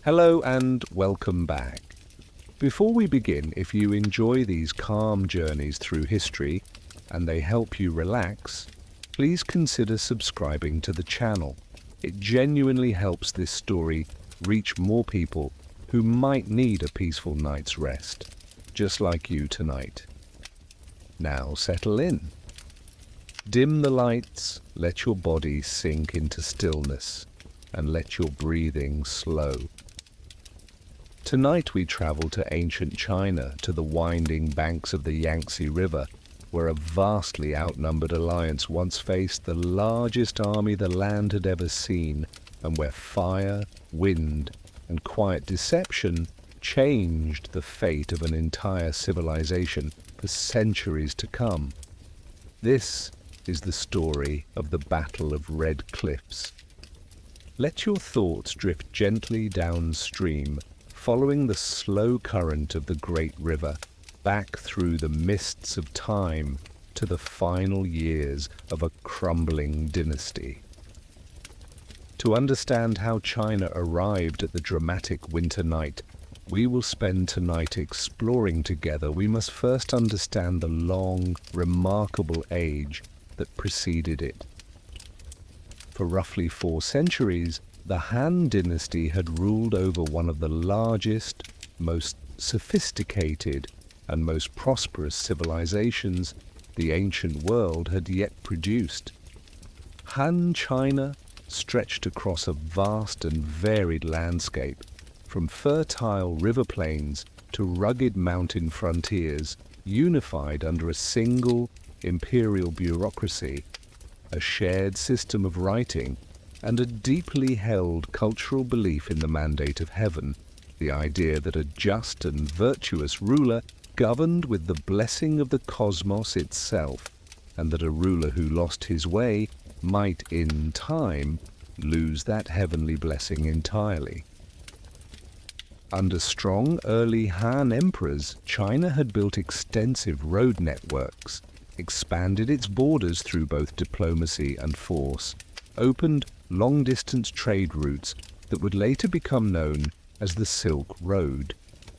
Hello and welcome back. Before we begin, if you enjoy these calm journeys through history and they help you relax, please consider subscribing to the channel. It genuinely helps this story reach more people who might need a peaceful night's rest, just like you tonight. Now settle in. Dim the lights, let your body sink into stillness, and let your breathing slow. Tonight we travel to ancient China, to the winding banks of the Yangtze River, where a vastly outnumbered alliance once faced the largest army the land had ever seen, and where fire, wind, and quiet deception changed the fate of an entire civilization for centuries to come. This is the story of the Battle of Red Cliffs. Let your thoughts drift gently downstream, following the slow current of the great river, back through the mists of time to the final years of a crumbling dynasty. To understand how China arrived at the dramatic winter night, we will spend tonight exploring together. We must first understand the long, remarkable age that preceded it. For roughly 4 centuries, the Han dynasty had ruled over one of the largest, most sophisticated, and most prosperous civilizations the ancient world had yet produced. Han China stretched across a vast and varied landscape, from fertile river plains to rugged mountain frontiers, unified under a single imperial bureaucracy, a shared system of writing, and a deeply held cultural belief in the mandate of heaven, the idea that a just and virtuous ruler governed with the blessing of the cosmos itself, and that a ruler who lost his way might, in time, lose that heavenly blessing entirely. Under strong early Han emperors, China had built extensive road networks, expanded its borders through both diplomacy and force, opened long-distance trade routes that would later become known as the Silk Road,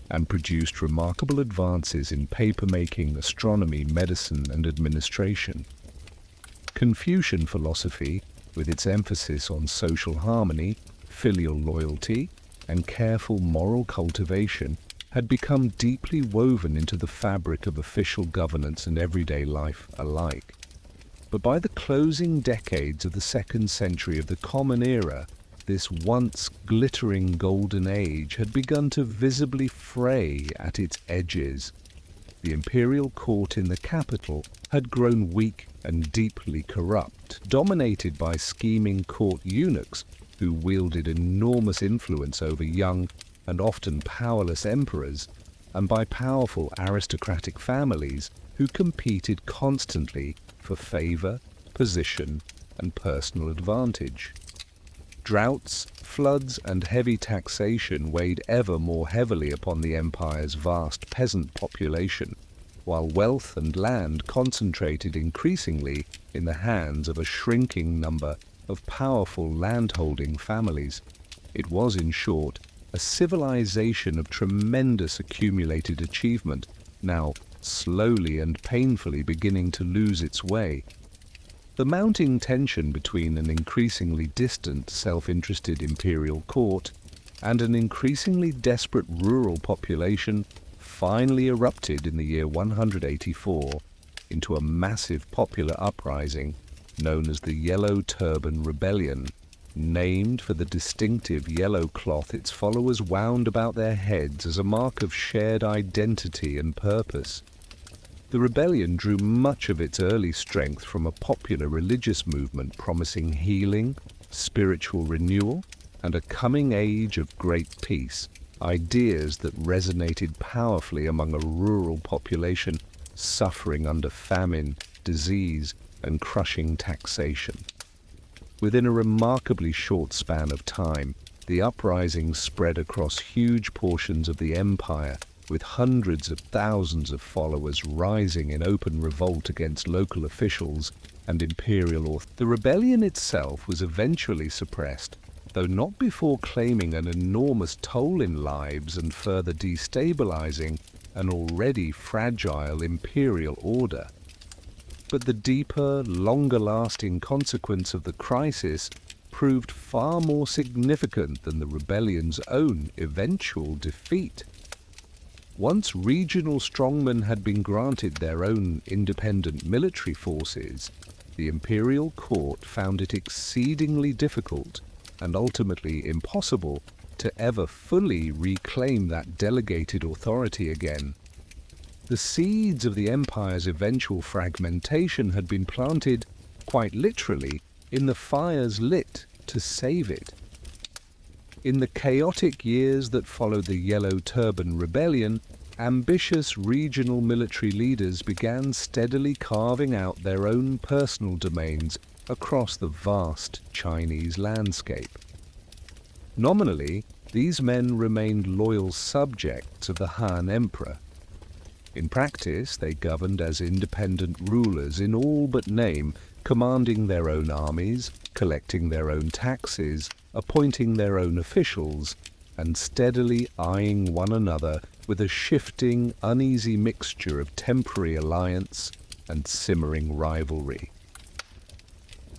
and produced remarkable advances in paper-making, astronomy, medicine, and administration. Confucian philosophy, with its emphasis on social harmony, filial loyalty, and careful moral cultivation, had become deeply woven into the fabric of official governance and everyday life alike. But by the closing decades of the 2nd century of the Common Era, this once glittering golden age had begun to visibly fray at its edges. The imperial court in the capital had grown weak and deeply corrupt, dominated by scheming court eunuchs who wielded enormous influence over young and often powerless emperors, and by powerful aristocratic families who competed constantly for favor, position, and personal advantage. Droughts, floods, and heavy taxation weighed ever more heavily upon the empire's vast peasant population, while wealth and land concentrated increasingly in the hands of a shrinking number of powerful landholding families. It was, in short, a civilization of tremendous accumulated achievement, now slowly and painfully beginning to lose its way. The mounting tension between an increasingly distant, self-interested imperial court and an increasingly desperate rural population finally erupted in the year 184 into a massive popular uprising known as the Yellow Turban Rebellion, named for the distinctive yellow cloth its followers wound about their heads as a mark of shared identity and purpose. The rebellion drew much of its early strength from a popular religious movement promising healing, spiritual renewal, and a coming age of great peace, ideas that resonated powerfully among a rural population suffering under famine, disease, and crushing taxation. Within a remarkably short span of time, the uprising spread across huge portions of the empire, with hundreds of thousands of followers rising in open revolt against local officials and imperial authority. The rebellion itself was eventually suppressed, though not before claiming an enormous toll in lives and further destabilizing an already fragile imperial order. But the deeper, longer-lasting consequence of the crisis proved far more significant than the rebellion's own eventual defeat. Once regional strongmen had been granted their own independent military forces, the imperial court found it exceedingly difficult and ultimately impossible to ever fully reclaim that delegated authority again. The seeds of the empire's eventual fragmentation had been planted, quite literally, in the fires lit to save it. In the chaotic years that followed the Yellow Turban Rebellion, ambitious regional military leaders began steadily carving out their own personal domains across the vast Chinese landscape. Nominally, these men remained loyal subjects of the Han Emperor. In practice, they governed as independent rulers in all but name, commanding their own armies, collecting their own taxes, appointing their own officials, and steadily eyeing one another with a shifting, uneasy mixture of temporary alliance and simmering rivalry.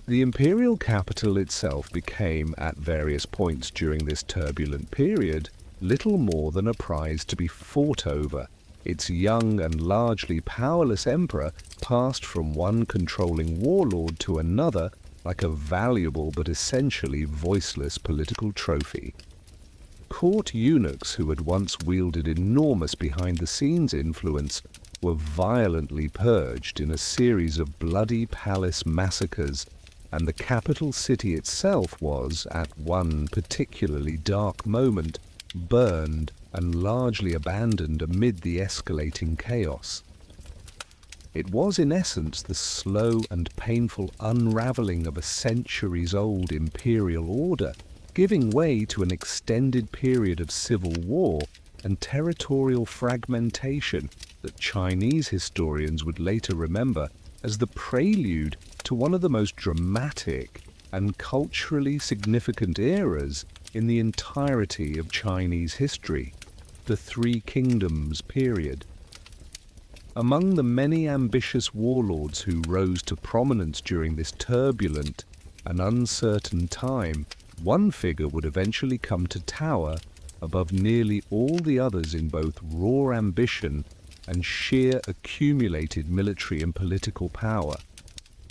The imperial capital itself became, at various points during this turbulent period, little more than a prize to be fought over. Its young and largely powerless emperor passed from one controlling warlord to another like a valuable but essentially voiceless political trophy. Court eunuchs who had once wielded enormous behind-the-scenes influence were violently purged in a series of bloody palace massacres, and the capital city itself was, at one particularly dark moment, burned and largely abandoned amid the escalating chaos. It was in essence the slow and painful unraveling of a centuries-old imperial order, giving way to an extended period of civil war and territorial fragmentation that Chinese historians would later remember as the prelude to one of the most dramatic and culturally significant eras in the entirety of Chinese history, the Three Kingdoms period. Among the many ambitious warlords who rose to prominence during this turbulent and uncertain time, one figure would eventually come to tower above nearly all the others in both raw ambition and sheer accumulated military and political power.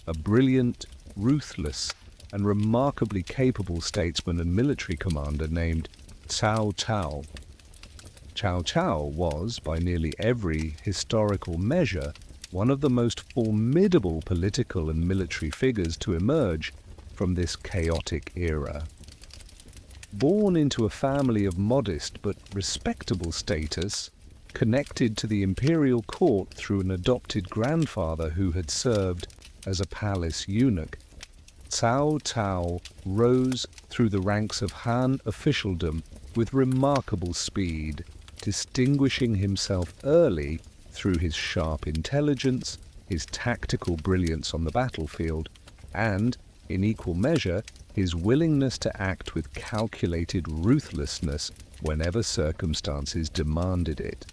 A brilliant, ruthless, and remarkably capable statesman and military commander named Cao Cao. Cao Cao was, by nearly every historical measure, one of the most formidable political and military figures to emerge from this chaotic era. Born into a family of modest but respectable status, connected to the imperial court through an adopted grandfather who had served as a palace eunuch, Cao Cao rose through the ranks of Han officialdom with remarkable speed, distinguishing himself early through his sharp intelligence, his tactical brilliance on the battlefield, and, in equal measure, his willingness to act with calculated ruthlessness whenever circumstances demanded it.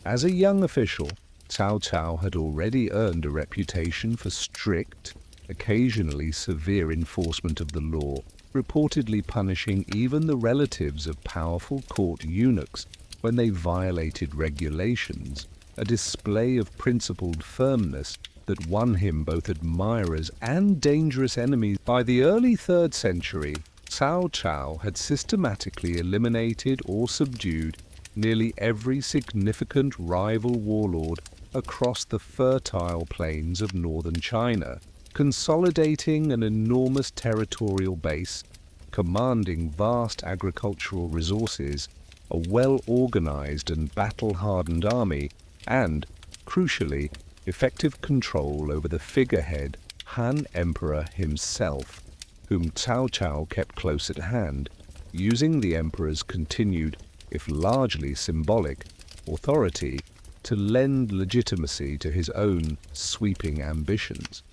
As a young official, Cao Cao had already earned a reputation for strict, occasionally severe enforcement of the law, reportedly punishing even the relatives of powerful court eunuchs when they violated regulations, a display of principled firmness that won him both admirers and dangerous enemies. By the early 3rd century, Cao Cao had systematically eliminated or subdued nearly every significant rival warlord across the fertile plains of northern China, consolidating an enormous territorial base, commanding vast agricultural resources, a well-organized and battle-hardened army, and, crucially, effective control over the figurehead Han Emperor himself, whom Cao Cao kept close at hand, using the emperor's continued, if largely symbolic, authority to lend legitimacy to his own sweeping ambitions.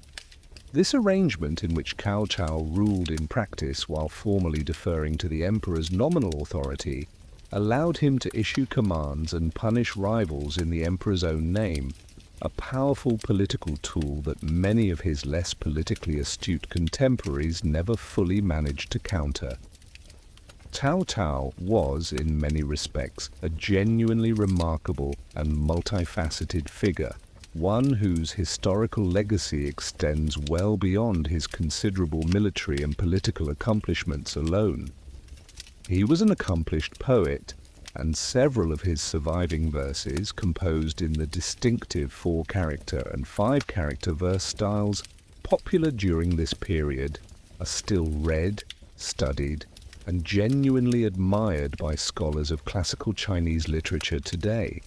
This arrangement, in which Cao Cao ruled in practice while formally deferring to the emperor's nominal authority, allowed him to issue commands and punish rivals in the emperor's own name, a powerful political tool that many of his less politically astute contemporaries never fully managed to counter. Cao Cao was, in many respects, a genuinely remarkable and multifaceted figure, one whose historical legacy extends well beyond his considerable military and political accomplishments alone. He was an accomplished poet, and several of his surviving verses, composed in the distinctive 4-character and 5-character verse styles popular during this period, are still read, studied, and genuinely admired by scholars of classical Chinese literature today.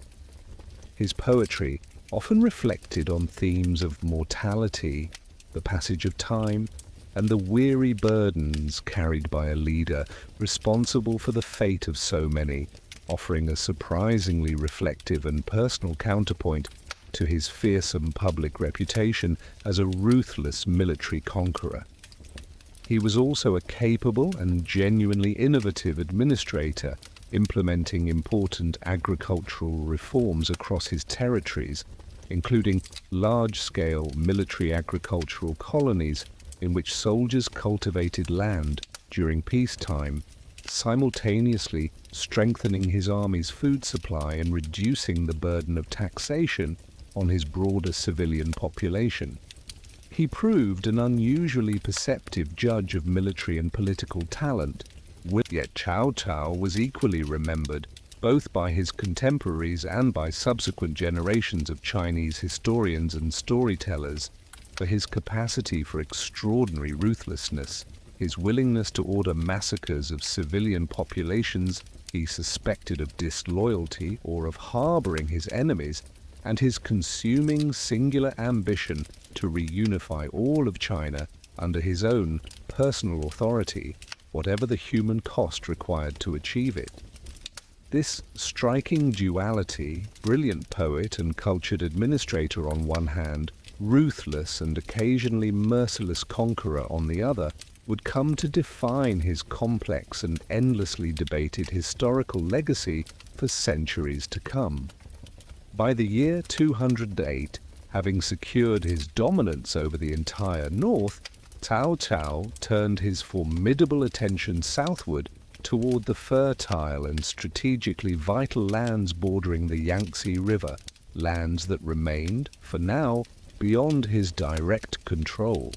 His poetry often reflected on themes of mortality, the passage of time, and the weary burdens carried by a leader responsible for the fate of so many, offering a surprisingly reflective and personal counterpoint to his fearsome public reputation as a ruthless military conqueror. He was also a capable and genuinely innovative administrator, implementing important agricultural reforms across his territories, including large-scale military agricultural colonies in which soldiers cultivated land during peacetime, simultaneously strengthening his army's food supply and reducing the burden of taxation on his broader civilian population. He proved an unusually perceptive judge of military and political talent, yet Cao Cao was equally remembered both by his contemporaries and by subsequent generations of Chinese historians and storytellers for his capacity for extraordinary ruthlessness, his willingness to order massacres of civilian populations he suspected of disloyalty or of harboring his enemies, and his consuming singular ambition to reunify all of China under his own personal authority, whatever the human cost required to achieve it. This striking duality, brilliant poet and cultured administrator on one hand, ruthless and occasionally merciless conqueror on the other, would come to define his complex and endlessly debated historical legacy for centuries to come. By the year 208, having secured his dominance over the entire north, Cao Cao turned his formidable attention southward toward the fertile and strategically vital lands bordering the Yangtze River, lands that remained, for now, beyond his direct control.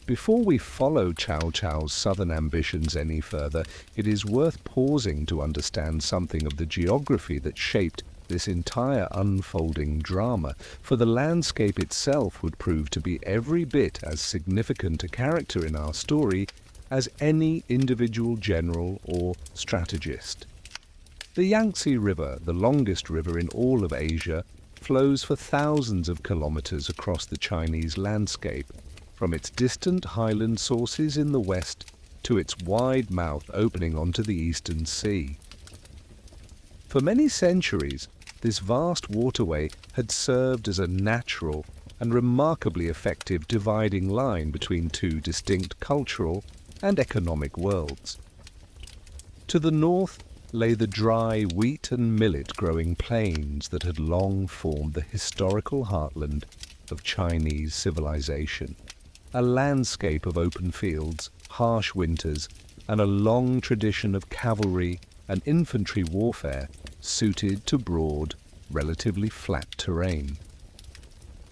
Before we follow Cao Cao's southern ambitions any further, it is worth pausing to understand something of the geography that shaped this entire unfolding drama, for the landscape itself would prove to be every bit as significant a character in our story as any individual general or strategist. The Yangtze River, the longest river in all of Asia, flows for thousands of kilometers across the Chinese landscape, from its distant highland sources in the west to its wide mouth opening onto the Eastern Sea. For many centuries, this vast waterway had served as a natural and remarkably effective dividing line between two distinct cultural and economic worlds. To the north lay the dry wheat and millet-growing plains that had long formed the historical heartland of Chinese civilization, a landscape of open fields, harsh winters, and a long tradition of cavalry and infantry warfare suited to broad, relatively flat terrain.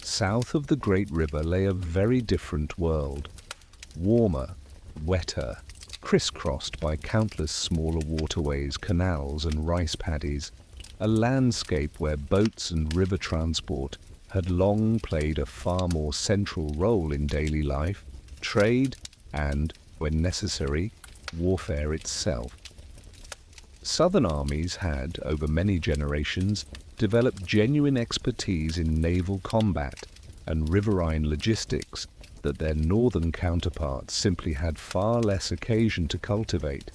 South of the great river lay a very different world, warmer, wetter, crisscrossed by countless smaller waterways, canals, and rice paddies, a landscape where boats and river transport had long played a far more central role in daily life, trade, and, when necessary, warfare itself. Southern armies had, over many generations, developed genuine expertise in naval combat and riverine logistics that their northern counterparts simply had far less occasion to cultivate.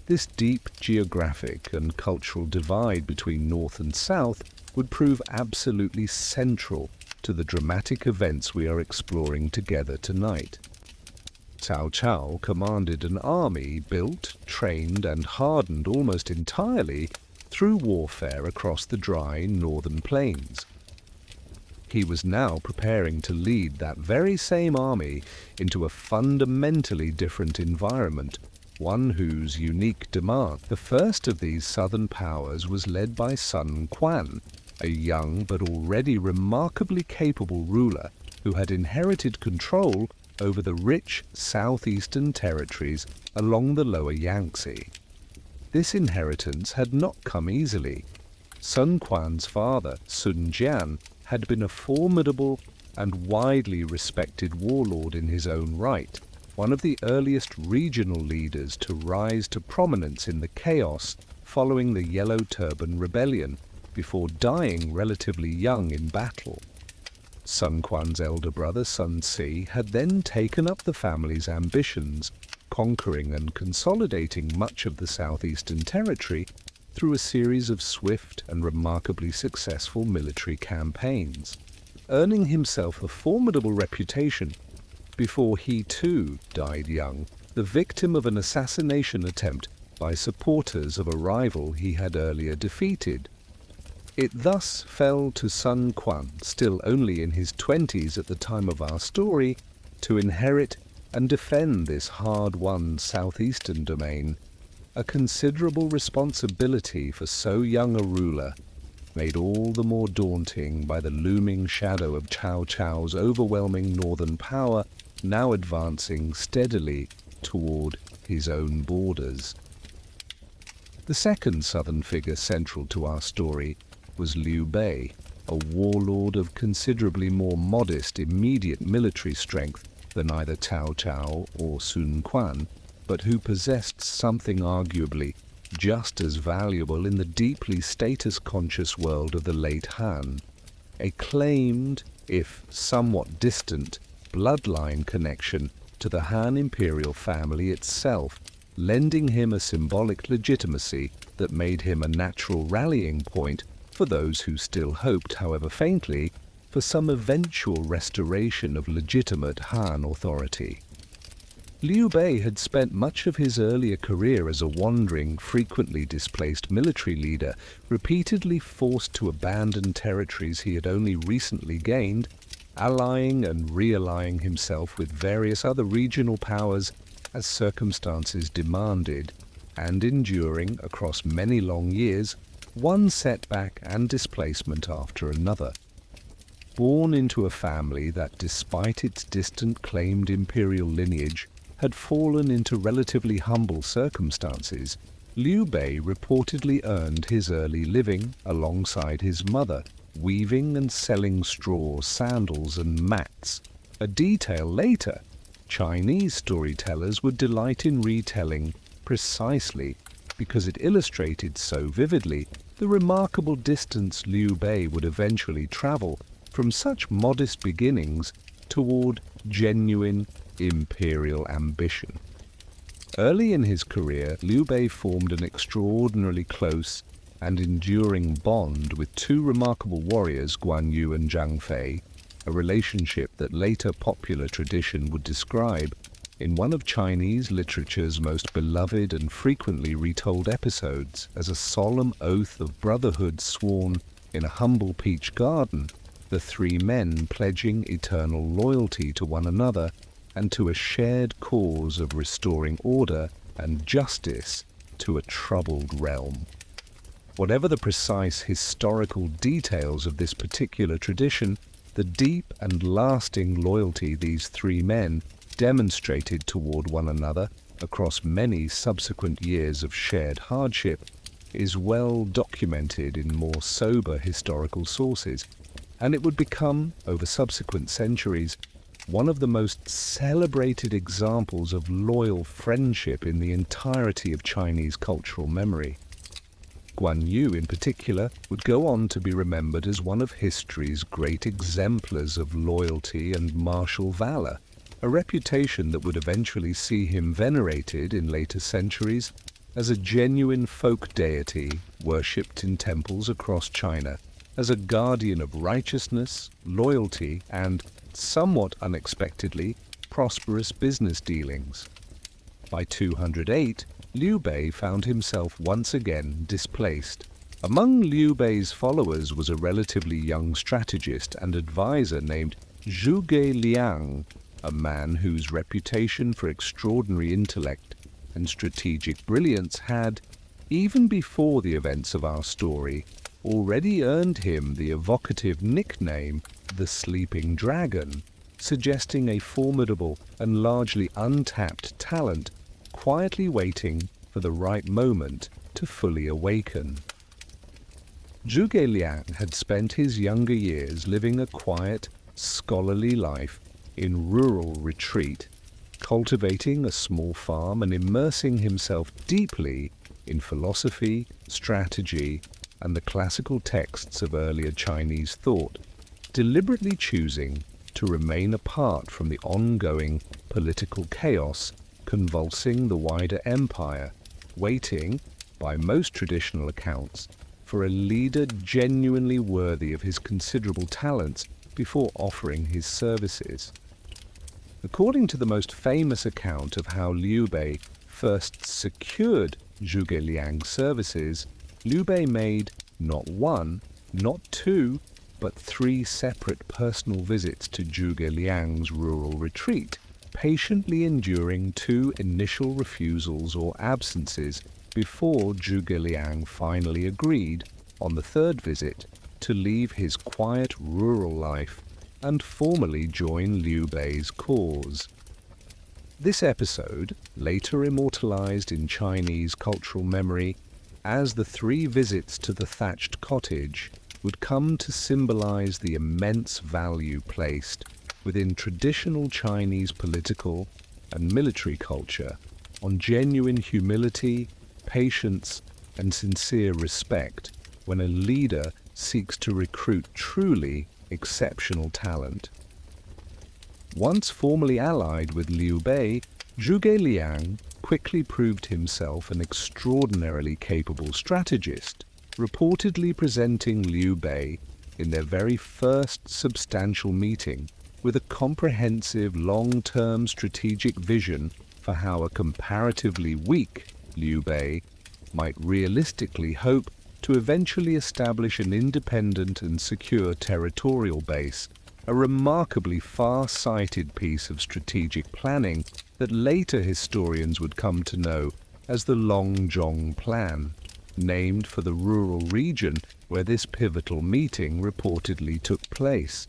This deep geographic and cultural divide between north and south would prove absolutely central to the dramatic events we are exploring together tonight. Cao Cao commanded an army built, trained, and hardened almost entirely through warfare across the dry northern plains. He was now preparing to lead that very same army into a fundamentally different environment, one whose unique demand. The first of these southern powers was led by Sun Quan, a young but already remarkably capable ruler who had inherited control over the rich southeastern territories along the lower Yangtze. This inheritance had not come easily. Sun Quan's father, Sun Jian, had been a formidable and widely respected warlord in his own right, one of the earliest regional leaders to rise to prominence in the chaos following the Yellow Turban Rebellion, before dying relatively young in battle. Sun Quan's elder brother, Sun Si, had then taken up the family's ambitions, conquering and consolidating much of the southeastern territory through a series of swift and remarkably successful military campaigns, earning himself a formidable reputation before he too died young, the victim of an assassination attempt by supporters of a rival he had earlier defeated. It thus fell to Sun Quan, still only in his 20s at the time of our story, to inherit and defend this hard-won southeastern domain, a considerable responsibility for so young a ruler, made all the more daunting by the looming shadow of Cao Cao's overwhelming northern power now advancing steadily toward his own borders. The second southern figure central to our story was Liu Bei, a warlord of considerably more modest immediate military strength than either Cao Cao or Sun Quan, but who possessed something arguably just as valuable in the deeply status-conscious world of the late Han, a claimed, if somewhat distant, bloodline connection to the Han imperial family itself, lending him a symbolic legitimacy that made him a natural rallying point for those who still hoped, however faintly, for some eventual restoration of legitimate Han authority. Liu Bei had spent much of his earlier career as a wandering, frequently displaced military leader, repeatedly forced to abandon territories he had only recently gained, allying and reallying himself with various other regional powers as circumstances demanded, and enduring, across many long years, one setback and displacement after another. Born into a family that, despite its distant claimed imperial lineage, had fallen into relatively humble circumstances, Liu Bei reportedly earned his early living alongside his mother, weaving and selling straw, sandals, and mats, a detail later Chinese storytellers would delight in retelling precisely because it illustrated so vividly the remarkable distance Liu Bei would eventually travel from such modest beginnings toward genuine imperial ambition. Early in his career, Liu Bei formed an extraordinarily close and enduring bond with two remarkable warriors, Guan Yu and Zhang Fei, a relationship that later popular tradition would describe in one of Chinese literature's most beloved and frequently retold episodes as a solemn oath of brotherhood sworn in a humble peach garden, the three men pledging eternal loyalty to one another and to a shared cause of restoring order and justice to a troubled realm. Whatever the precise historical details of this particular tradition, the deep and lasting loyalty these three men demonstrated toward one another across many subsequent years of shared hardship is well documented in more sober historical sources, and it would become, over subsequent centuries, one of the most celebrated examples of loyal friendship in the entirety of Chinese cultural memory. Guan Yu, in particular, would go on to be remembered as one of history's great exemplars of loyalty and martial valor, a reputation that would eventually see him venerated in later centuries as a genuine folk deity worshipped in temples across China, as a guardian of righteousness, loyalty, and, somewhat unexpectedly, prosperous business dealings. By 208, Liu Bei found himself once again displaced. Among Liu Bei's followers was a relatively young strategist and advisor named Zhuge Liang, a man whose reputation for extraordinary intellect and strategic brilliance had, even before the events of our story, already earned him the evocative nickname the Sleeping Dragon, suggesting a formidable and largely untapped talent quietly waiting for the right moment to fully awaken. Zhuge Liang had spent his younger years living a quiet, scholarly life in rural retreat, cultivating a small farm and immersing himself deeply in philosophy, strategy, and the classical texts of earlier Chinese thought, deliberately choosing to remain apart from the ongoing political chaos convulsing the wider empire, waiting, by most traditional accounts, for a leader genuinely worthy of his considerable talents before offering his services. According to the most famous account of how Liu Bei first secured Zhuge Liang's services, Liu Bei made not one, not two, but 3 separate personal visits to Zhuge Liang's rural retreat, patiently enduring 2 initial refusals or absences before Zhuge Liang finally agreed, on the 3rd visit, to leave his quiet rural life and formally join Liu Bei's cause. This episode, later immortalized in Chinese cultural memory as the 3 visits to the thatched cottage, would come to symbolize the immense value placed within traditional Chinese political and military culture on genuine humility, patience, and sincere respect when a leader seeks to recruit truly exceptional talent. Once formally allied with Liu Bei, Zhuge Liang quickly proved himself an extraordinarily capable strategist, reportedly presenting Liu Bei in their very first substantial meeting with a comprehensive long-term strategic vision for how a comparatively weak Liu Bei might realistically hope to eventually establish an independent and secure territorial base, a remarkably far-sighted piece of strategic planning that later historians would come to know as the Longjong Plan, named for the rural region where this pivotal meeting reportedly took place.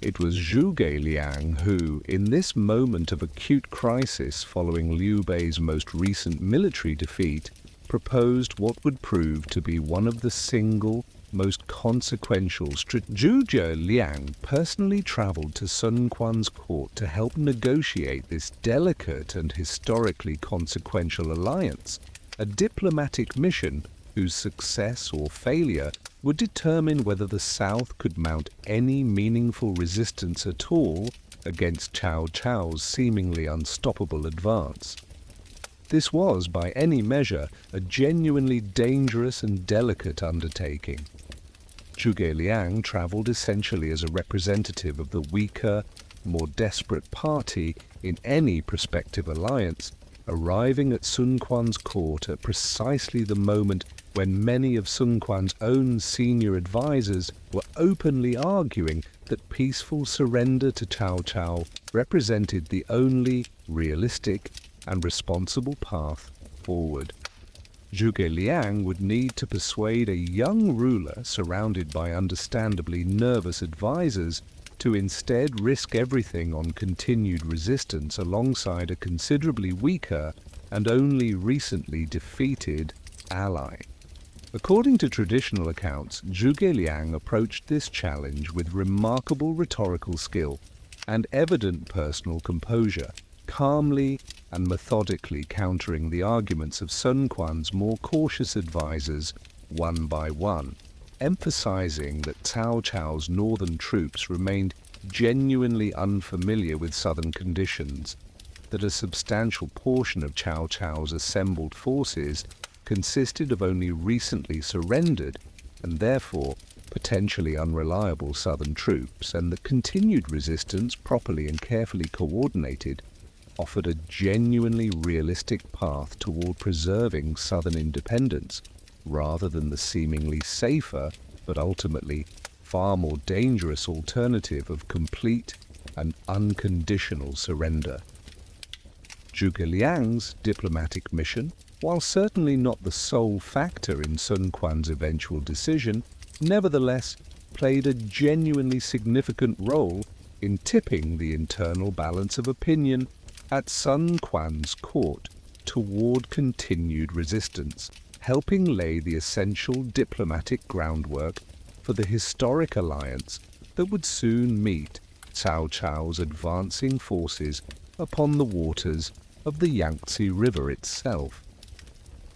It was Zhuge Liang who, in this moment of acute crisis following Liu Bei's most recent military defeat, proposed what would prove to be one of the single most consequential Zhuge Liang personally traveled to Sun Quan's court to help negotiate this delicate and historically consequential alliance, a diplomatic mission whose success or failure would determine whether the South could mount any meaningful resistance at all against Cao Cao's seemingly unstoppable advance. This was, by any measure, a genuinely dangerous and delicate undertaking. Zhuge Liang traveled essentially as a representative of the weaker, more desperate party in any prospective alliance, arriving at Sun Quan's court at precisely the moment when many of Sun Quan's own senior advisors were openly arguing that peaceful surrender to Cao Cao represented the only realistic and responsible path forward. Zhuge Liang would need to persuade a young ruler surrounded by understandably nervous advisors to instead risk everything on continued resistance alongside a considerably weaker and only recently defeated ally. According to traditional accounts, Zhuge Liang approached this challenge with remarkable rhetorical skill and evident personal composure, calmly and methodically countering the arguments of Sun Quan's more cautious advisors one by one, emphasizing that Cao Cao's northern troops remained genuinely unfamiliar with southern conditions, that a substantial portion of Cao Cao's assembled forces consisted of only recently surrendered and therefore potentially unreliable southern troops, and the continued resistance, properly and carefully coordinated, offered a genuinely realistic path toward preserving southern independence, rather than the seemingly safer, but ultimately far more dangerous alternative of complete and unconditional surrender. Zhuge Liang's diplomatic mission, while certainly not the sole factor in Sun Quan's eventual decision, nevertheless played a genuinely significant role in tipping the internal balance of opinion at Sun Quan's court toward continued resistance, helping lay the essential diplomatic groundwork for the historic alliance that would soon meet Cao Cao's advancing forces upon the waters of the Yangtze River itself.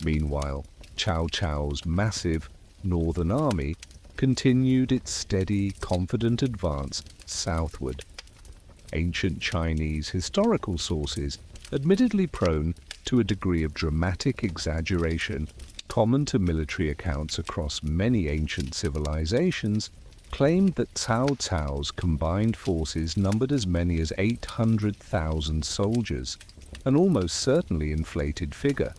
Meanwhile, Cao Cao's massive northern army continued its steady, confident advance southward. Ancient Chinese historical sources, admittedly prone to a degree of dramatic exaggeration common to military accounts across many ancient civilizations, claimed that Cao Cao's combined forces numbered as many as 800,000 soldiers, an almost certainly inflated figure.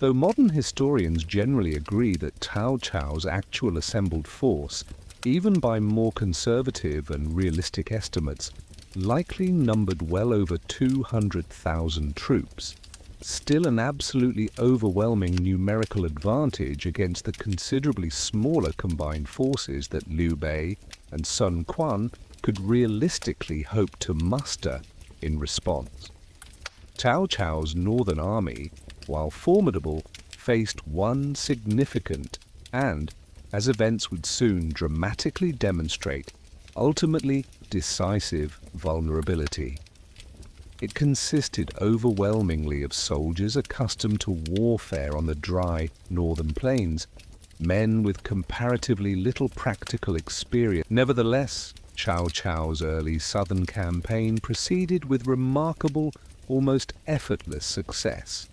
Though modern historians generally agree that Cao Cao's actual assembled force, even by more conservative and realistic estimates, likely numbered well over 200,000 troops, still an absolutely overwhelming numerical advantage against the considerably smaller combined forces that Liu Bei and Sun Quan could realistically hope to muster in response. Cao Cao's northern army, while formidable, faced one significant and, as events would soon dramatically demonstrate, ultimately decisive vulnerability. It consisted overwhelmingly of soldiers accustomed to warfare on the dry northern plains, men with comparatively little practical experience. Nevertheless, Cao Cao's early southern campaign proceeded with remarkable, almost effortless success.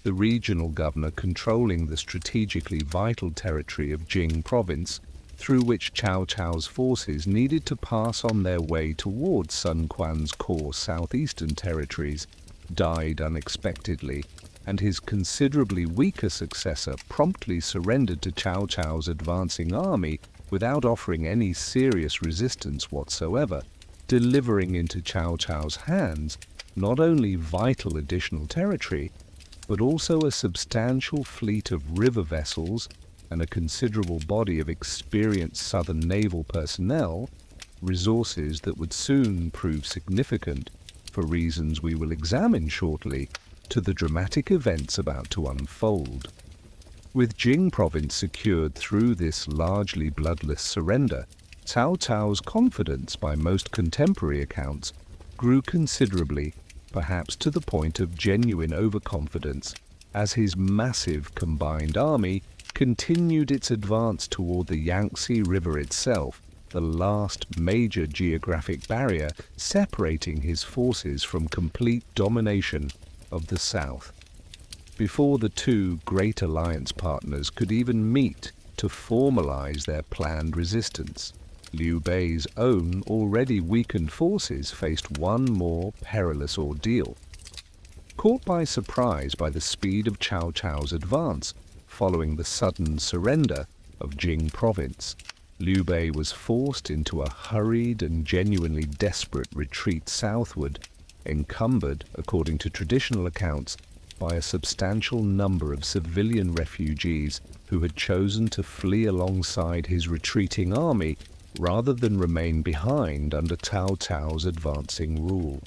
The regional governor controlling the strategically vital territory of Jing province, through which Cao Cao's forces needed to pass on their way towards Sun Quan's core southeastern territories, died unexpectedly, and his considerably weaker successor promptly surrendered to Cao Cao's advancing army without offering any serious resistance whatsoever, delivering into Cao Cao's hands not only vital additional territory, but also a substantial fleet of river vessels and a considerable body of experienced southern naval personnel, resources that would soon prove significant, for reasons we will examine shortly, to the dramatic events about to unfold. With Jing province secured through this largely bloodless surrender, Cao Cao's confidence, by most contemporary accounts, grew considerably, perhaps to the point of genuine overconfidence, as his massive combined army continued its advance toward the Yangtze River itself, the last major geographic barrier separating his forces from complete domination of the south. Before the two great alliance partners could even meet to formalize their planned resistance, Liu Bei's own already weakened forces faced one more perilous ordeal. Caught by surprise by the speed of Cao Cao's advance, following the sudden surrender of Jing province, Liu Bei was forced into a hurried and genuinely desperate retreat southward, encumbered, according to traditional accounts, by a substantial number of civilian refugees who had chosen to flee alongside his retreating army rather than remain behind under Cao Cao's advancing rule.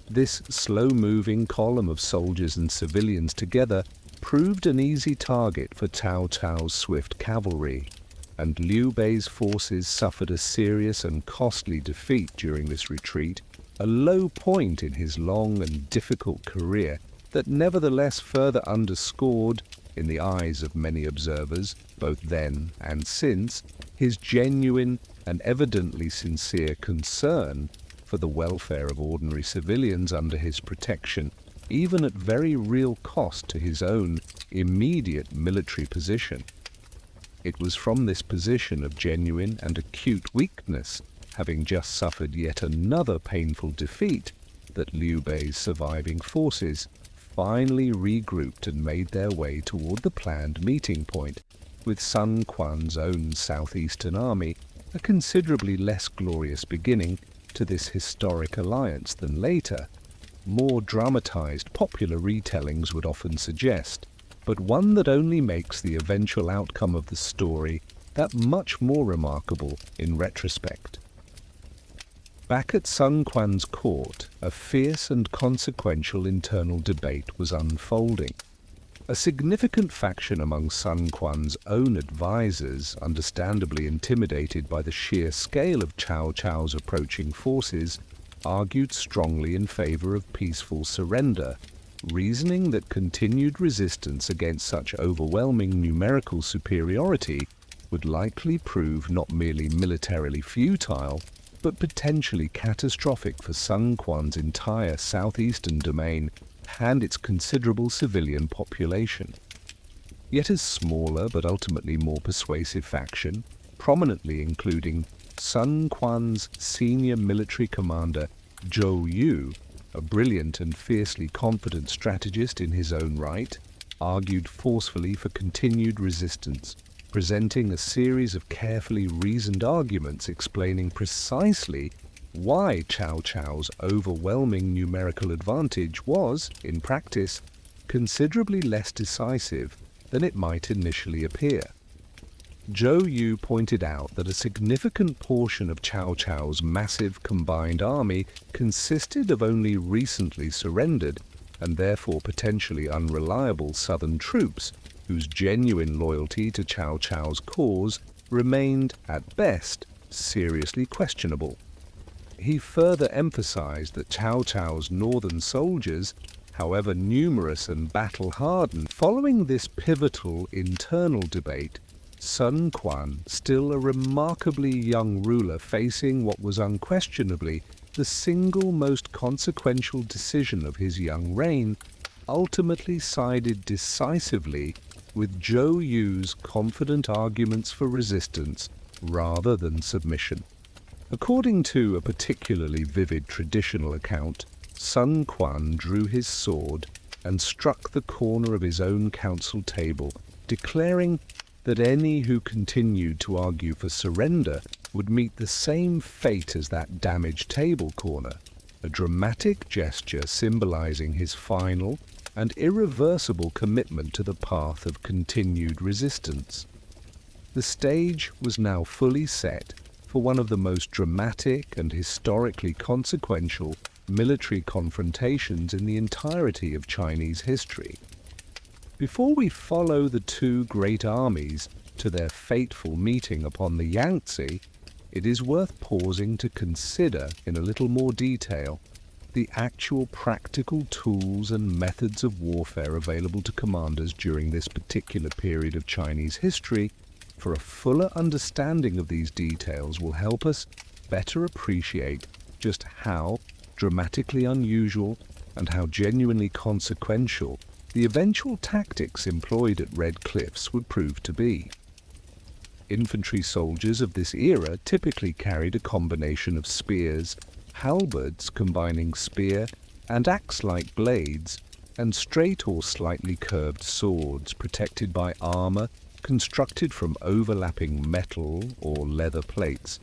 This slow-moving column of soldiers and civilians together proved an easy target for Cao Cao's swift cavalry, and Liu Bei's forces suffered a serious and costly defeat during this retreat, a low point in his long and difficult career that nevertheless further underscored, in the eyes of many observers, both then and since, his genuine and evidently sincere concern for the welfare of ordinary civilians under his protection, even at very real cost to his own immediate military position. It was from this position of genuine and acute weakness, having just suffered yet another painful defeat, that Liu Bei's surviving forces finally regrouped and made their way toward the planned meeting point, with Sun Quan's own southeastern army a considerably less glorious beginning to this historic alliance than later, more dramatized popular retellings would often suggest, but one that only makes the eventual outcome of the story that much more remarkable in retrospect. Back at Sun Quan's court, a fierce and consequential internal debate was unfolding. A significant faction among Sun Quan's own advisors, understandably intimidated by the sheer scale of Cao Cao's approaching forces, argued strongly in favor of peaceful surrender, reasoning that continued resistance against such overwhelming numerical superiority would likely prove not merely militarily futile, but potentially catastrophic for Sun Quan's entire southeastern domain and its considerable civilian population. Yet a smaller but ultimately more persuasive faction, prominently including Sun Quan's senior military commander Zhou Yu, a brilliant and fiercely confident strategist in his own right, argued forcefully for continued resistance, presenting a series of carefully reasoned arguments explaining precisely why Cao Cao's overwhelming numerical advantage was, in practice, considerably less decisive than it might initially appear. Zhou Yu pointed out that a significant portion of Cao Cao's massive combined army consisted of only recently surrendered and therefore potentially unreliable southern troops whose genuine loyalty to Cao Cao's cause remained, at best, seriously questionable. He further emphasized that Cao Cao's northern soldiers, however numerous and battle-hardened, following this pivotal internal debate, Sun Quan, still a remarkably young ruler facing what was unquestionably the single most consequential decision of his young reign, ultimately sided decisively with Zhou Yu's confident arguments for resistance rather than submission. According to a particularly vivid traditional account, Sun Quan drew his sword and struck the corner of his own council table, declaring that any who continued to argue for surrender would meet the same fate as that damaged table corner, a dramatic gesture symbolizing his final and irreversible commitment to the path of continued resistance. The stage was now fully set for one of the most dramatic and historically consequential military confrontations in the entirety of Chinese history. Before we follow the two great armies to their fateful meeting upon the Yangtze, it is worth pausing to consider in a little more detail the actual practical tools and methods of warfare available to commanders during this particular period of Chinese history. For a fuller understanding of these details will help us better appreciate just how dramatically unusual and how genuinely consequential the eventual tactics employed at Red Cliffs would prove to be. Infantry soldiers of this era typically carried a combination of spears, halberds combining spear and axe-like blades, and straight or slightly curved swords protected by armor constructed from overlapping metal or leather plates.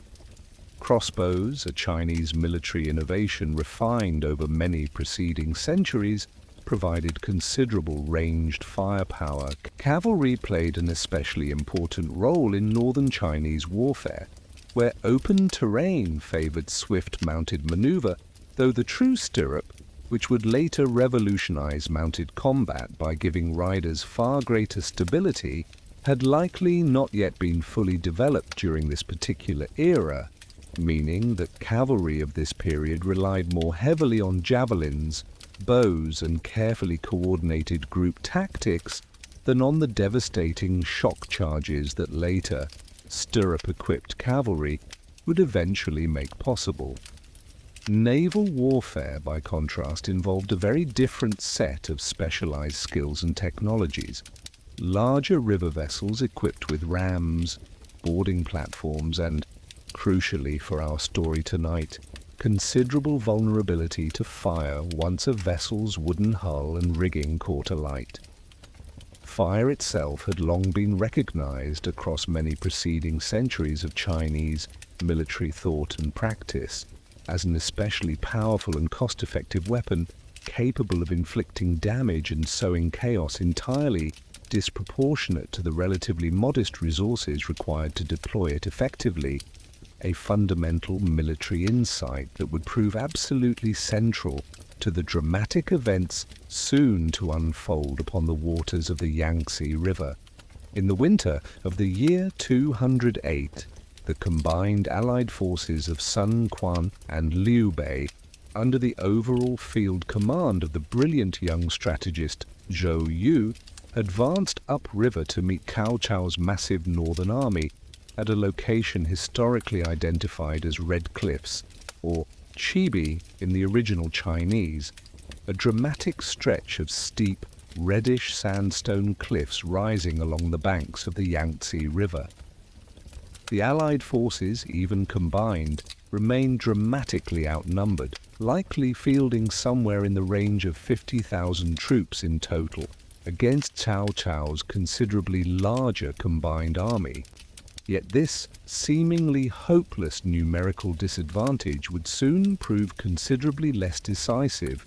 Crossbows, a Chinese military innovation refined over many preceding centuries, provided considerable ranged firepower. Cavalry played an especially important role in northern Chinese warfare, where open terrain favored swift mounted maneuver, though the true stirrup, which would later revolutionize mounted combat by giving riders far greater stability, had likely not yet been fully developed during this particular era, meaning that cavalry of this period relied more heavily on javelins, bows, and carefully coordinated group tactics than on the devastating shock charges that later, stirrup-equipped cavalry would eventually make possible. Naval warfare, by contrast, involved a very different set of specialized skills and technologies. larger river vessels equipped with rams, boarding platforms, and, crucially for our story tonight, considerable vulnerability to fire once a vessel's wooden hull and rigging caught alight. Fire itself had long been recognized across many preceding centuries of Chinese military thought and practice as an especially powerful and cost-effective weapon capable of inflicting damage and sowing chaos entirely disproportionate to the relatively modest resources required to deploy it effectively, a fundamental military insight that would prove absolutely central to the dramatic events soon to unfold upon the waters of the Yangtze River. In the winter of the year 208, the combined Allied forces of Sun Quan and Liu Bei, under the overall field command of the brilliant young strategist Zhou Yu, advanced upriver to meet Cao Cao's massive northern army at a location historically identified as Red Cliffs, or Chibi in the original Chinese, a dramatic stretch of steep, reddish sandstone cliffs rising along the banks of the Yangtze River. The Allied forces, even combined, remained dramatically outnumbered, likely fielding somewhere in the range of 50,000 troops in total, against Cao Cao's considerably larger combined army. Yet this seemingly hopeless numerical disadvantage would soon prove considerably less decisive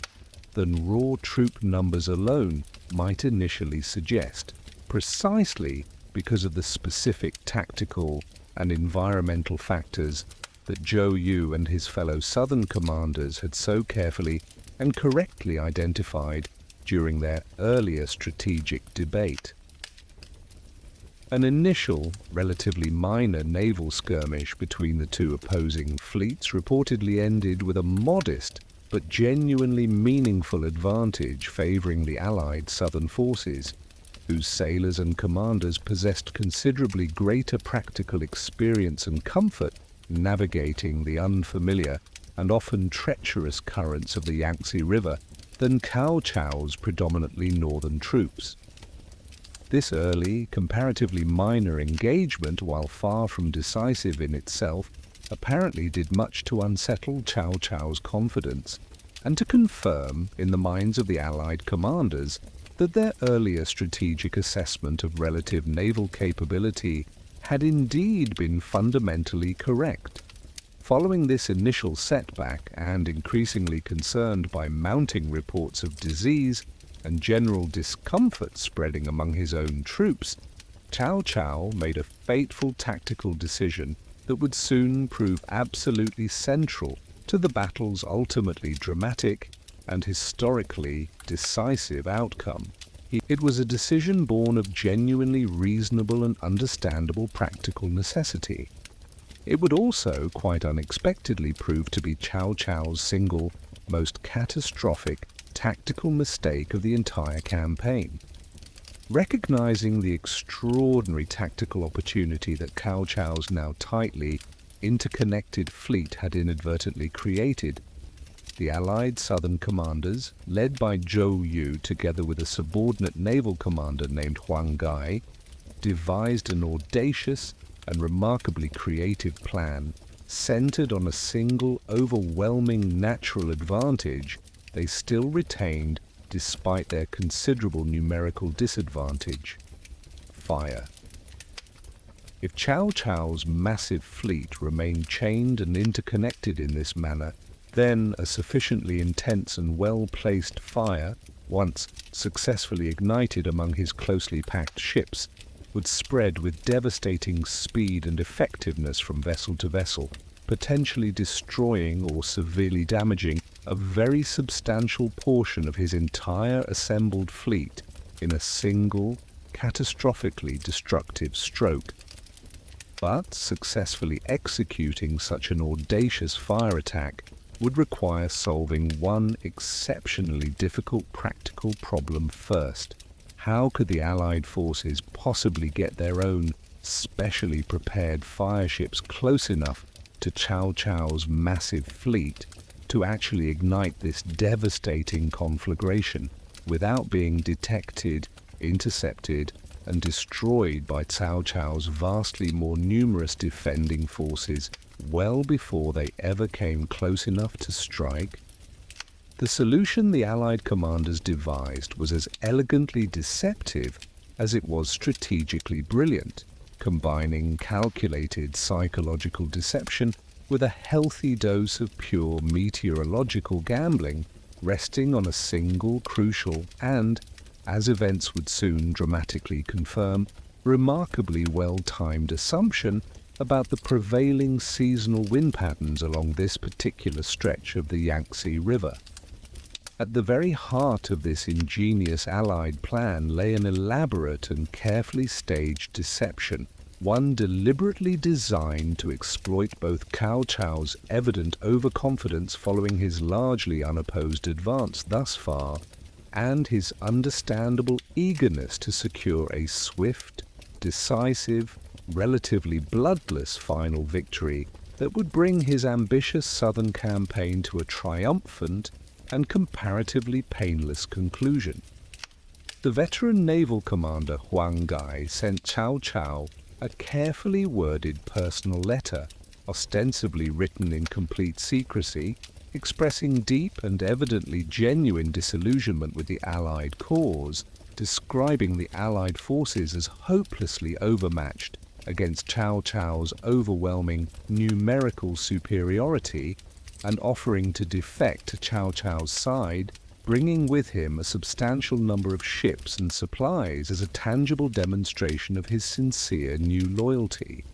than raw troop numbers alone might initially suggest, precisely because of the specific tactical and environmental factors that Zhou Yu and his fellow southern commanders had so carefully and correctly identified during their earlier strategic debate. An initial, relatively minor naval skirmish between the two opposing fleets reportedly ended with a modest but genuinely meaningful advantage favoring the Allied southern forces, whose sailors and commanders possessed considerably greater practical experience and comfort navigating the unfamiliar and often treacherous currents of the Yangtze River than Cao Cao's predominantly northern troops. This early, comparatively minor engagement, while far from decisive in itself, apparently did much to unsettle Cao Cao's confidence and to confirm in the minds of the Allied commanders that their earlier strategic assessment of relative naval capability had indeed been fundamentally correct. Following this initial setback, and increasingly concerned by mounting reports of disease and general discomfort spreading among his own troops, Cao Cao made a fateful tactical decision that would soon prove absolutely central to the battle's ultimately dramatic and historically decisive outcome. It was a decision born of genuinely reasonable and understandable practical necessity. It would also, quite unexpectedly, prove to be Cao Cao's single most catastrophic tactical mistake of the entire campaign. Recognizing the extraordinary tactical opportunity that Cao Cao's now tightly interconnected fleet had inadvertently created, the Allied southern commanders, led by Zhou Yu together with a subordinate naval commander named Huang Gai, devised an audacious and remarkably creative plan centered on a single overwhelming natural advantage they still retained despite their considerable numerical disadvantage: fire. If Cao Cao's massive fleet remained chained and interconnected in this manner, then a sufficiently intense and well-placed fire, once successfully ignited among his closely packed ships, would spread with devastating speed and effectiveness from vessel to vessel, potentially destroying or severely damaging a very substantial portion of his entire assembled fleet in a single, catastrophically destructive stroke. But successfully executing such an audacious fire attack would require solving one exceptionally difficult practical problem first. How could the Allied forces possibly get their own specially prepared fireships close enough to Cao Cao's massive fleet to actually ignite this devastating conflagration without being detected, intercepted, and destroyed by Cao Cao's vastly more numerous defending forces well before they ever came close enough to strike? The solution the Allied commanders devised was as elegantly deceptive as it was strategically brilliant, combining calculated psychological deception with a healthy dose of pure meteorological gambling, resting on a single crucial and, as events would soon dramatically confirm, remarkably well-timed assumption about the prevailing seasonal wind patterns along this particular stretch of the Yangtze River. At the very heart of this ingenious Allied plan lay an elaborate and carefully staged deception, one deliberately designed to exploit both Cao Cao's evident overconfidence following his largely unopposed advance thus far, and his understandable eagerness to secure a swift, decisive, relatively bloodless final victory that would bring his ambitious southern campaign to a triumphant and comparatively painless conclusion. The veteran naval commander Huang Gai sent Cao Cao a carefully worded personal letter, ostensibly written in complete secrecy, expressing deep and evidently genuine disillusionment with the Allied cause, describing the Allied forces as hopelessly overmatched against Cao Cao's overwhelming numerical superiority, and offering to defect to Cao Cao's side, bringing with him a substantial number of ships and supplies as a tangible demonstration of his sincere new loyalty.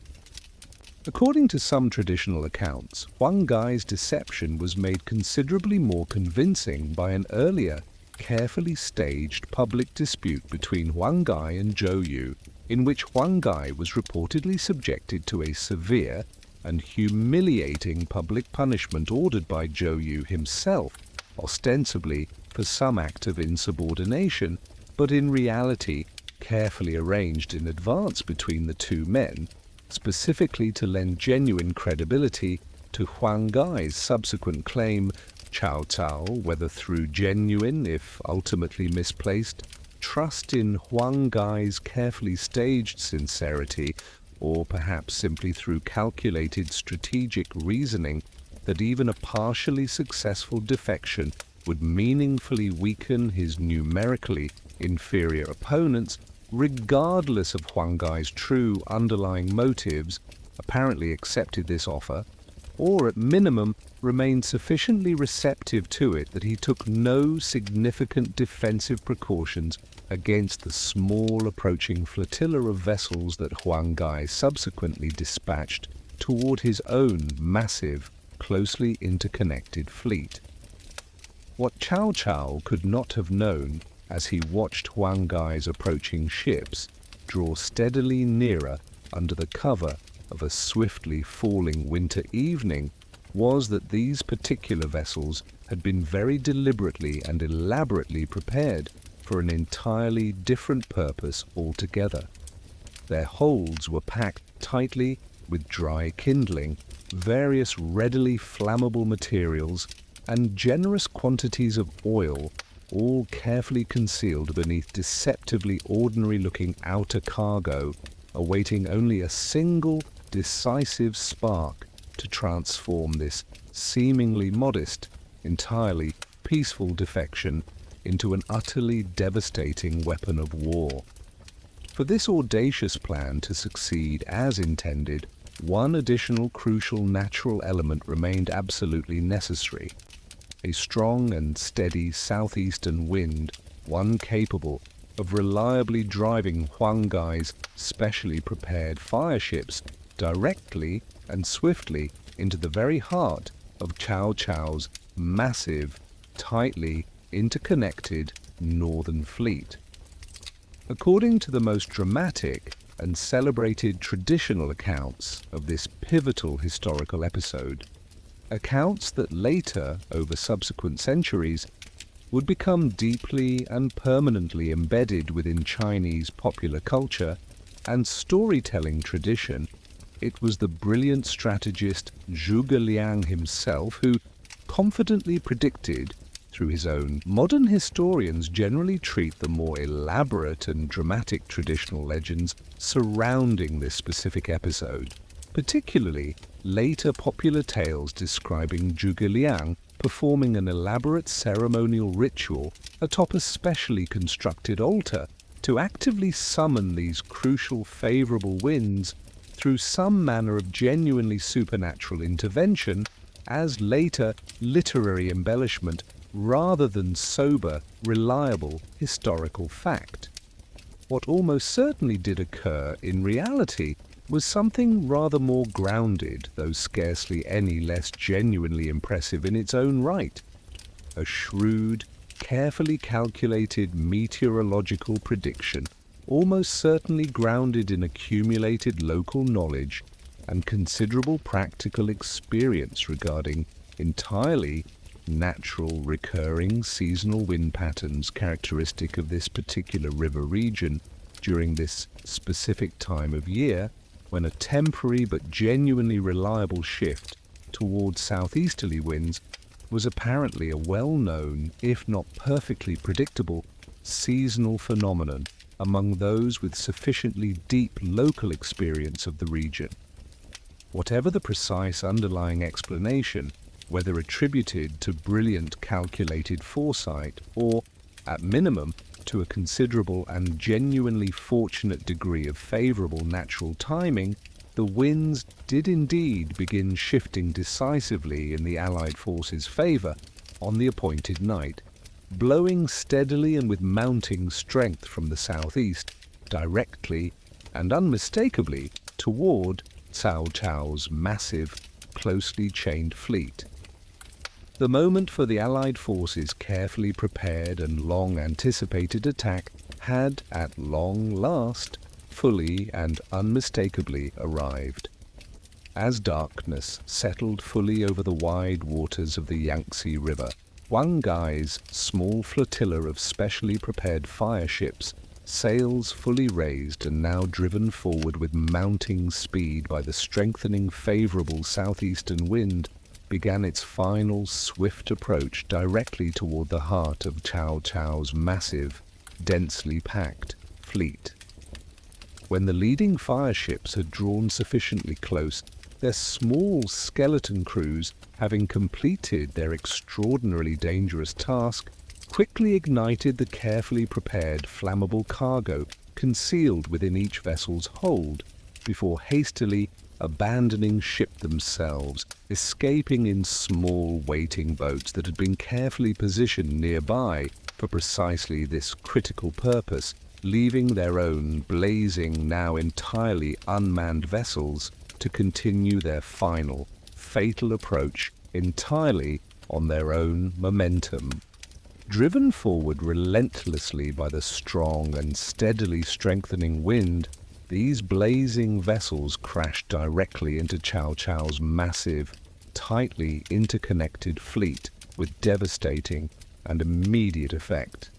According to some traditional accounts, Huang Gai's deception was made considerably more convincing by an earlier, carefully staged public dispute between Huang Gai and Zhou Yu, in which Huang Gai was reportedly subjected to a severe and humiliating public punishment ordered by Zhou Yu himself, ostensibly for some act of insubordination, but in reality carefully arranged in advance between the two men, specifically to lend genuine credibility to Huang Gai's subsequent claim, Cao Cao, whether through genuine, if ultimately misplaced, trust in Huang Gai's carefully staged sincerity, or perhaps simply through calculated strategic reasoning, that even a partially successful defection would meaningfully weaken his numerically inferior opponents, regardless of Huang Gai's true underlying motives, apparently accepted this offer, or at minimum remained sufficiently receptive to it that he took no significant defensive precautions against the small approaching flotilla of vessels that Huang Gai subsequently dispatched toward his own massive, closely interconnected fleet. What Cao Cao could not have known as he watched Huang Gai's approaching ships draw steadily nearer under the cover of a swiftly falling winter evening was that these particular vessels had been very deliberately and elaborately prepared for an entirely different purpose altogether. Their holds were packed tightly with dry kindling, various readily flammable materials, and generous quantities of oil, all carefully concealed beneath deceptively ordinary-looking outer cargo, awaiting only a single decisive spark to transform this seemingly modest, entirely peaceful defection into an utterly devastating weapon of war. For this audacious plan to succeed as intended, one additional crucial natural element remained absolutely necessary: a strong and steady southeastern wind, one capable of reliably driving Huang Gai's specially prepared fireships directly and swiftly into the very heart of Cao Cao's massive, tightly interconnected northern fleet. According to the most dramatic and celebrated traditional accounts of this pivotal historical episode, accounts that later, over subsequent centuries, would become deeply and permanently embedded within Chinese popular culture and storytelling tradition, it was the brilliant strategist Zhuge Liang himself who confidently predicted, through his own. Modern historians generally treat the more elaborate and dramatic traditional legends surrounding this specific episode, particularly later popular tales describing Zhuge Liang performing an elaborate ceremonial ritual atop a specially constructed altar to actively summon these crucial favorable winds through some manner of genuinely supernatural intervention as later literary embellishment rather than sober, reliable historical fact. What almost certainly did occur in reality was something rather more grounded, though scarcely any less genuinely impressive in its own right. A shrewd, carefully calculated meteorological prediction, almost certainly grounded in accumulated local knowledge and considerable practical experience regarding entirely natural, recurring seasonal wind patterns characteristic of this particular river region during this specific time of year, when a temporary but genuinely reliable shift towards southeasterly winds was apparently a well-known, if not perfectly predictable, seasonal phenomenon among those with sufficiently deep local experience of the region. Whatever the precise underlying explanation, whether attributed to brilliant calculated foresight or, at minimum, to a considerable and genuinely fortunate degree of favorable natural timing, the winds did indeed begin shifting decisively in the Allied forces' favor on the appointed night, blowing steadily and with mounting strength from the southeast, directly and unmistakably toward Cao Cao's massive, closely chained fleet. The moment for the Allied forces' carefully prepared and long anticipated attack had, at long last, fully and unmistakably arrived. As darkness settled fully over the wide waters of the Yangtze River, Wang Gai's small flotilla of specially prepared fire ships, sails fully raised and now driven forward with mounting speed by the strengthening favorable southeastern wind, began its final swift approach directly toward the heart of Cao Cao's massive, densely packed fleet. When the leading fire ships had drawn sufficiently close, their small skeleton crews, having completed their extraordinarily dangerous task, quickly ignited the carefully prepared flammable cargo concealed within each vessel's hold, before hastily abandoning ship themselves, escaping in small waiting boats that had been carefully positioned nearby for precisely this critical purpose, leaving their own blazing, now entirely unmanned vessels to continue their final, fatal approach entirely on their own momentum. Driven forward relentlessly by the strong and steadily strengthening wind, these blazing vessels crashed directly into Cao Cao's massive, tightly interconnected fleet with devastating and immediate effect.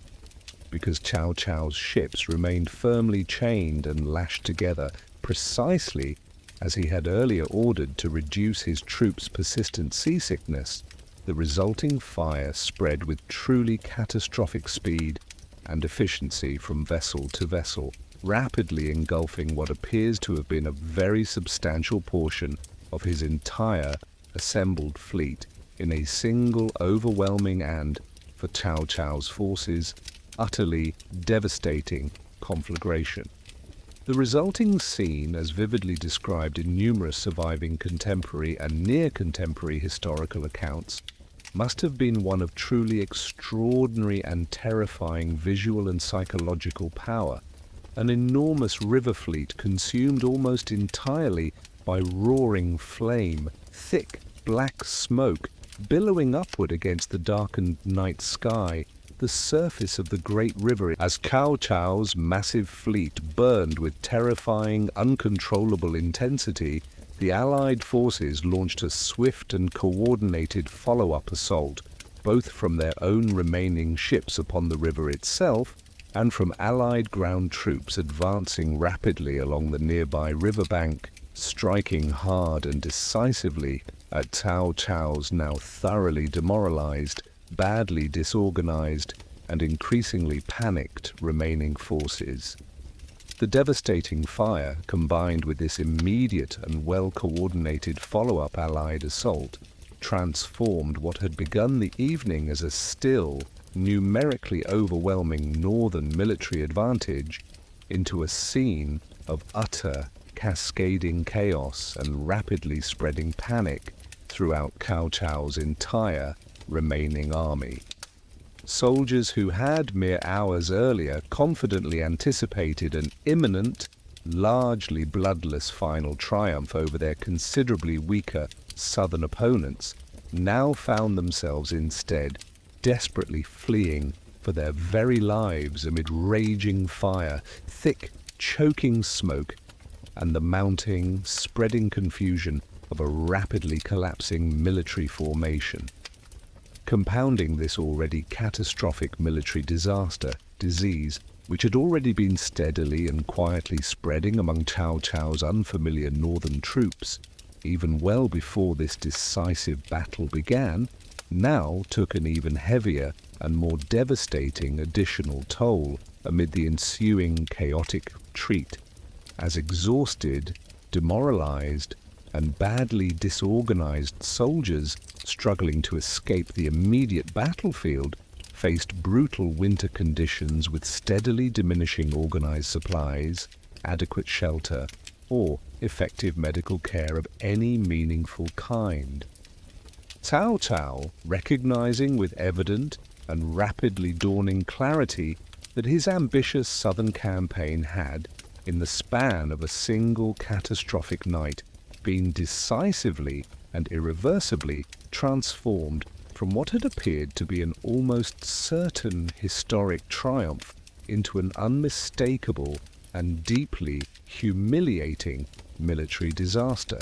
Because Cao Cao's ships remained firmly chained and lashed together precisely as he had earlier ordered to reduce his troops' persistent seasickness, the resulting fire spread with truly catastrophic speed and efficiency from vessel to vessel, rapidly engulfing what appears to have been a very substantial portion of his entire assembled fleet in a single overwhelming and, for Cao Cao's forces, utterly devastating conflagration. The resulting scene, as vividly described in numerous surviving contemporary and near-contemporary historical accounts, must have been one of truly extraordinary and terrifying visual and psychological power. An enormous river fleet consumed almost entirely by roaring flame, thick black smoke billowing upward against the darkened night sky, the surface of the great river, as Cao Cao's massive fleet burned with terrifying, uncontrollable intensity. The Allied forces launched a swift and coordinated follow-up assault, both from their own remaining ships upon the river itself and from Allied ground troops advancing rapidly along the nearby riverbank, striking hard and decisively at Cao Cao's now thoroughly demoralized, badly disorganized and increasingly panicked remaining forces. The devastating fire, combined with this immediate and well-coordinated follow-up Allied assault, transformed what had begun the evening as a still, numerically overwhelming northern military advantage into a scene of utter, cascading chaos and rapidly spreading panic throughout Cao Cao's entire remaining army. Soldiers who had mere hours earlier confidently anticipated an imminent, largely bloodless final triumph over their considerably weaker southern opponents now found themselves instead desperately fleeing for their very lives amid raging fire, thick, choking smoke, and the mounting, spreading confusion of a rapidly collapsing military formation. Compounding this already catastrophic military disease, which had already been steadily and quietly spreading among Cao Cao's unfamiliar northern troops, even well before this decisive battle began, now took an even heavier and more devastating additional toll amid the ensuing chaotic retreat, as exhausted, demoralized, and badly disorganized soldiers struggling to escape the immediate battlefield faced brutal winter conditions with steadily diminishing organized supplies, adequate shelter, or effective medical care of any meaningful kind. Cao Cao, recognizing with evident and rapidly dawning clarity that his ambitious southern campaign had, in the span of a single catastrophic night, been decisively and irreversibly transformed from what had appeared to be an almost certain historic triumph into an unmistakable and deeply humiliating military disaster,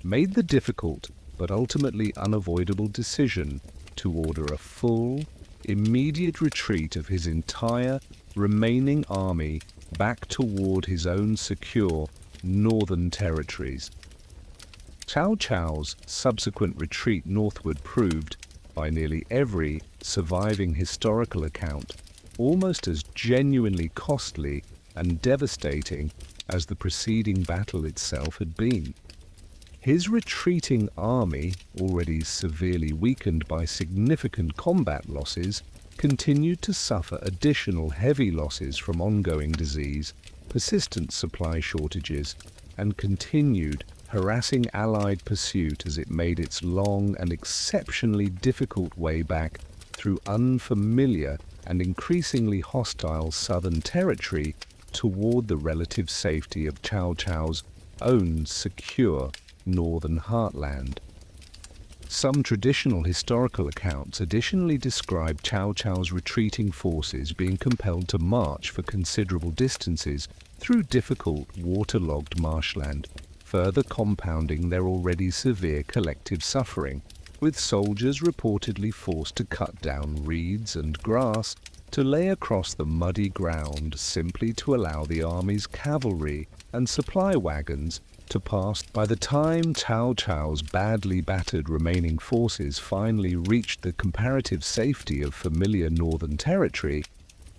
made the difficult but ultimately unavoidable decision to order a full, immediate retreat of his entire remaining army back toward his own secure northern territories. Cao Cao's subsequent retreat northward proved, by nearly every surviving historical account, almost as genuinely costly and devastating as the preceding battle itself had been. His retreating army, already severely weakened by significant combat losses, continued to suffer additional heavy losses from ongoing disease, persistent supply shortages, and continued harassing Allied pursuit as it made its long and exceptionally difficult way back through unfamiliar and increasingly hostile southern territory toward the relative safety of Cao Cao's own secure northern heartland. Some traditional historical accounts additionally describe Cao Cao's retreating forces being compelled to march for considerable distances through difficult, waterlogged marshland, further compounding their already severe collective suffering, with soldiers reportedly forced to cut down reeds and grass to lay across the muddy ground simply to allow the army's cavalry and supply wagons to pass. By the time Cao Cao's badly battered remaining forces finally reached the comparative safety of familiar northern territory,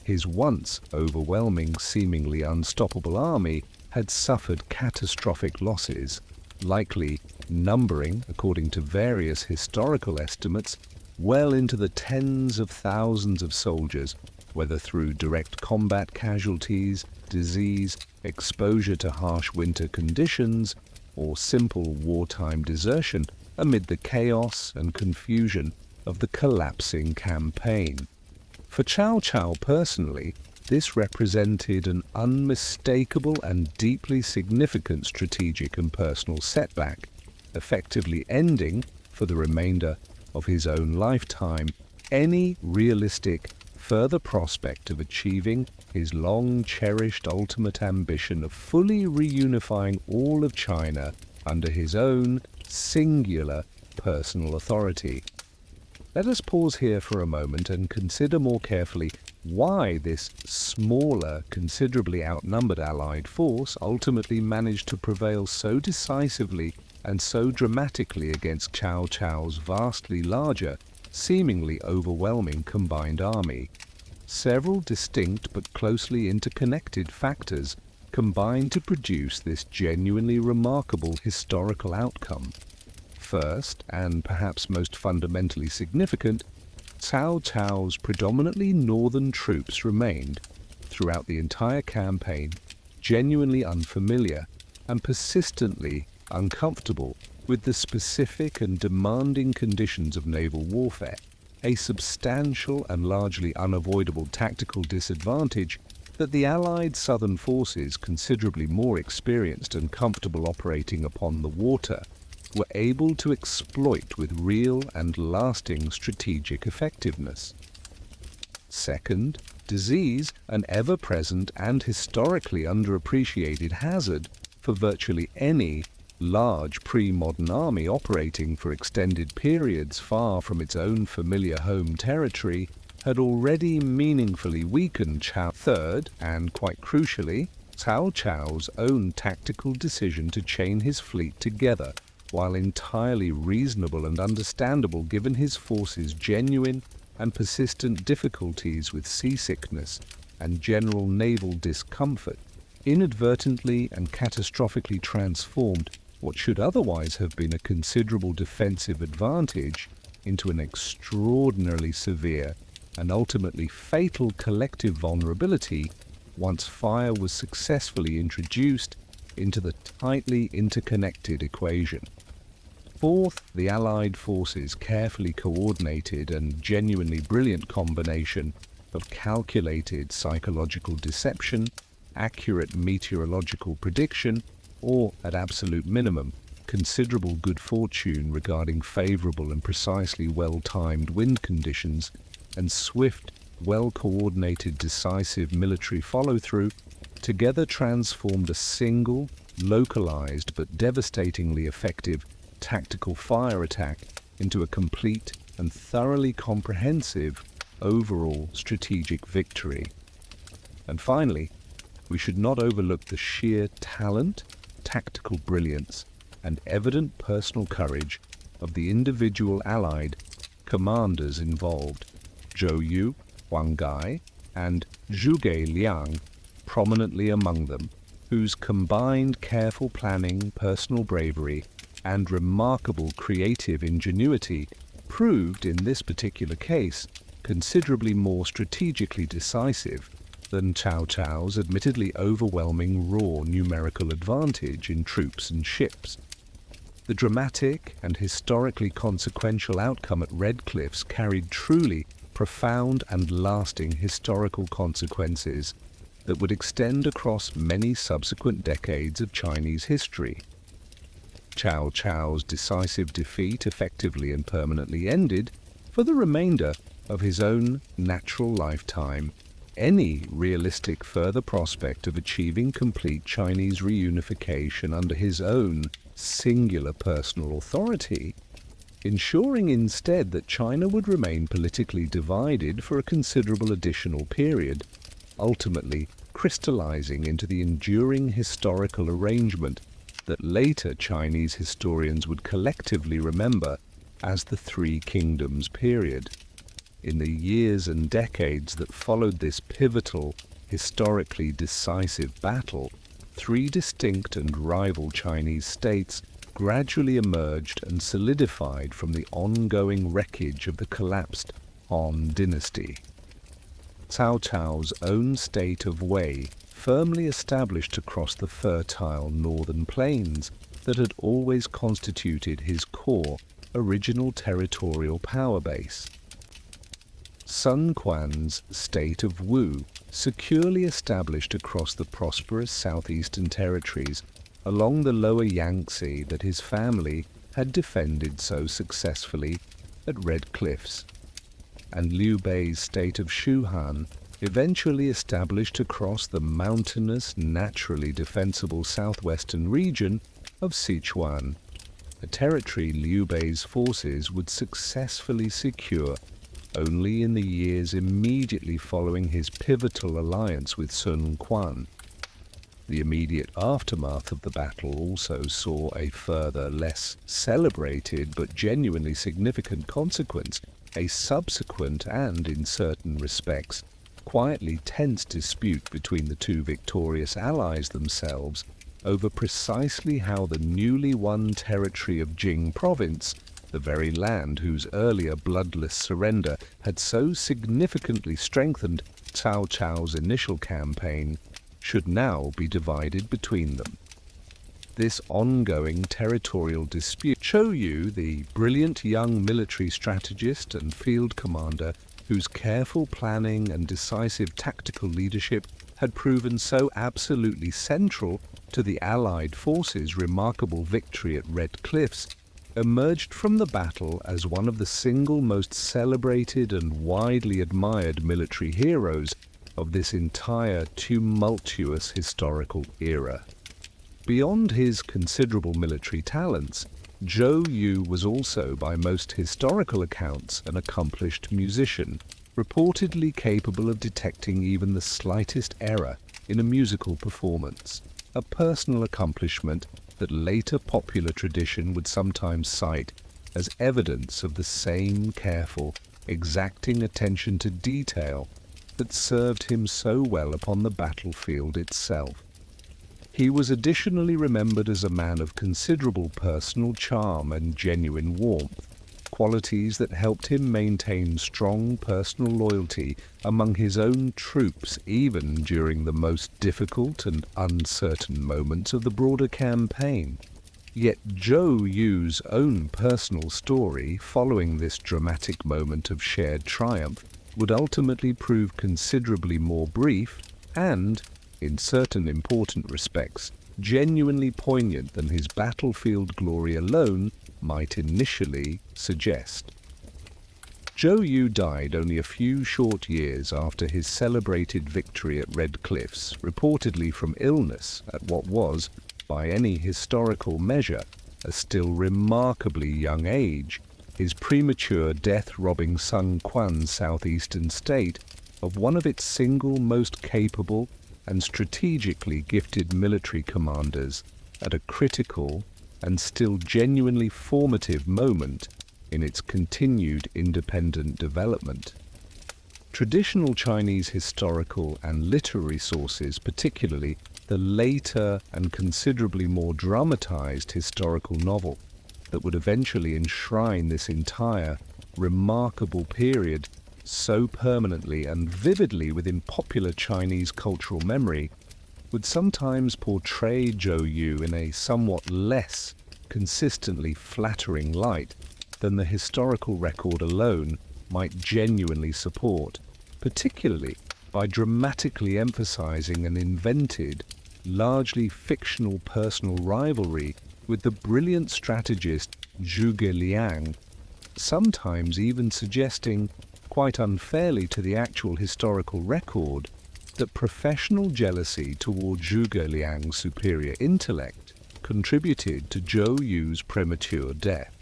his once overwhelming, seemingly unstoppable army had suffered catastrophic losses, likely numbering, according to various historical estimates, well into the tens of thousands of soldiers, whether through direct combat casualties, disease, exposure to harsh winter conditions, or simple wartime desertion amid the chaos and confusion of the collapsing campaign. For Cao Cao personally, this represented an unmistakable and deeply significant strategic and personal setback, effectively ending, for the remainder of his own lifetime, any realistic further prospect of achieving his long-cherished ultimate ambition of fully reunifying all of China under his own singular personal authority. Let us pause here for a moment and consider more carefully why this smaller, considerably outnumbered Allied force ultimately managed to prevail so decisively and so dramatically against Cao Cao's vastly larger, seemingly overwhelming combined army. Several distinct but closely interconnected factors combined to produce this genuinely remarkable historical outcome. First, and perhaps most fundamentally significant, Cao Cao's predominantly northern troops remained, throughout the entire campaign, genuinely unfamiliar and persistently uncomfortable with the specific and demanding conditions of naval warfare, a substantial and largely unavoidable tactical disadvantage that the Allied southern forces, considerably more experienced and comfortable operating upon the water, were able to exploit with real and lasting strategic effectiveness. Second, disease, an ever-present and historically underappreciated hazard for virtually any large pre-modern army operating for extended periods far from its own familiar home territory, had already meaningfully weakened Cao. Third, and quite crucially, Cao Cao's own tactical decision to chain his fleet together, while entirely reasonable and understandable given his force's genuine and persistent difficulties with seasickness and general naval discomfort, inadvertently and catastrophically transformed what should otherwise have been a considerable defensive advantage into an extraordinarily severe and ultimately fatal collective vulnerability once fire was successfully introduced into the tightly interconnected equation. Fourth, the Allied forces' carefully coordinated and genuinely brilliant combination of calculated psychological deception, accurate meteorological prediction, or, at absolute minimum, considerable good fortune regarding favorable and precisely well-timed wind conditions, and swift, well-coordinated decisive military follow-through, together transformed a single, localized but devastatingly effective tactical fire attack into a complete and thoroughly comprehensive overall strategic victory. And finally, we should not overlook the sheer talent, tactical brilliance, and evident personal courage of the individual Allied commanders involved, Zhou Yu, Huang Gai, and Zhuge Liang prominently among them, whose combined careful planning, personal bravery, and remarkable creative ingenuity proved, in this particular case, considerably more strategically decisive than Cao Cao's admittedly overwhelming raw numerical advantage in troops and ships. The dramatic and historically consequential outcome at Red Cliffs carried truly profound and lasting historical consequences that would extend across many subsequent decades of Chinese history. Cao Cao's decisive defeat effectively and permanently ended, for the remainder of his own natural lifetime, any realistic further prospect of achieving complete Chinese reunification under his own singular personal authority, ensuring instead that China would remain politically divided for a considerable additional period, ultimately crystallizing into the enduring historical arrangement that later Chinese historians would collectively remember as the Three Kingdoms period. In the years and decades that followed this pivotal, historically decisive battle, three distinct and rival Chinese states gradually emerged and solidified from the ongoing wreckage of the collapsed Han dynasty. Cao Cao's own state of Wei, firmly established across the fertile northern plains that had always constituted his core original territorial power base. Sun Quan's state of Wu, securely established across the prosperous southeastern territories along the lower Yangtze that his family had defended so successfully at Red Cliffs, and Liu Bei's state of Shuhan, eventually established across the mountainous, naturally defensible southwestern region of Sichuan, a territory Liu Bei's forces would successfully secure only in the years immediately following his pivotal alliance with Sun Quan. The immediate aftermath of the battle also saw a further, less celebrated but genuinely significant consequence a subsequent and, in certain respects, quietly tense dispute between the two victorious allies themselves over precisely how the newly won territory of Jing province, the very land whose earlier bloodless surrender had so significantly strengthened Cao Cao's initial campaign, should now be divided between them. This ongoing territorial dispute, Zhou Yu, the brilliant young military strategist and field commander whose careful planning and decisive tactical leadership had proven so absolutely central to the Allied forces' remarkable victory at Red Cliffs, emerged from the battle as one of the single most celebrated and widely admired military heroes of this entire tumultuous historical era. Beyond his considerable military talents, Zhou Yu was also, by most historical accounts, an accomplished musician, reportedly capable of detecting even the slightest error in a musical performance, a personal accomplishment that later popular tradition would sometimes cite as evidence of the same careful, exacting attention to detail that served him so well upon the battlefield itself. He was additionally remembered as a man of considerable personal charm and genuine warmth, qualities that helped him maintain strong personal loyalty among his own troops even during the most difficult and uncertain moments of the broader campaign. Yet Zhou Yu's own personal story following this dramatic moment of shared triumph would ultimately prove considerably more brief and, in certain important respects, genuinely poignant than his battlefield glory alone might initially suggest. Zhou Yu died only a few short years after his celebrated victory at Red Cliffs, reportedly from illness at what was, by any historical measure, a still remarkably young age, his premature death robbing Sun Quan's southeastern state of one of its single most capable and strategically gifted military commanders at a critical and still genuinely formative moment in its continued independent development. Traditional Chinese historical and literary sources, particularly the later and considerably more dramatized historical novel that would eventually enshrine this entire remarkable period so permanently and vividly within popular Chinese cultural memory, would sometimes portray Zhou Yu in a somewhat less consistently flattering light than the historical record alone might genuinely support, particularly by dramatically emphasizing an invented, largely fictional personal rivalry with the brilliant strategist Zhuge Liang, sometimes even suggesting, quite unfairly to the actual historical record, that professional jealousy toward Zhuge Liang's superior intellect contributed to Zhou Yu's premature death.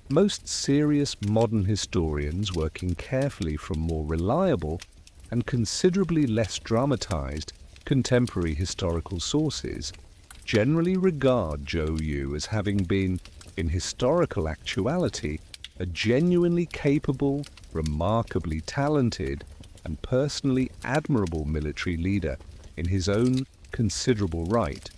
Most serious modern historians working carefully from more reliable and considerably less dramatized contemporary historical sources generally regard Zhou Yu as having been, in historical actuality, a genuinely capable, remarkably talented, and personally admirable military leader in his own considerable right,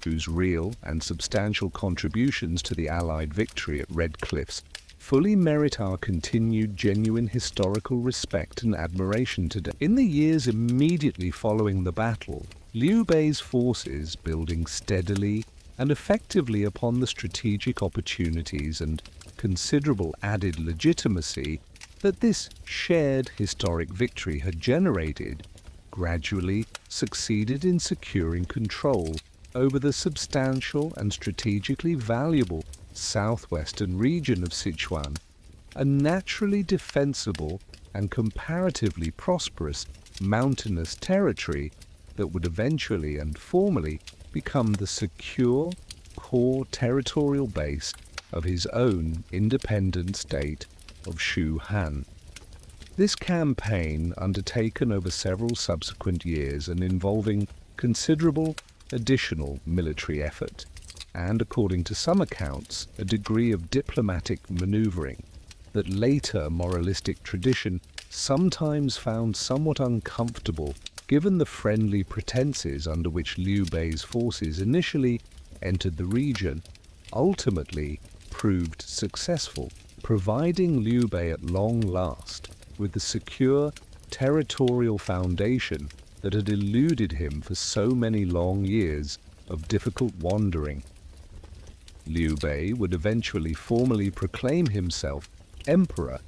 whose real and substantial contributions to the Allied victory at Red Cliffs fully merit our continued genuine historical respect and admiration today. In the years immediately following the battle, Liu Bei's forces, building steadily and effectively upon the strategic opportunities and considerable added legitimacy that this shared historic victory had generated, gradually succeeded in securing control over the substantial and strategically valuable southwestern region of Sichuan, a naturally defensible and comparatively prosperous mountainous territory that would eventually and formally become the secure core territorial base of his own independent state of Shu Han. This campaign, undertaken over several subsequent years and involving considerable additional military effort, and according to some accounts, a degree of diplomatic maneuvering, that later moralistic tradition sometimes found somewhat uncomfortable given the friendly pretenses under which Liu Bei's forces initially entered the region, ultimately proved successful, providing Liu Bei at long last with the secure territorial foundation that had eluded him for so many long years of difficult wandering. Liu Bei would eventually formally proclaim himself emperor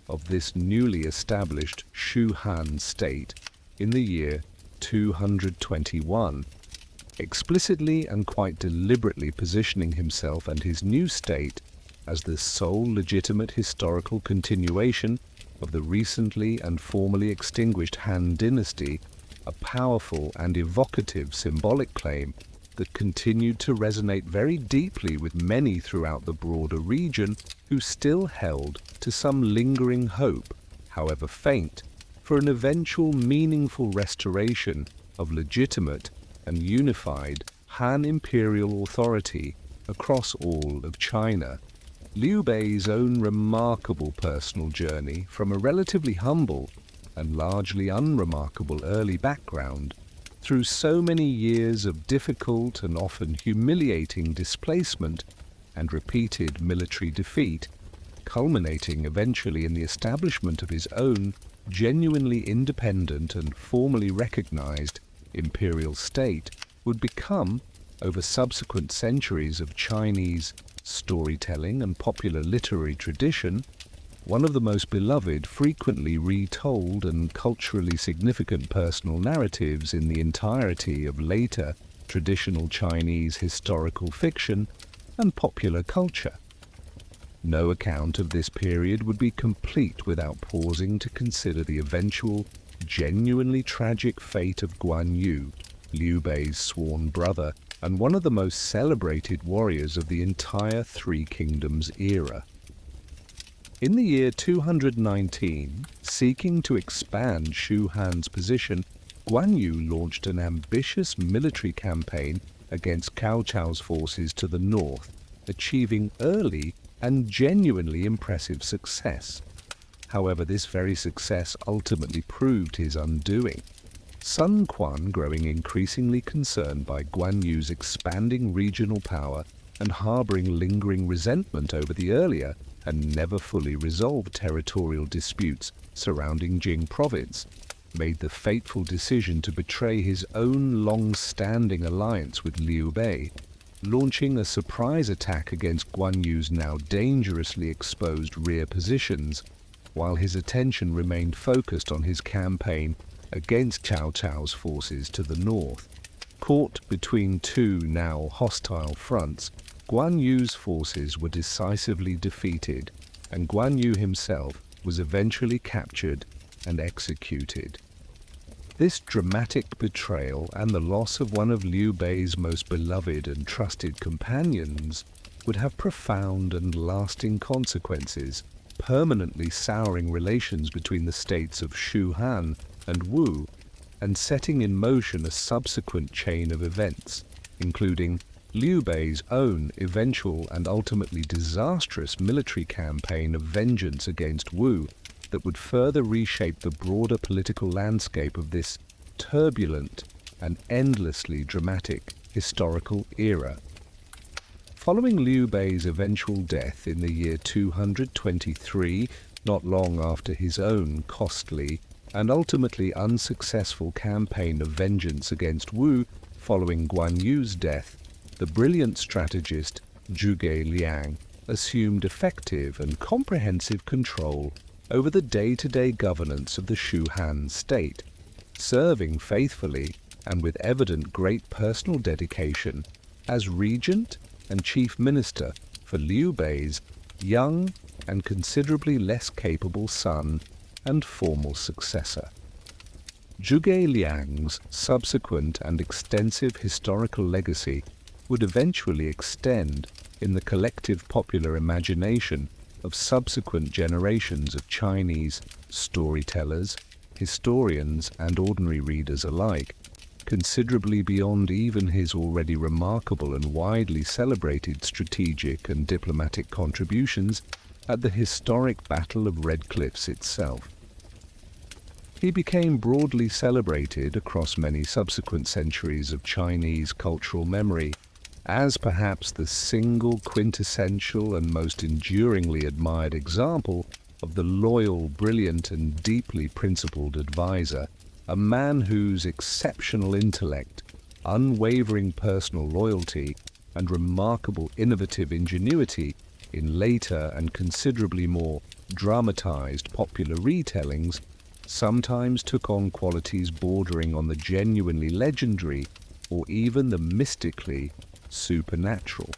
of this newly established Shu Han state in the year 221, explicitly and quite deliberately positioning himself and his new state as the sole legitimate historical continuation of the recently and formally extinguished Han dynasty, a powerful and evocative symbolic claim that continued to resonate very deeply with many throughout the broader region who still held to some lingering hope, however faint, for an eventual meaningful restoration of legitimate and unified Han imperial authority across all of China. Liu Bei's own remarkable personal journey from a relatively humble and largely unremarkable early background through so many years of difficult and often humiliating displacement and repeated military defeat, culminating eventually in the establishment of his own genuinely independent and formally recognized imperial state, would become, over subsequent centuries of Chinese storytelling and popular literary tradition, one of the most beloved, frequently retold and culturally significant personal narratives in the entirety of later traditional Chinese historical fiction and popular culture. No account of this period would be complete without pausing to consider the eventual, genuinely tragic fate of Guan Yu, Liu Bei's sworn brother and one of the most celebrated warriors of the entire Three Kingdoms era. In the year 219, seeking to expand Shu Han's position, Guan Yu launched an ambitious military campaign against Cao Cao's forces to the north, achieving early and genuinely impressive success. However, this very success ultimately proved his undoing. Sun Quan, growing increasingly concerned by Guan Yu's expanding regional power and harboring lingering resentment over the earlier and never fully resolved territorial disputes surrounding Jing province, made the fateful decision to betray his own long-standing alliance with Liu Bei, launching a surprise attack against Guan Yu's now dangerously exposed rear positions, while his attention remained focused on his campaign against Cao Cao's forces to the north. Caught between two now hostile fronts, Guan Yu's forces were decisively defeated, and Guan Yu himself was eventually captured and executed. This dramatic betrayal and the loss of one of Liu Bei's most beloved and trusted companions would have profound and lasting consequences, permanently souring relations between the states of Shu Han and Wu, and setting in motion a subsequent chain of events, including Liu Bei's own eventual and ultimately disastrous military campaign of vengeance against Wu that would further reshape the broader political landscape of this turbulent and endlessly dramatic historical era. Following Liu Bei's eventual death in the year 223, not long after his own costly and ultimately unsuccessful campaign of vengeance against Wu following Guan Yu's death, the brilliant strategist Zhuge Liang assumed effective and comprehensive control over the day-to-day governance of the Shu Han state, serving faithfully and with evident great personal dedication as regent and chief minister for Liu Bei's young and considerably less capable son and formal successor. Zhuge Liang's subsequent and extensive historical legacy would eventually extend in the collective popular imagination of subsequent generations of Chinese storytellers, historians, and ordinary readers alike, considerably beyond even his already remarkable and widely celebrated strategic and diplomatic contributions, at the historic Battle of Red Cliffs itself. He became broadly celebrated across many subsequent centuries of Chinese cultural memory as perhaps the single quintessential and most enduringly admired example of the loyal, brilliant, and deeply principled advisor, a man whose exceptional intellect, unwavering personal loyalty, and remarkable innovative ingenuity in later and considerably more dramatized popular retellings sometimes took on qualities bordering on the genuinely legendary or even the mystically supernatural.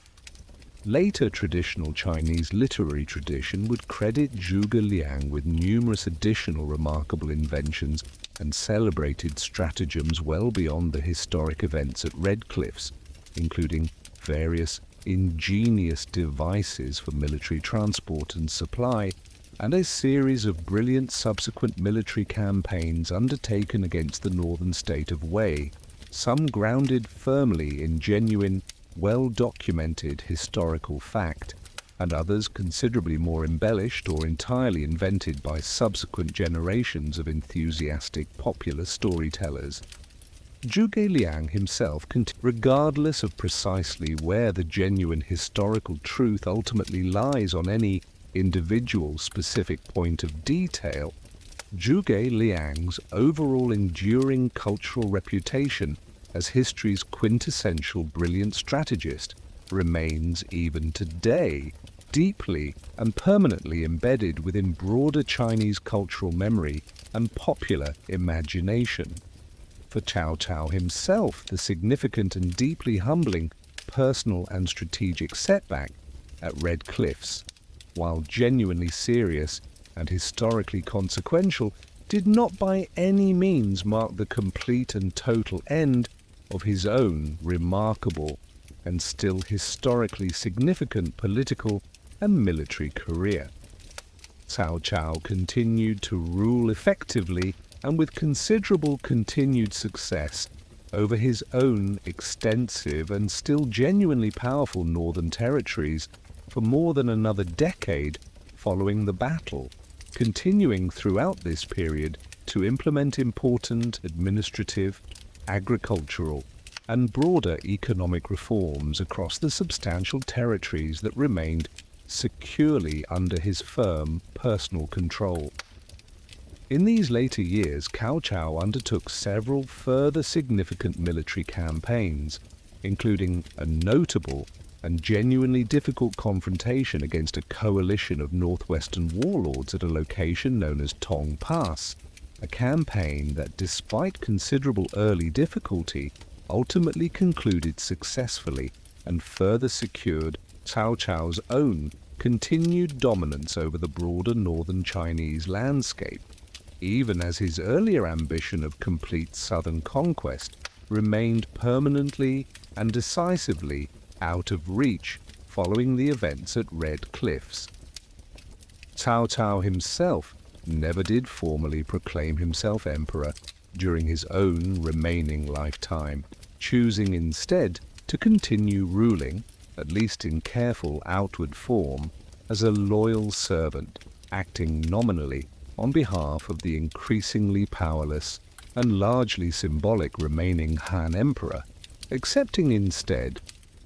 Later traditional Chinese literary tradition would credit Zhuge Liang with numerous additional remarkable inventions and celebrated stratagems well beyond the historic events at Red Cliffs, including various ingenious devices for military transport and supply, and a series of brilliant subsequent military campaigns undertaken against the northern state of Wei, some grounded firmly in genuine, well-documented historical fact, and others considerably more embellished or entirely invented by subsequent generations of enthusiastic popular storytellers. Zhuge Liang himself, regardless of precisely where the genuine historical truth ultimately lies on any individual specific point of detail, Zhuge Liang's overall enduring cultural reputation as history's quintessential brilliant strategist remains even today deeply and permanently embedded within broader Chinese cultural memory and popular imagination. For Cao Cao himself, the significant and deeply humbling personal and strategic setback at Red Cliffs, while genuinely serious and historically consequential, did not by any means mark the complete and total end of his own remarkable and still historically significant political and military career. Cao Cao continued to rule effectively and with considerable continued success over his own extensive and still genuinely powerful northern territories for more than another decade following the battle, continuing throughout this period to implement important administrative, agricultural, and broader economic reforms across the substantial territories that remained securely under his firm personal control. In these later years, Cao Cao undertook several further significant military campaigns, including a notable and genuinely difficult confrontation against a coalition of northwestern warlords at a location known as Tong Pass, a campaign that, despite considerable early difficulty, ultimately concluded successfully and further secured Cao Cao's own continued dominance over the broader northern Chinese landscape, even as his earlier ambition of complete southern conquest remained permanently and decisively out of reach following the events at Red Cliffs. Cao Cao himself never did formally proclaim himself emperor during his own remaining lifetime, choosing instead to continue ruling, at least in careful outward form, as a loyal servant, acting nominally on behalf of the increasingly powerless and largely symbolic remaining Han Emperor, accepting instead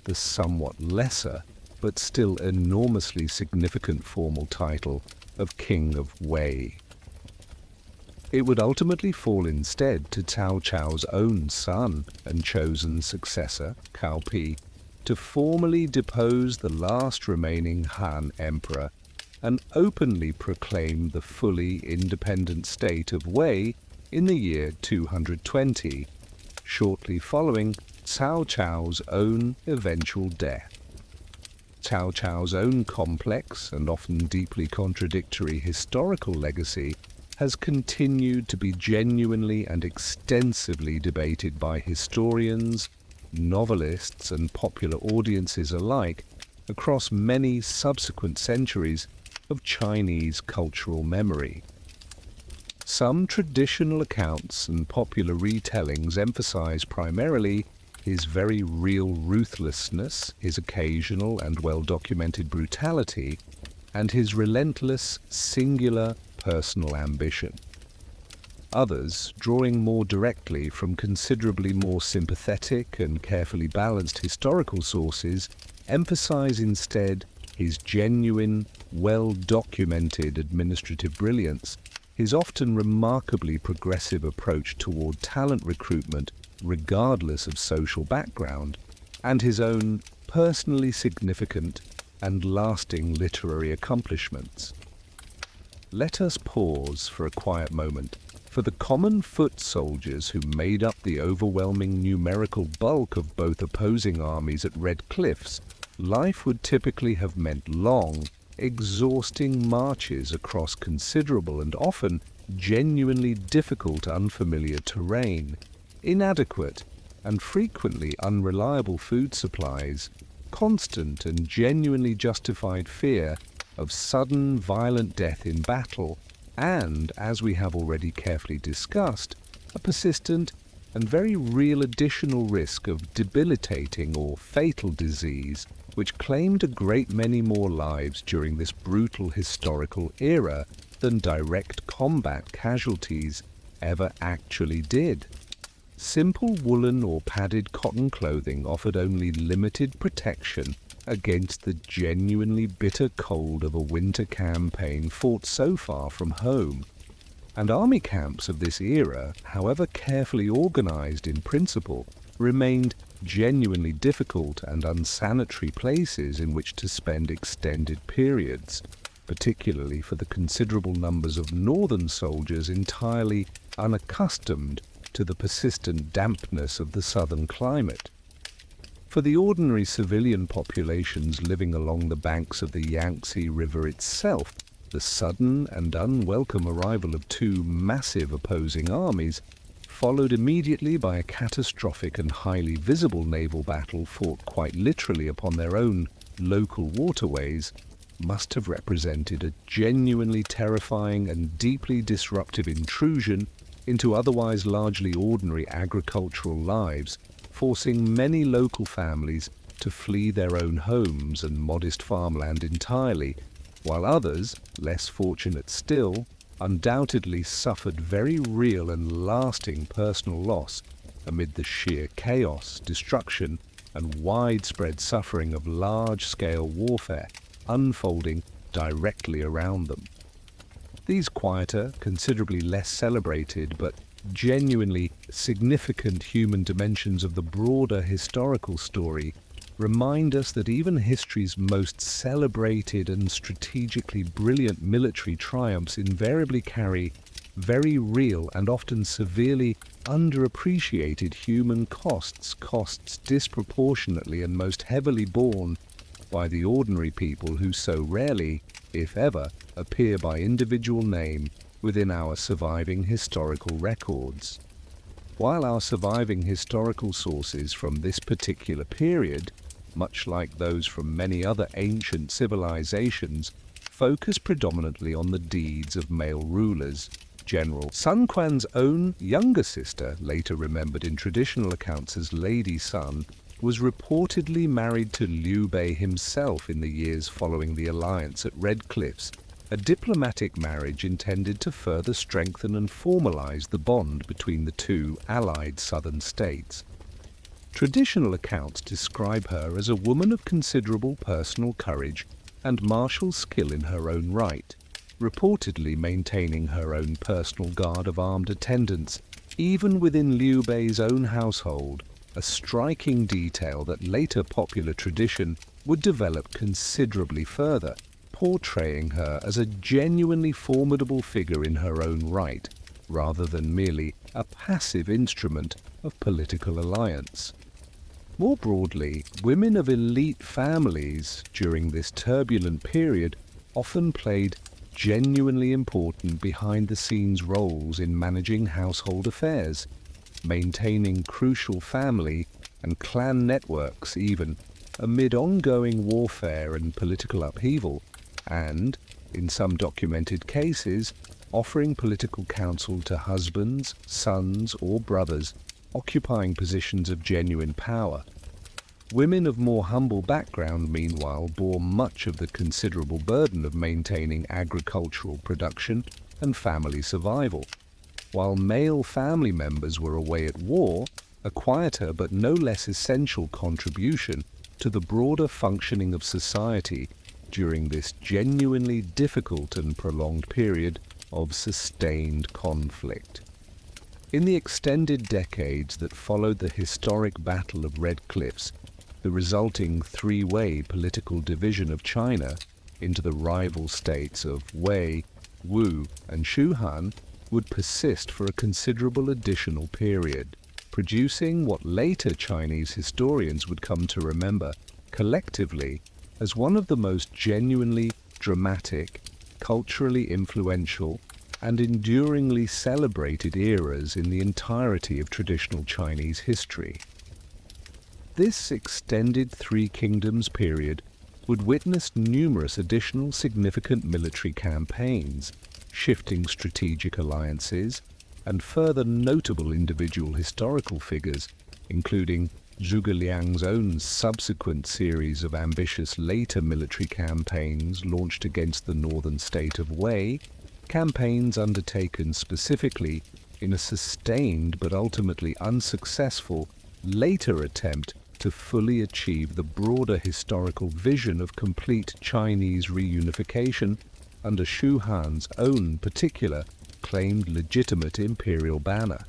the somewhat lesser but still enormously significant formal title of King of Wei. It would ultimately fall instead to Cao Cao's own son and chosen successor, Cao Pi, to formally depose the last remaining Han Emperor and openly proclaim the fully independent state of Wei in the year 220, shortly following Cao Cao's own eventual death. Cao Cao's own complex and often deeply contradictory historical legacy has continued to be genuinely and extensively debated by historians, novelists, and popular audiences alike across many subsequent centuries of Chinese cultural memory. Some traditional accounts and popular retellings emphasize primarily his very real ruthlessness, his occasional and well-documented brutality, and his relentless, singular personal ambition. Others, drawing more directly from considerably more sympathetic and carefully balanced historical sources, emphasize instead his genuine, well-documented administrative brilliance, his often remarkably progressive approach toward talent recruitment regardless of social background, and his own personally significant and lasting literary accomplishments. Let us pause for a quiet moment. For the common foot soldiers who made up the overwhelming numerical bulk of both opposing armies at Red Cliffs, life would typically have meant long, exhausting marches across considerable and often genuinely difficult unfamiliar terrain, inadequate and frequently unreliable food supplies, constant and genuinely justified fear of sudden violent death in battle, and, as we have already carefully discussed, a persistent and very real additional risk of debilitating or fatal disease which claimed a great many more lives during this brutal historical era than direct combat casualties ever actually did. Simple woolen or padded cotton clothing offered only limited protection against the genuinely bitter cold of a winter campaign fought so far from home, and army camps of this era, however carefully organized in principle, remained genuinely difficult and unsanitary places in which to spend extended periods, particularly for the considerable numbers of northern soldiers entirely unaccustomed to the persistent dampness of the southern climate. For the ordinary civilian populations living along the banks of the Yangtze River itself, the sudden and unwelcome arrival of two massive opposing armies, followed immediately by a catastrophic and highly visible naval battle fought quite literally upon their own local waterways, must have represented a genuinely terrifying and deeply disruptive intrusion into otherwise largely ordinary agricultural lives, forcing many local families to flee their own homes and modest farmland entirely, while others, less fortunate still, undoubtedly suffered very real and lasting personal loss amid the sheer chaos, destruction, and widespread suffering of large-scale warfare unfolding directly around them. These quieter, considerably less celebrated, but genuinely significant human dimensions of the broader historical story remind us that even history's most celebrated and strategically brilliant military triumphs invariably carry very real and often severely underappreciated human costs disproportionately and most heavily borne by the ordinary people who so rarely, if ever, appear by individual name within our surviving historical records. While our surviving historical sources from this particular period, much like those from many other ancient civilizations, focus predominantly on the deeds of male rulers, General Sun Quan's own younger sister, later remembered in traditional accounts as Lady Sun, was reportedly married to Liu Bei himself in the years following the alliance at Red Cliffs, a diplomatic marriage intended to further strengthen and formalize the bond between the two allied southern states. Traditional accounts describe her as a woman of considerable personal courage and martial skill in her own right, reportedly maintaining her own personal guard of armed attendants, even within Liu Bei's own household, a striking detail that later popular tradition would develop considerably further, portraying her as a genuinely formidable figure in her own right, rather than merely a passive instrument of political alliance. More broadly, women of elite families during this turbulent period often played genuinely important behind-the-scenes roles in managing household affairs, maintaining crucial family and clan networks even amid ongoing warfare and political upheaval, and, in some documented cases, offering political counsel to husbands, sons, or brothers occupying positions of genuine power. Women of more humble background, meanwhile, bore much of the considerable burden of maintaining agricultural production and family survival. While male family members were away at war, a quieter but no less essential contribution to the broader functioning of society during this genuinely difficult and prolonged period of sustained conflict. In the extended decades that followed the historic Battle of Red Cliffs, the resulting three-way political division of China into the rival states of Wei, Wu, and Shuhan would persist for a considerable additional period, producing what later Chinese historians would come to remember collectively as one of the most genuinely dramatic, culturally influential, and enduringly celebrated eras in the entirety of traditional Chinese history. This extended Three Kingdoms period would witness numerous additional significant military campaigns, shifting strategic alliances, and further notable individual historical figures, including Zhuge Liang's own subsequent series of ambitious later military campaigns launched against the northern state of Wei, campaigns undertaken specifically in a sustained but ultimately unsuccessful later attempt to fully achieve the broader historical vision of complete Chinese reunification under Shu Han's own particular claimed legitimate imperial banner.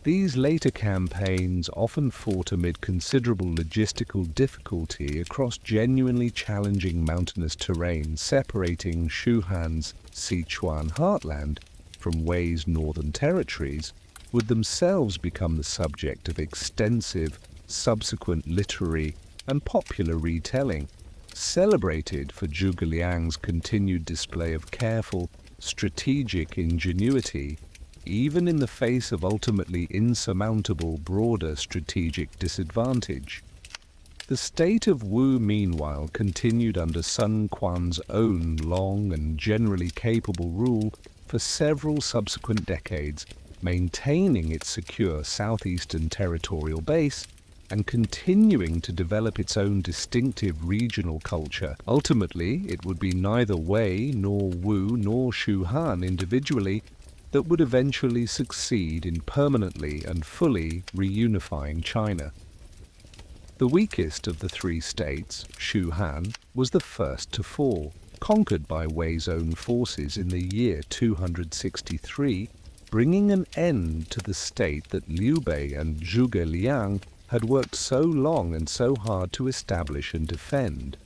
These later campaigns often fought amid considerable logistical difficulty across genuinely challenging mountainous terrain separating Shu Han's Sichuan heartland from Wei's northern territories, would themselves become the subject of extensive subsequent literary and popular retelling, celebrated for Zhuge Liang's continued display of careful, strategic ingenuity, even in the face of ultimately insurmountable broader strategic disadvantage. The state of Wu, meanwhile, continued under Sun Quan's own long and generally capable rule for several subsequent decades, maintaining its secure southeastern territorial base and continuing to develop its own distinctive regional culture. Ultimately, it would be neither Wei nor Wu nor Shu Han individually that would eventually succeed in permanently and fully reunifying China. The weakest of the three states, Shu Han, was the first to fall, conquered by Wei's own forces in the year 263, bringing an end to the state that Liu Bei and Zhuge Liang had worked so long and so hard to establish and defend.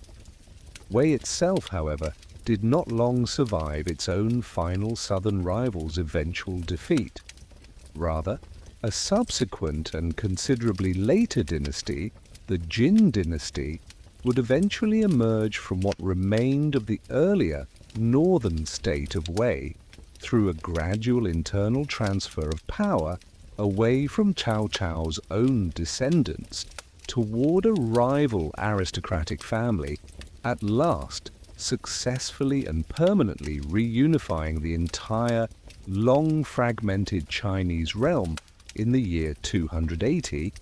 Wei itself, however, did not long survive its own final southern rival's eventual defeat. Rather, a subsequent and considerably later dynasty, the Jin dynasty, would eventually emerge from what remained of the earlier northern state of Wei through a gradual internal transfer of power away from Cao Cao's own descendants toward a rival aristocratic family, at last successfully and permanently reunifying the entire long fragmented Chinese realm in the year 280,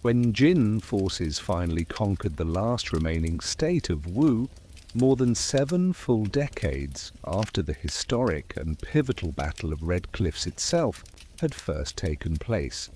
when Jin forces finally conquered the last remaining state of Wu, more than 7 full decades after the historic and pivotal Battle of Red Cliffs itself had first taken place.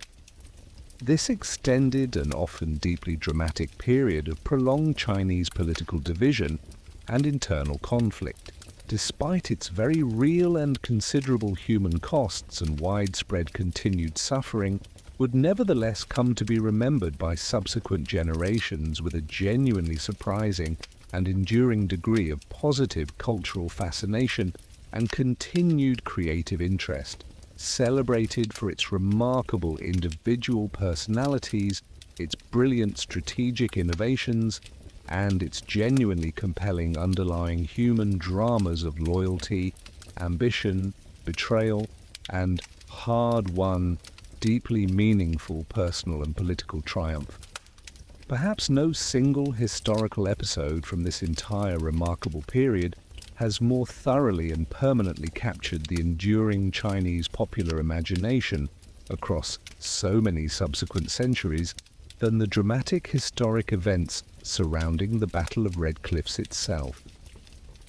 This extended and often deeply dramatic period of prolonged Chinese political division and internal conflict, despite its very real and considerable human costs and widespread continued suffering, would nevertheless come to be remembered by subsequent generations with a genuinely surprising and enduring degree of positive cultural fascination and continued creative interest, celebrated for its remarkable individual personalities, its brilliant strategic innovations, and its genuinely compelling underlying human dramas of loyalty, ambition, betrayal, and hard-won, deeply meaningful personal and political triumph. Perhaps no single historical episode from this entire remarkable period has more thoroughly and permanently captured the enduring Chinese popular imagination across so many subsequent centuries than the dramatic historic events surrounding the Battle of Red Cliffs itself.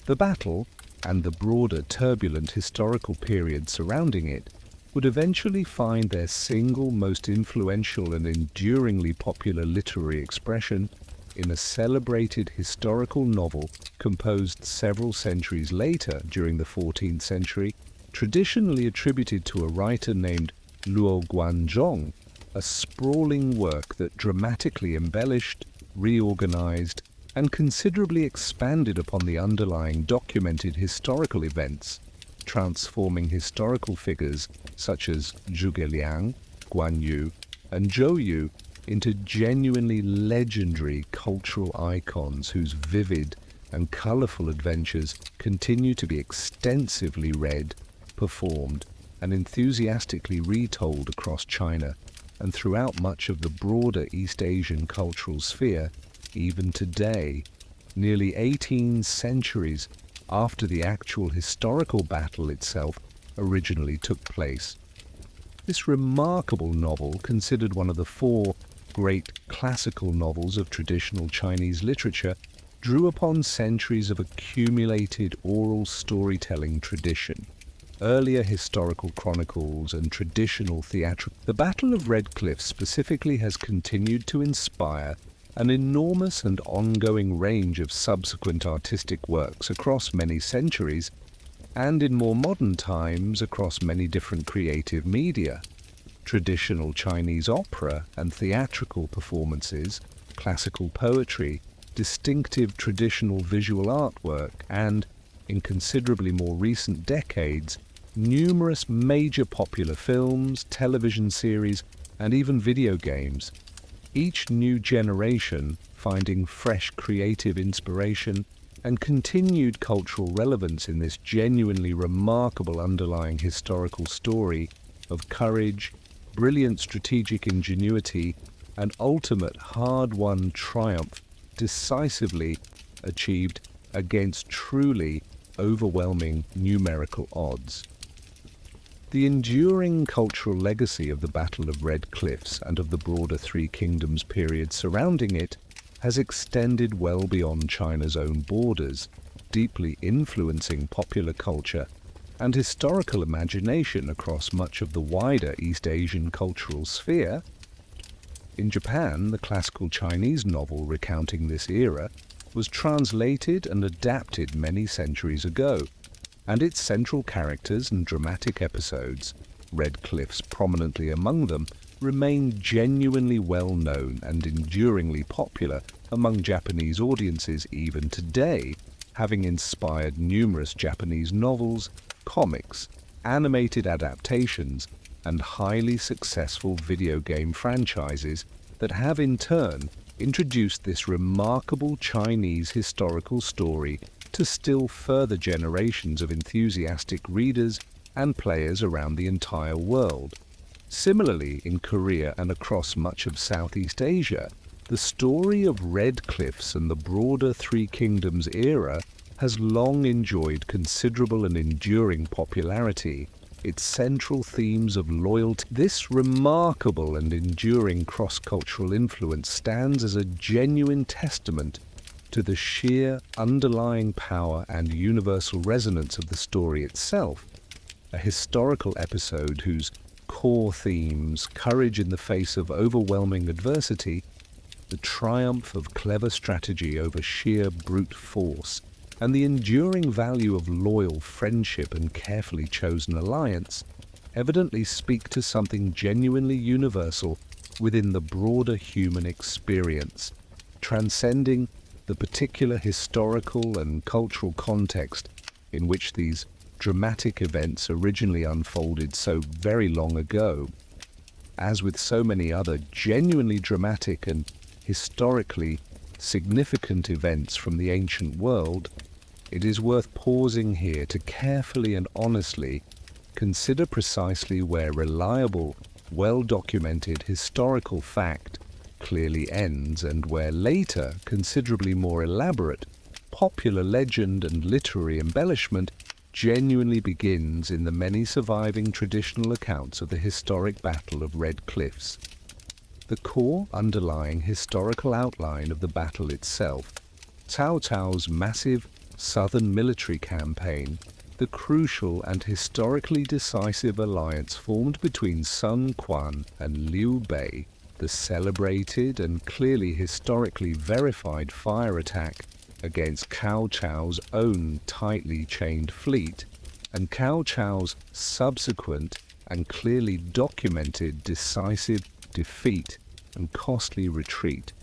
The battle, and the broader turbulent historical period surrounding it, would eventually find their single most influential and enduringly popular literary expression in a celebrated historical novel composed several centuries later during the 14th century, traditionally attributed to a writer named Luo Guanzhong, a sprawling work that dramatically embellished, reorganized, and considerably expanded upon the underlying documented historical events, transforming historical figures such as Zhuge Liang, Guan Yu, and Zhou Yu into genuinely legendary cultural icons whose vivid and colorful adventures continue to be extensively read, performed, and enthusiastically retold across China and throughout much of the broader East Asian cultural sphere, even today, nearly 18 centuries after the actual historical battle itself originally took place. This remarkable novel, considered one of the four great classical novels of traditional Chinese literature, drew upon centuries of accumulated oral storytelling tradition, earlier historical chronicles, and traditional theatrical. The Battle of Red Cliffs specifically has continued to inspire an enormous and ongoing range of subsequent artistic works across many centuries, and in more modern times across many different creative media. Traditional Chinese opera and theatrical performances, classical poetry, distinctive traditional visual artwork, and, in considerably more recent decades, numerous major popular films, television series, and even video games. Each new generation finding fresh creative inspiration and continued cultural relevance in this genuinely remarkable underlying historical story of courage, brilliant strategic ingenuity, and ultimate hard-won triumph decisively achieved against truly overwhelming numerical odds. The enduring cultural legacy of the Battle of Red Cliffs and of the broader Three Kingdoms period surrounding it has extended well beyond China's own borders, deeply influencing popular culture and historical imagination across much of the wider East Asian cultural sphere. In Japan, the classical Chinese novel recounting this era was translated and adapted many centuries ago, and its central characters and dramatic episodes, Red Cliffs prominently among them, remain genuinely well-known and enduringly popular among Japanese audiences even today, having inspired numerous Japanese novels, comics, animated adaptations, and highly successful video game franchises that have in turn introduced this remarkable Chinese historical story to still further generations of enthusiastic readers and players around the entire world. Similarly, in Korea and across much of Southeast Asia, the story of Red Cliffs and the broader Three Kingdoms era has long enjoyed considerable and enduring popularity. Its central themes of loyalty. This remarkable and enduring cross-cultural influence stands as a genuine testament to the sheer underlying power and universal resonance of the story itself, a historical episode whose core themes, courage in the face of overwhelming adversity, the triumph of clever strategy over sheer brute force, and the enduring value of loyal friendship and carefully chosen alliance, evidently speak to something genuinely universal within the broader human experience, transcending the particular historical and cultural context in which these dramatic events originally unfolded so very long ago. As with so many other genuinely dramatic and historically significant events from the ancient world, it is worth pausing here to carefully and honestly consider precisely where reliable, well-documented historical fact clearly ends and where later, considerably more elaborate, popular legend and literary embellishment genuinely begins in the many surviving traditional accounts of the historic Battle of Red Cliffs. the core underlying historical outline of the battle itself, Cao Cao's massive southern military campaign, the crucial and historically decisive alliance formed between Sun Quan and Liu Bei, the celebrated and clearly historically verified fire attack against Cao Cao's own tightly chained fleet, and Cao Cao's subsequent and clearly documented decisive defeat and costly retreat,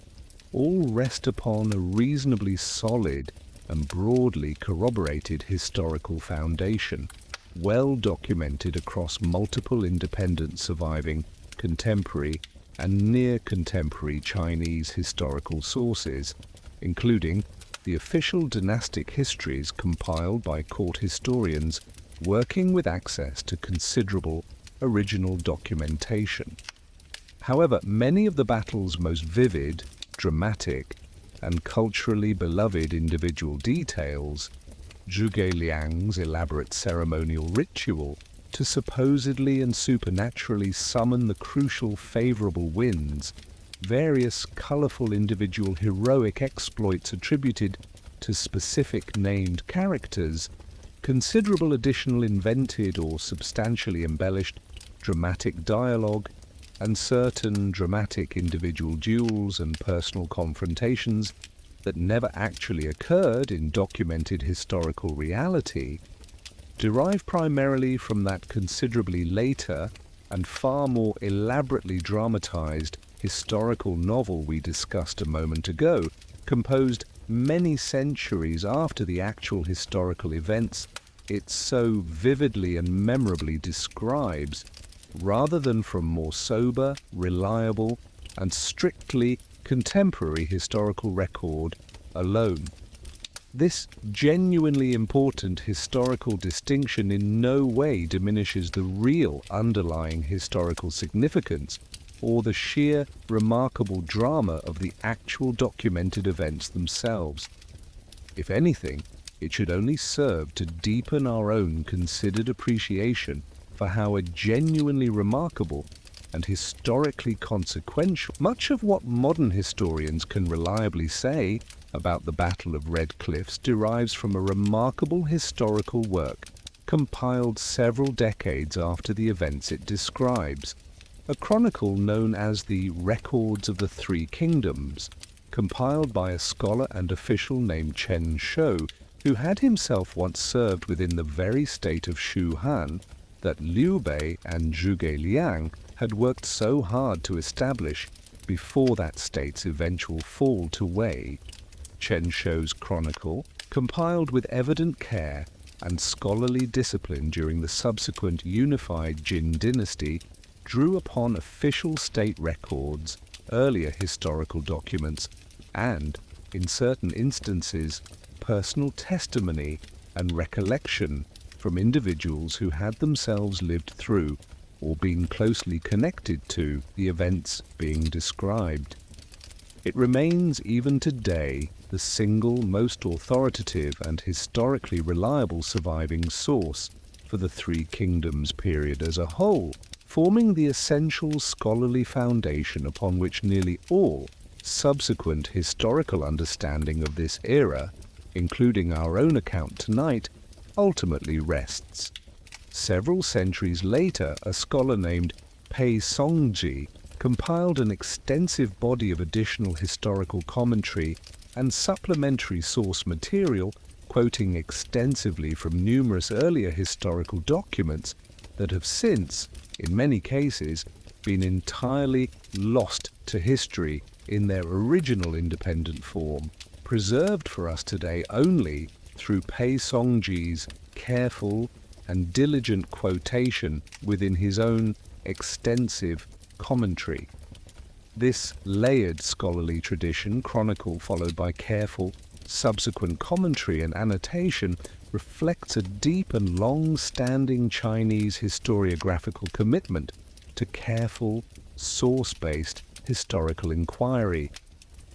all rest upon a reasonably solid and broadly corroborated historical foundation, well documented across multiple independent surviving contemporary and near-contemporary Chinese historical sources, including the official dynastic histories compiled by court historians working with access to considerable original documentation. However, many of the battle's most vivid, dramatic, and culturally beloved individual details, Zhuge Liang's elaborate ceremonial ritual to supposedly and supernaturally summon the crucial favorable winds, various colorful individual heroic exploits attributed to specific named characters, considerable additional invented or substantially embellished dramatic dialogue, and certain dramatic individual duels and personal confrontations that never actually occurred in documented historical reality, derive primarily from that considerably later and far more elaborately dramatized historical novel we discussed a moment ago, composed many centuries after the actual historical events it so vividly and memorably describes, rather than from more sober, reliable, and strictly contemporary historical record alone. This genuinely important historical distinction in no way diminishes the real underlying historical significance or the sheer remarkable drama of the actual documented events themselves. If anything, it should only serve to deepen our own considered appreciation for how a genuinely remarkable and historically consequential much of what modern historians can reliably say about the Battle of Red Cliffs derives from a remarkable historical work compiled several decades after the events it describes, a chronicle known as the Records of the Three Kingdoms, compiled by a scholar and official named Chen Shou, who had himself once served within the very state of Shu Han that Liu Bei and Zhuge Liang had worked so hard to establish before that state's eventual fall to Wei. Chen Shou's chronicle, compiled with evident care and scholarly discipline during the subsequent unified Jin dynasty, drew upon official state records, earlier historical documents, and, in certain instances, personal testimony and recollection from individuals who had themselves lived through or been closely connected to the events being described. It remains even today the single most authoritative and historically reliable surviving source for the Three Kingdoms period as a whole, forming the essential scholarly foundation upon which nearly all subsequent historical understanding of this era, including our own account tonight, ultimately rests. Several centuries later, a scholar named Pei Songji compiled an extensive body of additional historical commentary and supplementary source material, quoting extensively from numerous earlier historical documents that have since, in many cases, been entirely lost to history in their original independent form, preserved for us today only through Pei Songji's careful and diligent quotation within his own extensive commentary. This layered scholarly tradition, chronicle followed by careful subsequent commentary and annotation, reflects a deep and long-standing Chinese historiographical commitment to careful, source-based historical inquiry,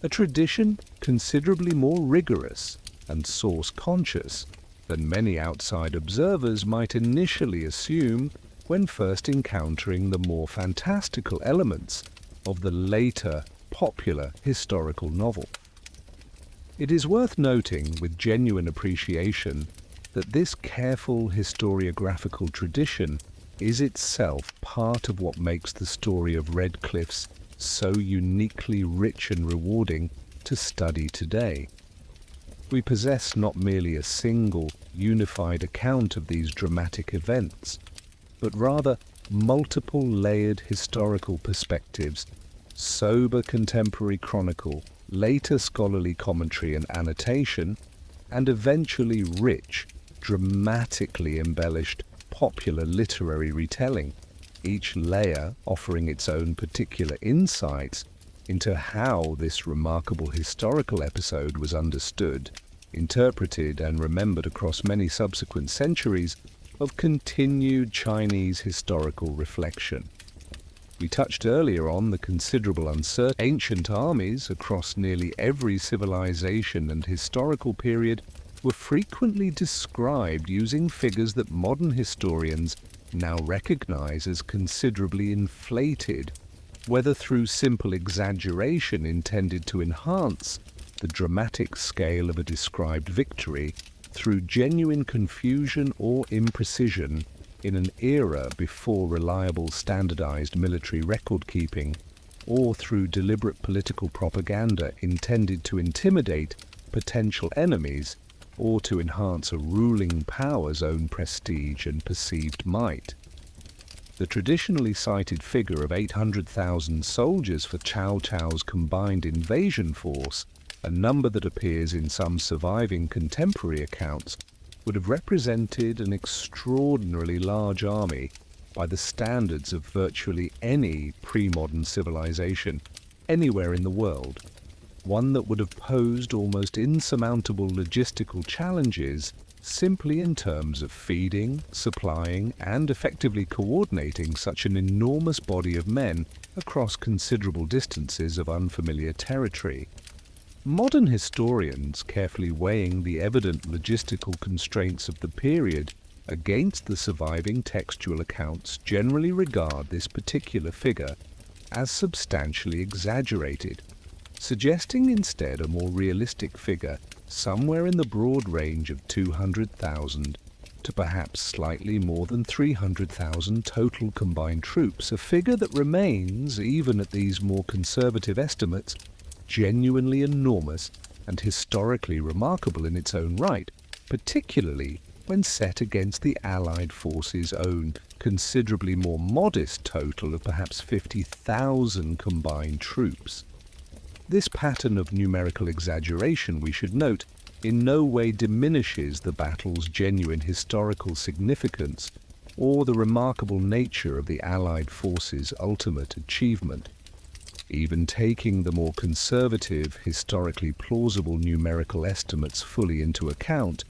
a tradition considerably more rigorous and source-conscious than many outside observers might initially assume when first encountering the more fantastical elements of the later, popular historical novel. It is worth noting with genuine appreciation that this careful historiographical tradition is itself part of what makes the story of Red Cliffs so uniquely rich and rewarding to study today. We possess not merely a single, unified account of these dramatic events, but rather multiple layered historical perspectives, sober contemporary chronicle, later scholarly commentary and annotation, and eventually rich, dramatically embellished popular literary retelling, each layer offering its own particular insights into how this remarkable historical episode was understood, interpreted, and remembered across many subsequent centuries of continued Chinese historical reflection. We touched earlier on the considerable uncertainty. Ancient armies across nearly every civilization and historical period were frequently described using figures that modern historians now recognize as considerably inflated, whether through simple exaggeration intended to enhance the dramatic scale of a described victory, through genuine confusion or imprecision in an era before reliable standardized military record-keeping, or through deliberate political propaganda intended to intimidate potential enemies or to enhance a ruling power's own prestige and perceived might. The traditionally cited figure of 800,000 soldiers for Cao Cao's combined invasion force, a number that appears in some surviving contemporary accounts, would have represented an extraordinarily large army by the standards of virtually any pre-modern civilization anywhere in the world, one that would have posed almost insurmountable logistical challenges simply in terms of feeding, supplying, and effectively coordinating such an enormous body of men across considerable distances of unfamiliar territory. Modern historians, carefully weighing the evident logistical constraints of the period against the surviving textual accounts, generally regard this particular figure as substantially exaggerated, suggesting instead a more realistic figure somewhere in the broad range of 200,000 to perhaps slightly more than 300,000 total combined troops, a figure that remains, even at these more conservative estimates, genuinely enormous and historically remarkable in its own right, particularly when set against the Allied forces' own considerably more modest total of perhaps 50,000 combined troops. This pattern of numerical exaggeration, we should note, in no way diminishes the battle's genuine historical significance or the remarkable nature of the Allied forces' ultimate achievement. Even taking the more conservative, historically plausible numerical estimates fully into account,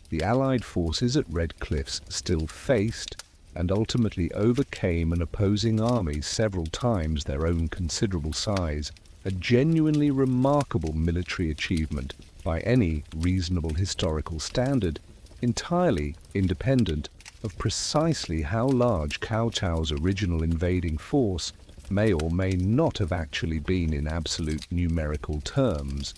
the Allied forces at Red Cliffs still faced and ultimately overcame an opposing army several times their own considerable size, a genuinely remarkable military achievement by any reasonable historical standard, entirely independent of precisely how large Cao Cao's original invading force may or may not have actually been in absolute numerical terms.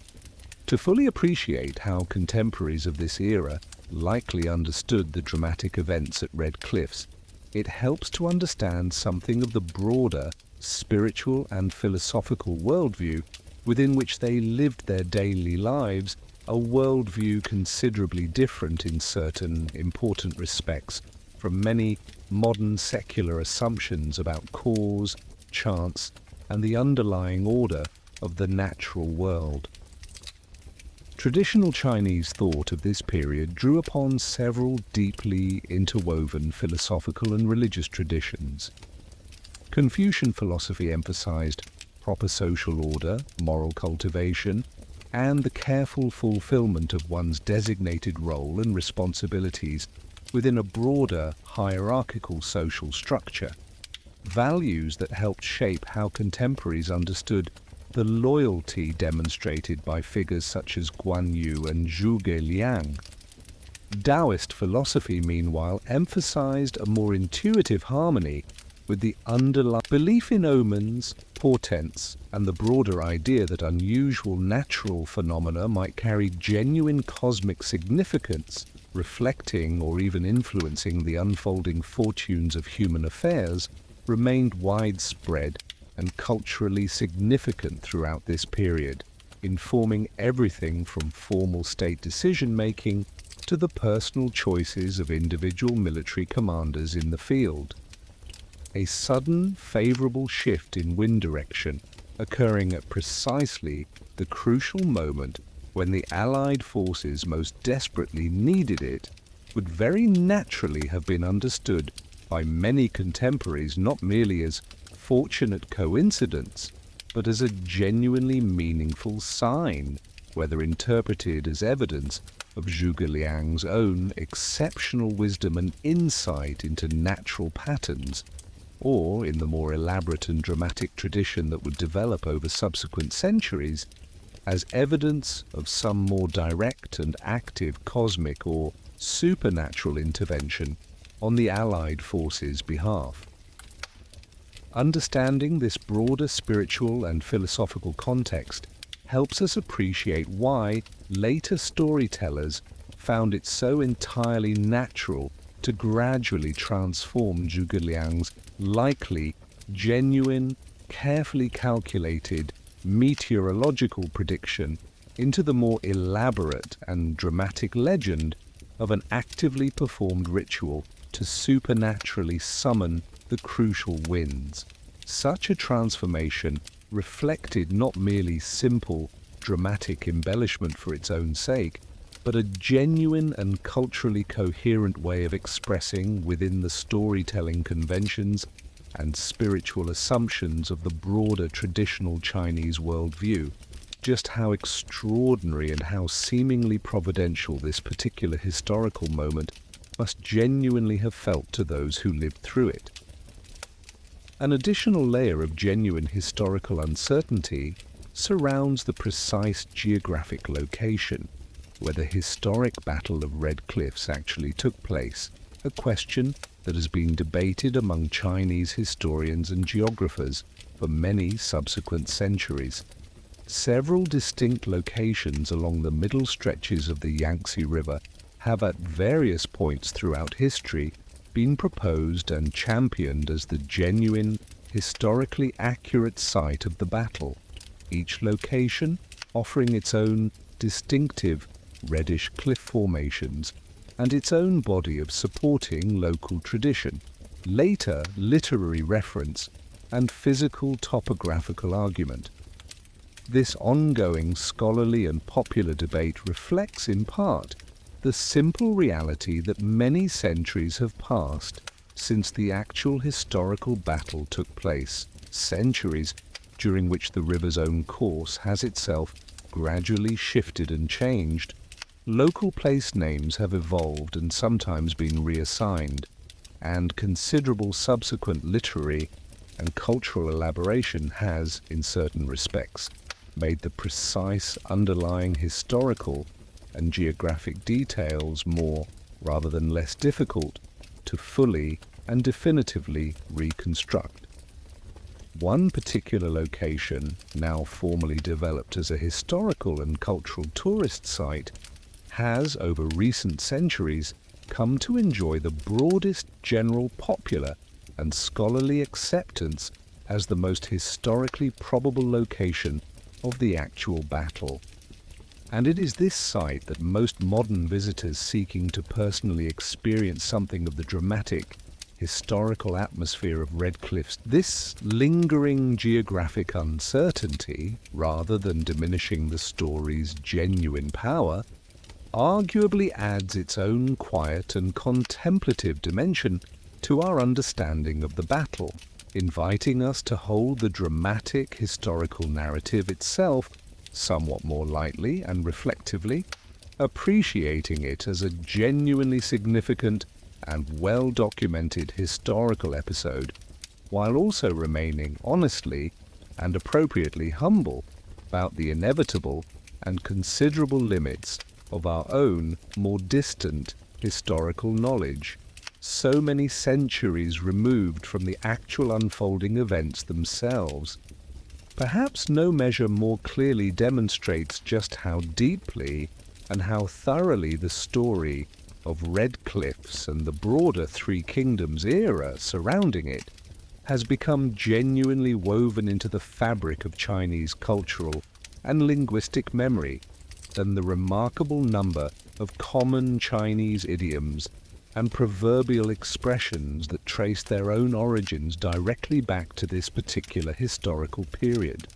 To fully appreciate how contemporaries of this era likely understood the dramatic events at Red Cliffs, it helps to understand something of the broader spiritual and philosophical worldview within which they lived their daily lives, a worldview considerably different in certain important respects from many modern secular assumptions about cause, chance, and the underlying order of the natural world. Traditional Chinese thought of this period drew upon several deeply interwoven philosophical and religious traditions. Confucian philosophy emphasized proper social order, moral cultivation, and the careful fulfillment of one's designated role and responsibilities within a broader hierarchical social structure. Values that helped shape how contemporaries understood the loyalty demonstrated by figures such as Guan Yu and Zhuge Liang. Taoist philosophy, meanwhile, emphasized a more intuitive harmony with the underlying belief in omens, portents, and the broader idea that unusual natural phenomena might carry genuine cosmic significance, reflecting or even influencing the unfolding fortunes of human affairs, remained widespread and culturally significant throughout this period, informing everything from formal state decision-making to the personal choices of individual military commanders in the field. A sudden, favorable shift in wind direction, occurring at precisely the crucial moment when the Allied forces most desperately needed it, would very naturally have been understood by many contemporaries not merely as fortunate coincidence, but as a genuinely meaningful sign, whether interpreted as evidence of Zhuge Liang's own exceptional wisdom and insight into natural patterns, or in the more elaborate and dramatic tradition that would develop over subsequent centuries, as evidence of some more direct and active cosmic or supernatural intervention on the Allied forces' behalf. Understanding this broader spiritual and philosophical context helps us appreciate why later storytellers found it so entirely natural to gradually transform Zhuge Liang's likely, genuine, carefully calculated meteorological prediction into the more elaborate and dramatic legend of an actively performed ritual to supernaturally summon the crucial winds. Such a transformation reflected not merely simple, dramatic embellishment for its own sake, but a genuine and culturally coherent way of expressing within the storytelling conventions and spiritual assumptions of the broader traditional Chinese worldview, just how extraordinary and how seemingly providential this particular historical moment must genuinely have felt to those who lived through it. An additional layer of genuine historical uncertainty surrounds the precise geographic location where the historic Battle of Red Cliffs actually took place, a question that has been debated among Chinese historians and geographers for many subsequent centuries. Several distinct locations along the middle stretches of the Yangtze River have at various points throughout history been proposed and championed as the genuine, historically accurate site of the battle, each location offering its own distinctive reddish cliff formations and its own body of supporting local tradition, later literary reference, and physical topographical argument. This ongoing scholarly and popular debate reflects in part the simple reality that many centuries have passed since the actual historical battle took place, centuries during which the river's own course has itself gradually shifted and changed. Local place names have evolved and sometimes been reassigned, and considerable subsequent literary and cultural elaboration has, in certain respects, made the precise underlying historical and geographic details more, rather than less difficult, to fully and definitively reconstruct. One particular location, now formally developed as a historical and cultural tourist site, has, over recent centuries, come to enjoy the broadest general popular and scholarly acceptance as the most historically probable location of the actual battle. And it is this site that most modern visitors seeking to personally experience something of the dramatic, historical atmosphere of Red Cliffs, this lingering geographic uncertainty, rather than diminishing the story's genuine power, arguably adds its own quiet and contemplative dimension to our understanding of the battle, inviting us to hold the dramatic historical narrative itself somewhat more lightly and reflectively, appreciating it as a genuinely significant and well-documented historical episode, while also remaining honestly and appropriately humble about the inevitable and considerable limits of our own more distant historical knowledge, so many centuries removed from the actual unfolding events themselves, Perhaps no measure more clearly demonstrates just how deeply and how thoroughly the story of Red Cliffs and the broader Three Kingdoms era surrounding it has become genuinely woven into the fabric of Chinese cultural and linguistic memory than the remarkable number of common Chinese idioms and proverbial expressions that trace their own origins directly back to this particular historical period.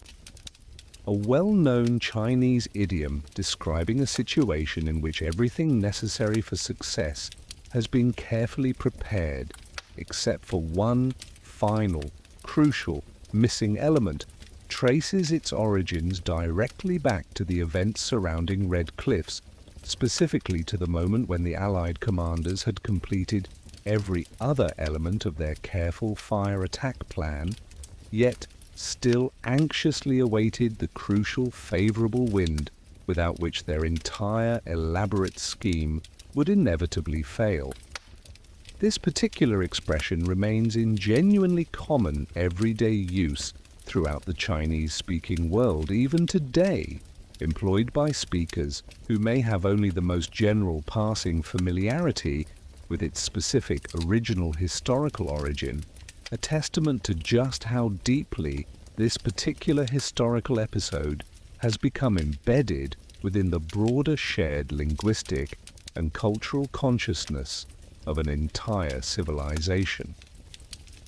A well-known Chinese idiom describing a situation in which everything necessary for success has been carefully prepared, except for one final, crucial, missing element, traces its origins directly back to the events surrounding Red Cliffs, specifically to the moment when the Allied commanders had completed every other element of their careful fire attack plan, yet still anxiously awaited the crucial favorable wind without which their entire elaborate scheme would inevitably fail. This particular expression remains in genuinely common everyday use throughout the Chinese-speaking world even today, employed by speakers who may have only the most general passing familiarity with its specific original historical origin, a testament to just how deeply this particular historical episode has become embedded within the broader shared linguistic and cultural consciousness of an entire civilization.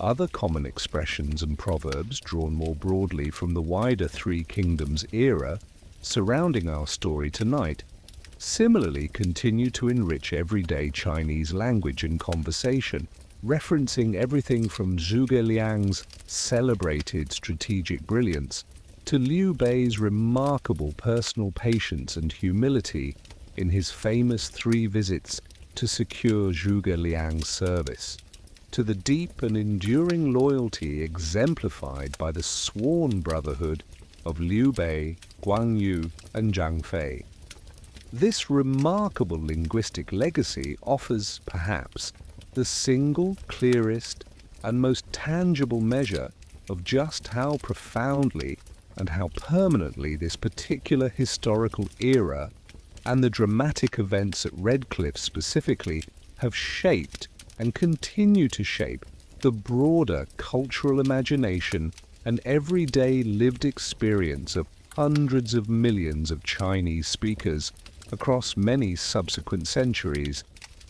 Other common expressions and proverbs drawn more broadly from the wider Three Kingdoms era surrounding our story tonight similarly continue to enrich everyday Chinese language and conversation, referencing everything from Zhuge Liang's celebrated strategic brilliance to Liu Bei's remarkable personal patience and humility in his famous 3 visits to secure Zhuge Liang's service, to the deep and enduring loyalty exemplified by the sworn brotherhood of Liu Bei, Guan Yu, and Zhang Fei. This remarkable linguistic legacy offers, perhaps, the single clearest and most tangible measure of just how profoundly and how permanently this particular historical era and the dramatic events at Red Cliff specifically have shaped and continue to shape the broader cultural imagination and everyday lived experience of hundreds of millions of Chinese speakers across many subsequent centuries,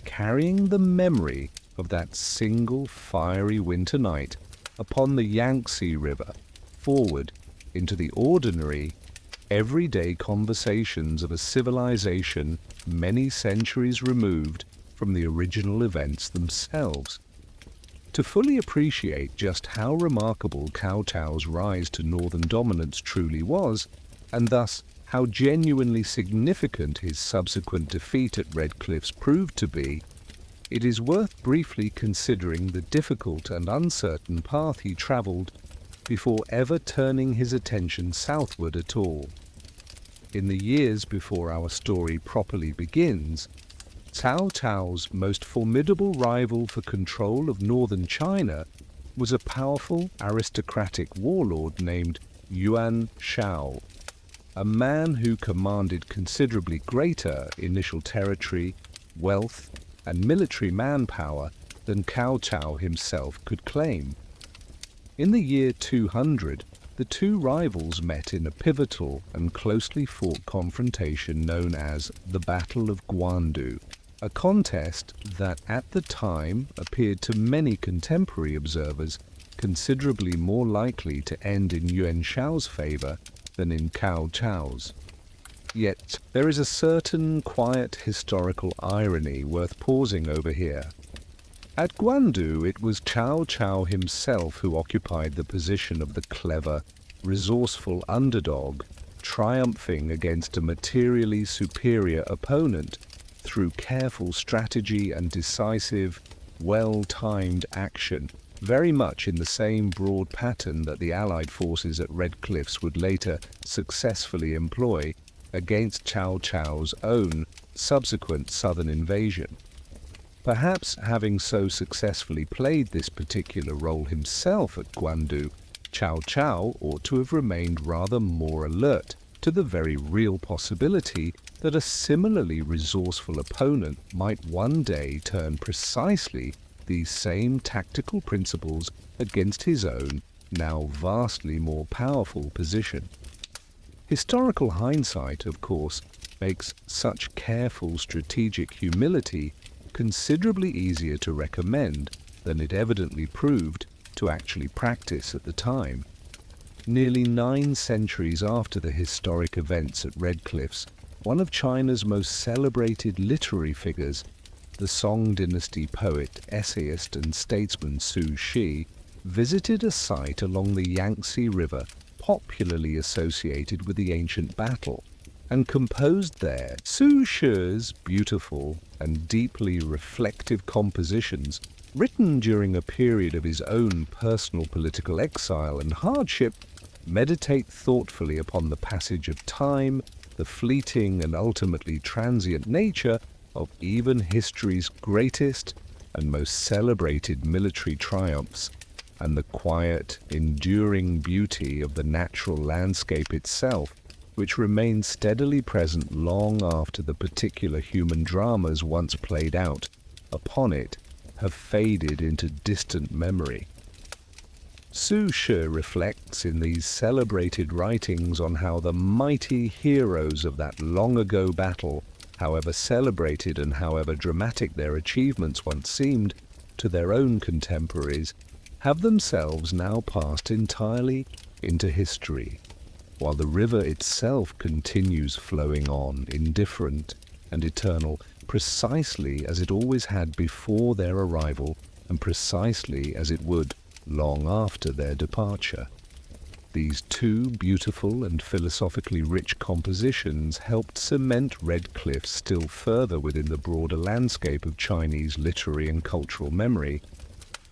carrying the memory of that single fiery winter night upon the Yangtze River forward into the ordinary, everyday conversations of a civilization many centuries removed from the original events themselves. To fully appreciate just how remarkable Cao Cao's rise to northern dominance truly was, and thus how genuinely significant his subsequent defeat at Red Cliffs proved to be, it is worth briefly considering the difficult and uncertain path he travelled before ever turning his attention southward at all. In the years before our story properly begins, Cao Cao's most formidable rival for control of northern China was a powerful aristocratic warlord named Yuan Shao, a man who commanded considerably greater initial territory, wealth, and military manpower than Cao Cao himself could claim. In the year 200, the two rivals met in a pivotal and closely fought confrontation known as the Battle of Guandu, a contest that at the time appeared to many contemporary observers considerably more likely to end in Yuan Shao's favor than in Cao Cao's. Yet there is a certain quiet historical irony worth pausing over here. At Guandu, it was Cao Cao himself who occupied the position of the clever, resourceful underdog, triumphing against a materially superior opponent through careful strategy and decisive, well-timed action, very much in the same broad pattern that the Allied forces at Red Cliffs would later successfully employ against Cao Cao's own subsequent southern invasion. Perhaps having so successfully played this particular role himself at Guandu, Cao Cao ought to have remained rather more alert to the very real possibility that a similarly resourceful opponent might one day turn precisely these same tactical principles against his own, now vastly more powerful position. Historical hindsight, of course, makes such careful strategic humility considerably easier to recommend than it evidently proved to actually practice at the time. Nearly 9 centuries after the historic events at Red Cliffs, one of China's most celebrated literary figures, the Song dynasty poet, essayist and statesman Su Shi, visited a site along the Yangtze River popularly associated with the ancient battle, and composed there Su Shi's beautiful and deeply reflective compositions, written during a period of his own personal political exile and hardship, meditate thoughtfully upon the passage of time, the fleeting and ultimately transient nature of even history's greatest and most celebrated military triumphs, and the quiet, enduring beauty of the natural landscape itself, which remains steadily present long after the particular human dramas once played out upon it have faded into distant memory. Su Shi reflects in these celebrated writings on how the mighty heroes of that long-ago battle, however celebrated and however dramatic their achievements once seemed to their own contemporaries, have themselves now passed entirely into history, while the river itself continues flowing on, indifferent and eternal, precisely as it always had before their arrival, and precisely as it would long after their departure. These two beautiful and philosophically rich compositions helped cement Red Cliffs still further within the broader landscape of Chinese literary and cultural memory,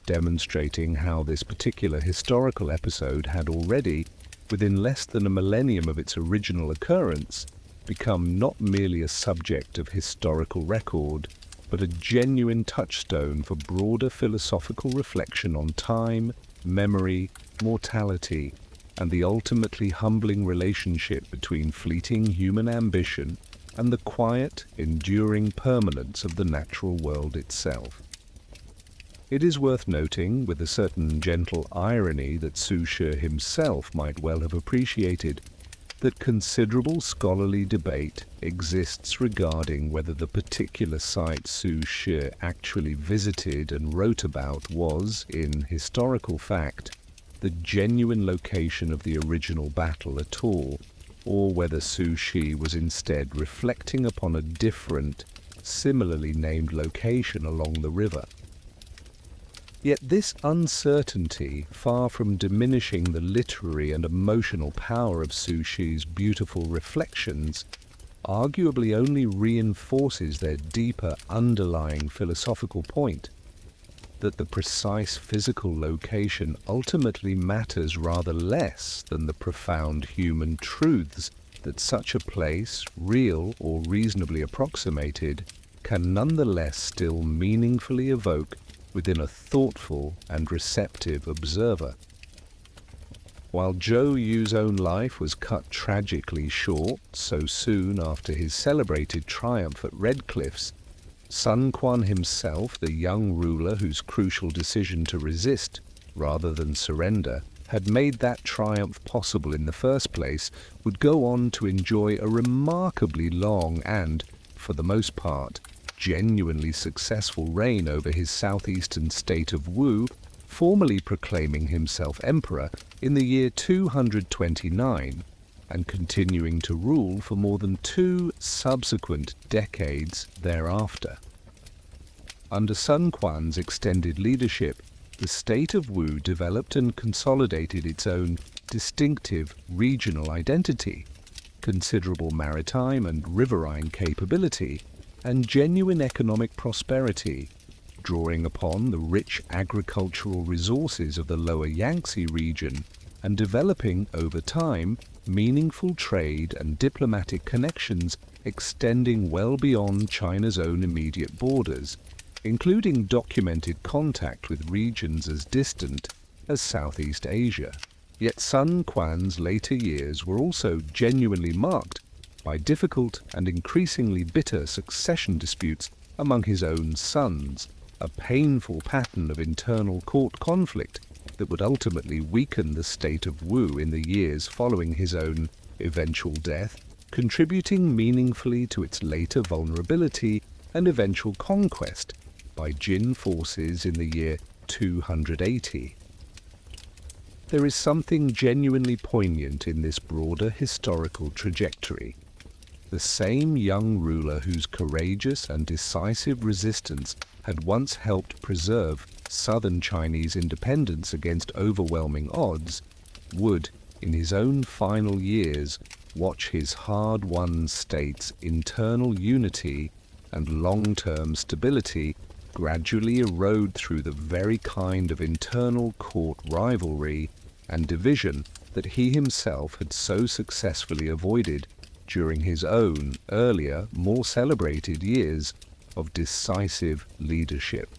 demonstrating how this particular historical episode had already, within less than a millennium of its original occurrence, become not merely a subject of historical record, but a genuine touchstone for broader philosophical reflection on time, memory, mortality, and the ultimately humbling relationship between fleeting human ambition and the quiet, enduring permanence of the natural world itself. It is worth noting, with a certain gentle irony that Su Shi himself might well have appreciated, that considerable scholarly debate exists regarding whether the particular site Su Shi actually visited and wrote about was, in historical fact, the genuine location of the original battle at all, or whether Su Shi was instead reflecting upon a different, similarly named location along the river. Yet this uncertainty, far from diminishing the literary and emotional power of Su Shi's beautiful reflections, arguably only reinforces their deeper underlying philosophical point, that the precise physical location ultimately matters rather less than the profound human truths that such a place, real or reasonably approximated, can nonetheless still meaningfully evoke within a thoughtful and receptive observer. While Zhou Yu's own life was cut tragically short so soon after his celebrated triumph at Red Cliffs, Sun Quan himself, the young ruler whose crucial decision to resist rather than surrender had made that triumph possible in the first place, would go on to enjoy a remarkably long and, for the most part, genuinely successful reign over his southeastern state of Wu, formally proclaiming himself emperor in the year 229 and continuing to rule for more than 2 subsequent decades thereafter. Under Sun Quan's extended leadership, the state of Wu developed and consolidated its own distinctive regional identity, considerable maritime and riverine capability, and genuine economic prosperity, drawing upon the rich agricultural resources of the lower Yangtze region and developing, over time, meaningful trade and diplomatic connections extending well beyond China's own immediate borders, including documented contact with regions as distant as Southeast Asia. Yet Sun Quan's later years were also genuinely marked by difficult and increasingly bitter succession disputes among his own sons, a painful pattern of internal court conflict that would ultimately weaken the state of Wu in the years following his own eventual death, contributing meaningfully to its later vulnerability and eventual conquest by Jin forces in the year 280. There is something genuinely poignant in this broader historical trajectory. The same young ruler whose courageous and decisive resistance had once helped preserve southern Chinese independence against overwhelming odds would, in his own final years, watch his hard-won state's internal unity and long-term stability gradually erode through the very kind of internal court rivalry and division that he himself had so successfully avoided during his own earlier, more celebrated years of decisive leadership.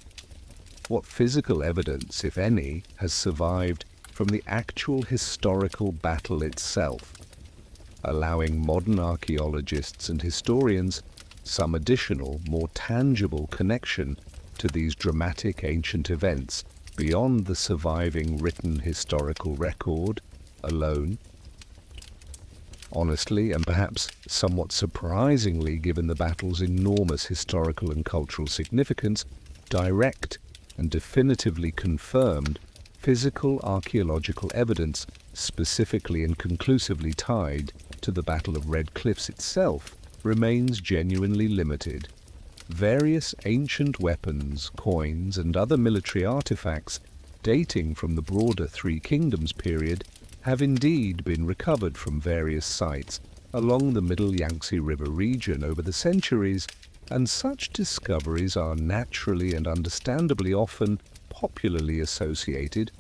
What physical evidence, if any, has survived from the actual historical battle itself, allowing modern archaeologists and historians some additional, more tangible connection to these dramatic ancient events beyond the surviving written historical record alone? Honestly, and perhaps somewhat surprisingly given the battle's enormous historical and cultural significance, direct and definitively confirmed physical archaeological evidence specifically and conclusively tied to the Battle of Red Cliffs itself remains genuinely limited. Various ancient weapons, coins, and other military artifacts dating from the broader Three Kingdoms period have indeed been recovered from various sites along the Middle Yangtze River region over the centuries, and such discoveries are naturally and understandably often popularly associated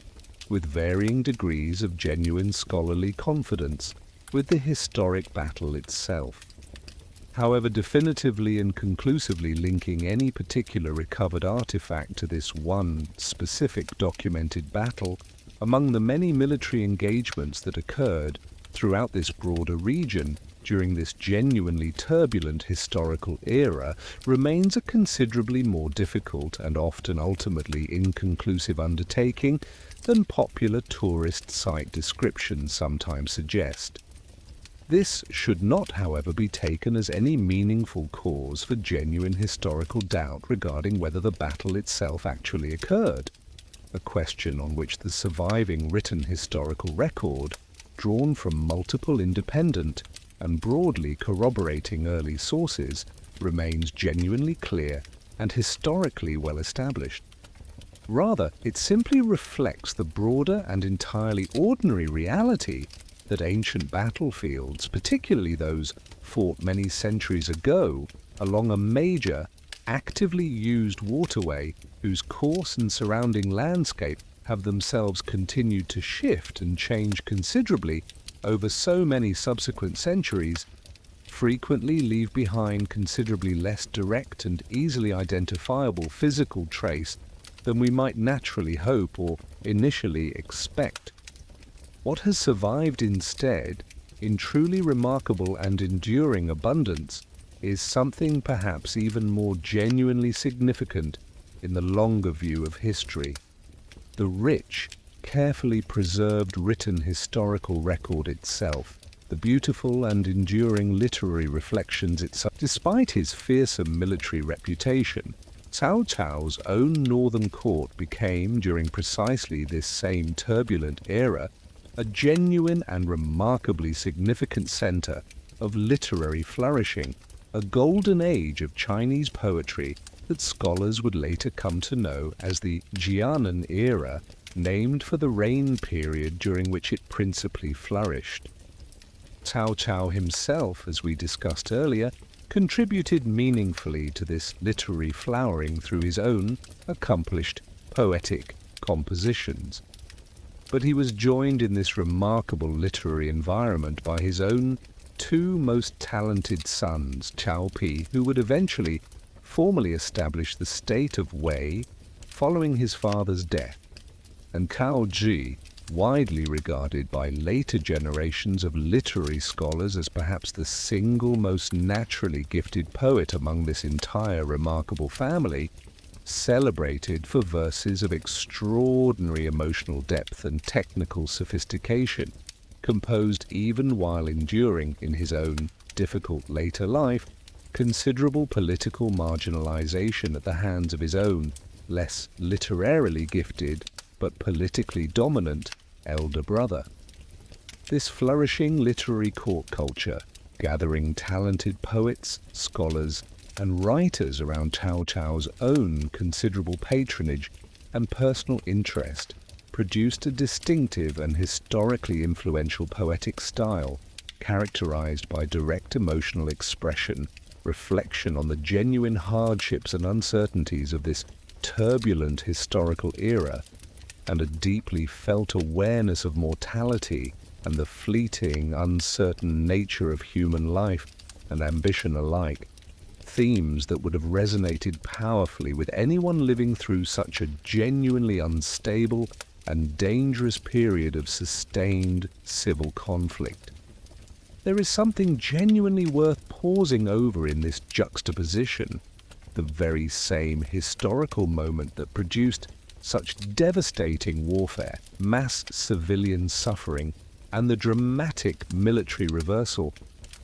with varying degrees of genuine scholarly confidence with the historic battle itself. However, definitively and conclusively linking any particular recovered artifact to this one specific documented battle among the many military engagements that occurred throughout this broader region during this genuinely turbulent historical era remains a considerably more difficult and often ultimately inconclusive undertaking than popular tourist site descriptions sometimes suggest. This should not, however, be taken as any meaningful cause for genuine historical doubt regarding whether the battle itself actually occurred, a question on which the surviving written historical record, drawn from multiple independent and broadly corroborating early sources, remains genuinely clear and historically well established. Rather, it simply reflects the broader and entirely ordinary reality that ancient battlefields, particularly those fought many centuries ago along a major, actively used waterway whose course and surrounding landscape have themselves continued to shift and change considerably over so many subsequent centuries, frequently leave behind considerably less direct and easily identifiable physical trace than we might naturally hope or initially expect. What has survived instead, in truly remarkable and enduring abundance, is something perhaps even more genuinely significant in the longer view of history. The rich, carefully preserved written historical record itself, the beautiful and enduring literary reflections itself. Despite his fearsome military reputation, Cao Cao's own northern court became, during precisely this same turbulent era, a genuine and remarkably significant center of literary flourishing, a golden age of Chinese poetry that scholars would later come to know as the Jianan era, named for the reign period during which it principally flourished. Cao Cao himself, as we discussed earlier, contributed meaningfully to this literary flowering through his own accomplished poetic compositions. But he was joined in this remarkable literary environment by his own two most talented sons, Cao Pi, who would eventually formally establish the state of Wei following his father's death, and Cao Ji, widely regarded by later generations of literary scholars as perhaps the single most naturally gifted poet among this entire remarkable family, celebrated for verses of extraordinary emotional depth and technical sophistication, composed even while enduring, in his own difficult later life, considerable political marginalization at the hands of his own, less literarily gifted, but politically dominant, elder brother. This flourishing literary court culture, gathering talented poets, scholars, and writers around Cao Cao's own considerable patronage and personal interest, produced a distinctive and historically influential poetic style, characterized by direct emotional expression, reflection on the genuine hardships and uncertainties of this turbulent historical era, and a deeply felt awareness of mortality and the fleeting, uncertain nature of human life and ambition alike, themes that would have resonated powerfully with anyone living through such a genuinely unstable and dangerous period of sustained civil conflict. There is something genuinely worth pausing over in this juxtaposition, the very same historical moment that produced such devastating warfare, mass civilian suffering, and the dramatic military reversal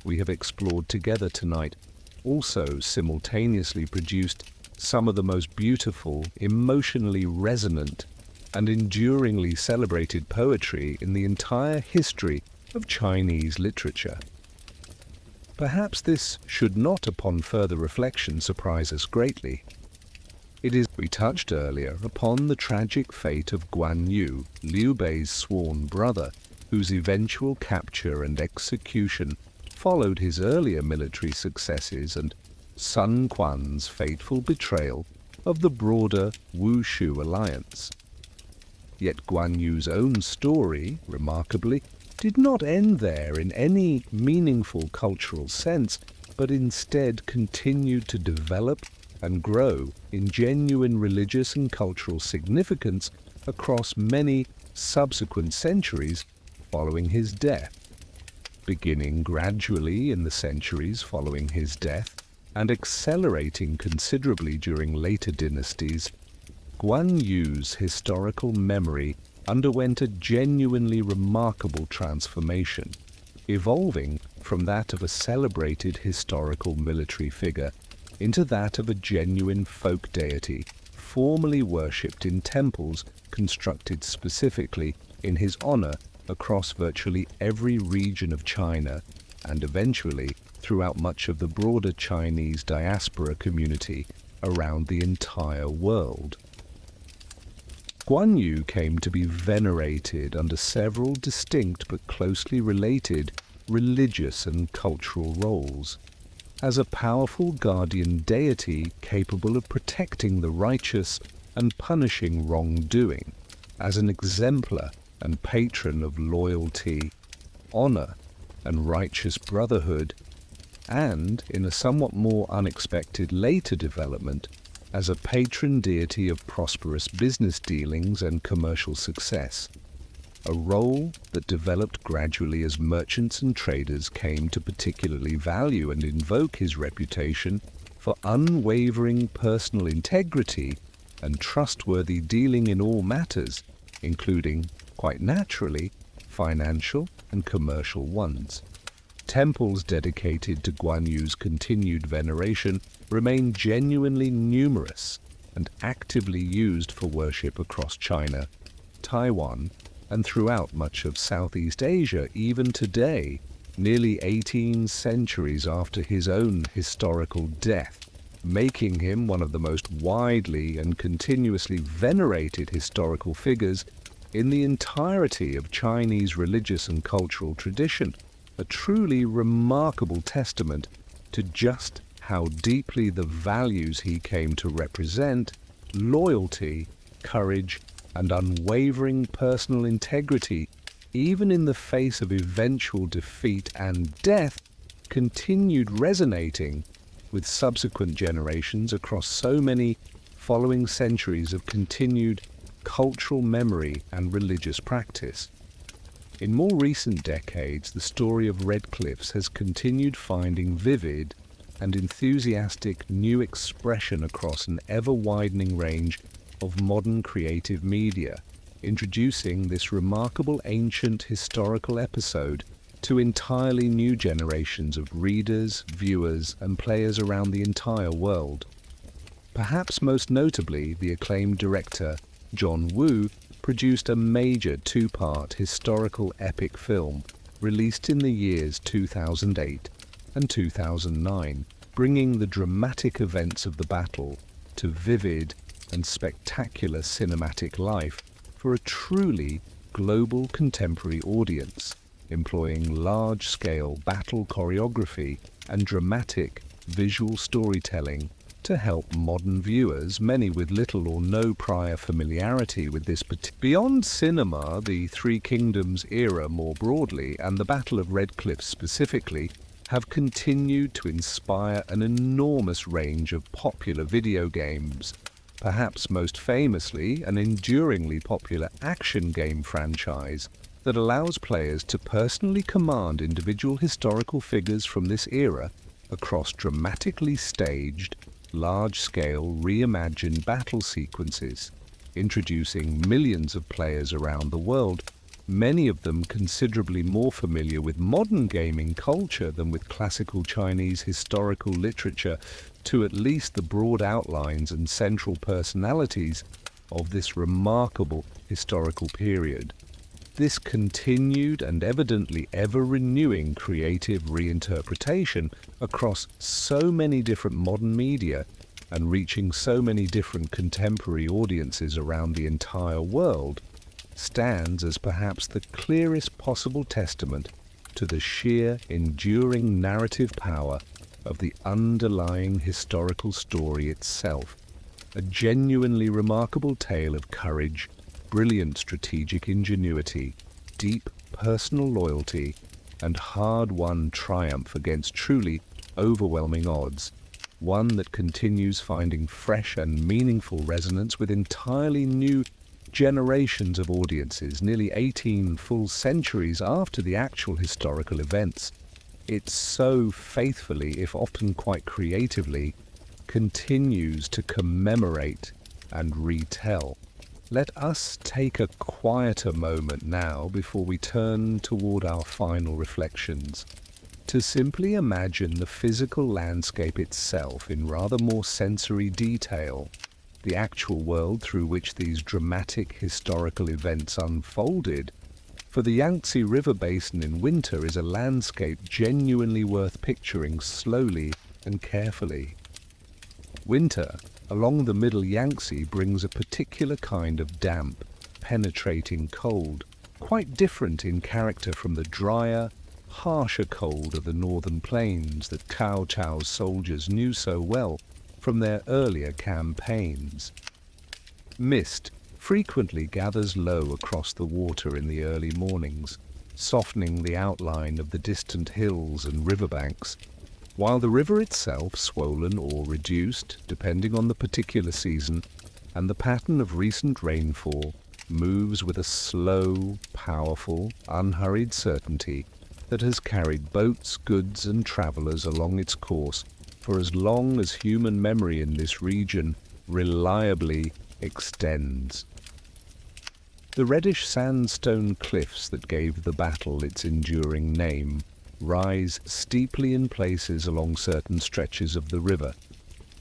we have explored together tonight, also simultaneously produced some of the most beautiful, emotionally resonant, and enduringly celebrated poetry in the entire history of Chinese literature. Perhaps this should not, upon further reflection, surprise us greatly. It is, we touched earlier, upon the tragic fate of Guan Yu, Liu Bei's sworn brother, whose eventual capture and execution followed his earlier military successes and Sun Quan's fateful betrayal of the broader Wushu alliance. Yet Guan Yu's own story, remarkably, did not end there in any meaningful cultural sense, but instead continued to develop and grow in genuine religious and cultural significance across many subsequent centuries following his death. Beginning gradually in the centuries following his death and accelerating considerably during later dynasties, Guan Yu's historical memory underwent a genuinely remarkable transformation, evolving from that of a celebrated historical military figure into that of a genuine folk deity, formerly worshipped in temples constructed specifically in his honor across virtually every region of China, and eventually throughout much of the broader Chinese diaspora community around the entire world. Guan Yu came to be venerated under several distinct but closely related religious and cultural roles. As a powerful guardian deity capable of protecting the righteous and punishing wrongdoing, as an exemplar and patron of loyalty, honor, and righteous brotherhood, and, in a somewhat more unexpected later development, as a patron deity of prosperous business dealings and commercial success, a role that developed gradually as merchants and traders came to particularly value and invoke his reputation for unwavering personal integrity and trustworthy dealing in all matters, including, quite naturally, financial and commercial ones. Temples dedicated to Guan Yu's continued veneration remain genuinely numerous and actively used for worship across China, Taiwan, and throughout much of Southeast Asia even today, nearly 18 centuries after his own historical death, making him one of the most widely and continuously venerated historical figures in the entirety of Chinese religious and cultural tradition, a truly remarkable testament to just how deeply the values he came to represent, loyalty, courage, and unwavering personal integrity, even in the face of eventual defeat and death, continued resonating with subsequent generations across so many following centuries of continued cultural memory and religious practice. In more recent decades, the story of Red Cliffs has continued finding vivid and enthusiastic new expression across an ever-widening range of modern creative media, introducing this remarkable ancient historical episode to entirely new generations of readers, viewers, and players around the entire world. Perhaps most notably, the acclaimed director John Woo produced a major two-part historical epic film released in the years 2008 and 2009, bringing the dramatic events of the battle to vivid and spectacular cinematic life for a truly global contemporary audience, employing large-scale battle choreography and dramatic visual storytelling to help modern viewers, many with little or no prior familiarity with this beyond cinema, the Three Kingdoms era more broadly, and the Battle of Red Cliffs specifically, have continued to inspire an enormous range of popular video games, perhaps most famously an enduringly popular action game franchise that allows players to personally command individual historical figures from this era across dramatically staged, large-scale reimagined battle sequences, introducing millions of players around the world, many of them considerably more familiar with modern gaming culture than with classical Chinese historical literature, to at least the broad outlines and central personalities of this remarkable historical period. This continued and evidently ever-renewing creative reinterpretation across so many different modern media and reaching so many different contemporary audiences around the entire world stands as perhaps the clearest possible testament to the sheer, enduring narrative power of the underlying historical story itself, a genuinely remarkable tale of courage, brilliant strategic ingenuity, deep personal loyalty, and hard-won triumph against truly overwhelming odds, one that continues finding fresh and meaningful resonance with entirely new generations of audiences nearly 18 full centuries after the actual historical events. It so faithfully, if often quite creatively, continues to commemorate and retell. Let us take a quieter moment now before we turn toward our final reflections, to simply imagine the physical landscape itself in rather more sensory detail, the actual world through which these dramatic historical events unfolded. For the Yangtze River Basin in winter is a landscape genuinely worth picturing slowly and carefully. Winter along the middle Yangtze brings a particular kind of damp, penetrating cold, quite different in character from the drier, harsher cold of the northern plains that Cao Cao's soldiers knew so well from their earlier campaigns. Mist frequently gathers low across the water in the early mornings, softening the outline of the distant hills and riverbanks, while the river itself, swollen or reduced, depending on the particular season and the pattern of recent rainfall, moves with a slow, powerful, unhurried certainty that has carried boats, goods, and travelers along its course for as long as human memory in this region reliably extends. The reddish sandstone cliffs that gave the battle its enduring name rise steeply in places along certain stretches of the river,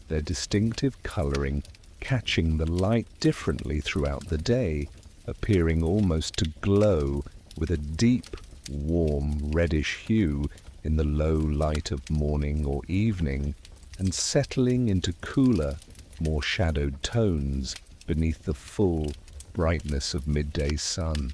their distinctive colouring catching the light differently throughout the day, appearing almost to glow with a deep, warm, reddish hue in the low light of morning or evening, and settling into cooler, more shadowed tones beneath the full brightness of midday sun.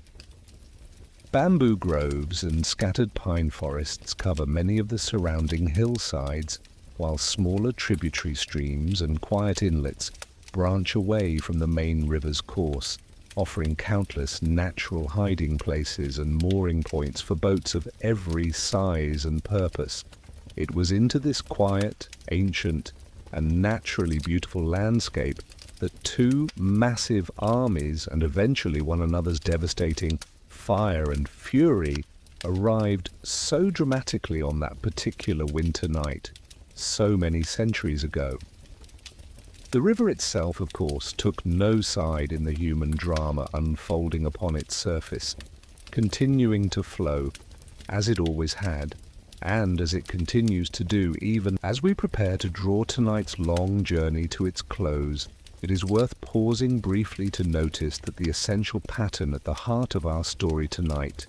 Bamboo groves and scattered pine forests cover many of the surrounding hillsides, while smaller tributary streams and quiet inlets branch away from the main river's course, offering countless natural hiding places and mooring points for boats of every size and purpose. It was into this quiet, ancient, and naturally beautiful landscape that two massive armies and eventually one another's devastating fire and fury arrived so dramatically on that particular winter night, so many centuries ago. The river itself, of course, took no side in the human drama unfolding upon its surface, continuing to flow, as it always had, and as it continues to do even as we prepare to draw tonight's long journey to its close. It is worth pausing briefly to notice that the essential pattern at the heart of our story tonight,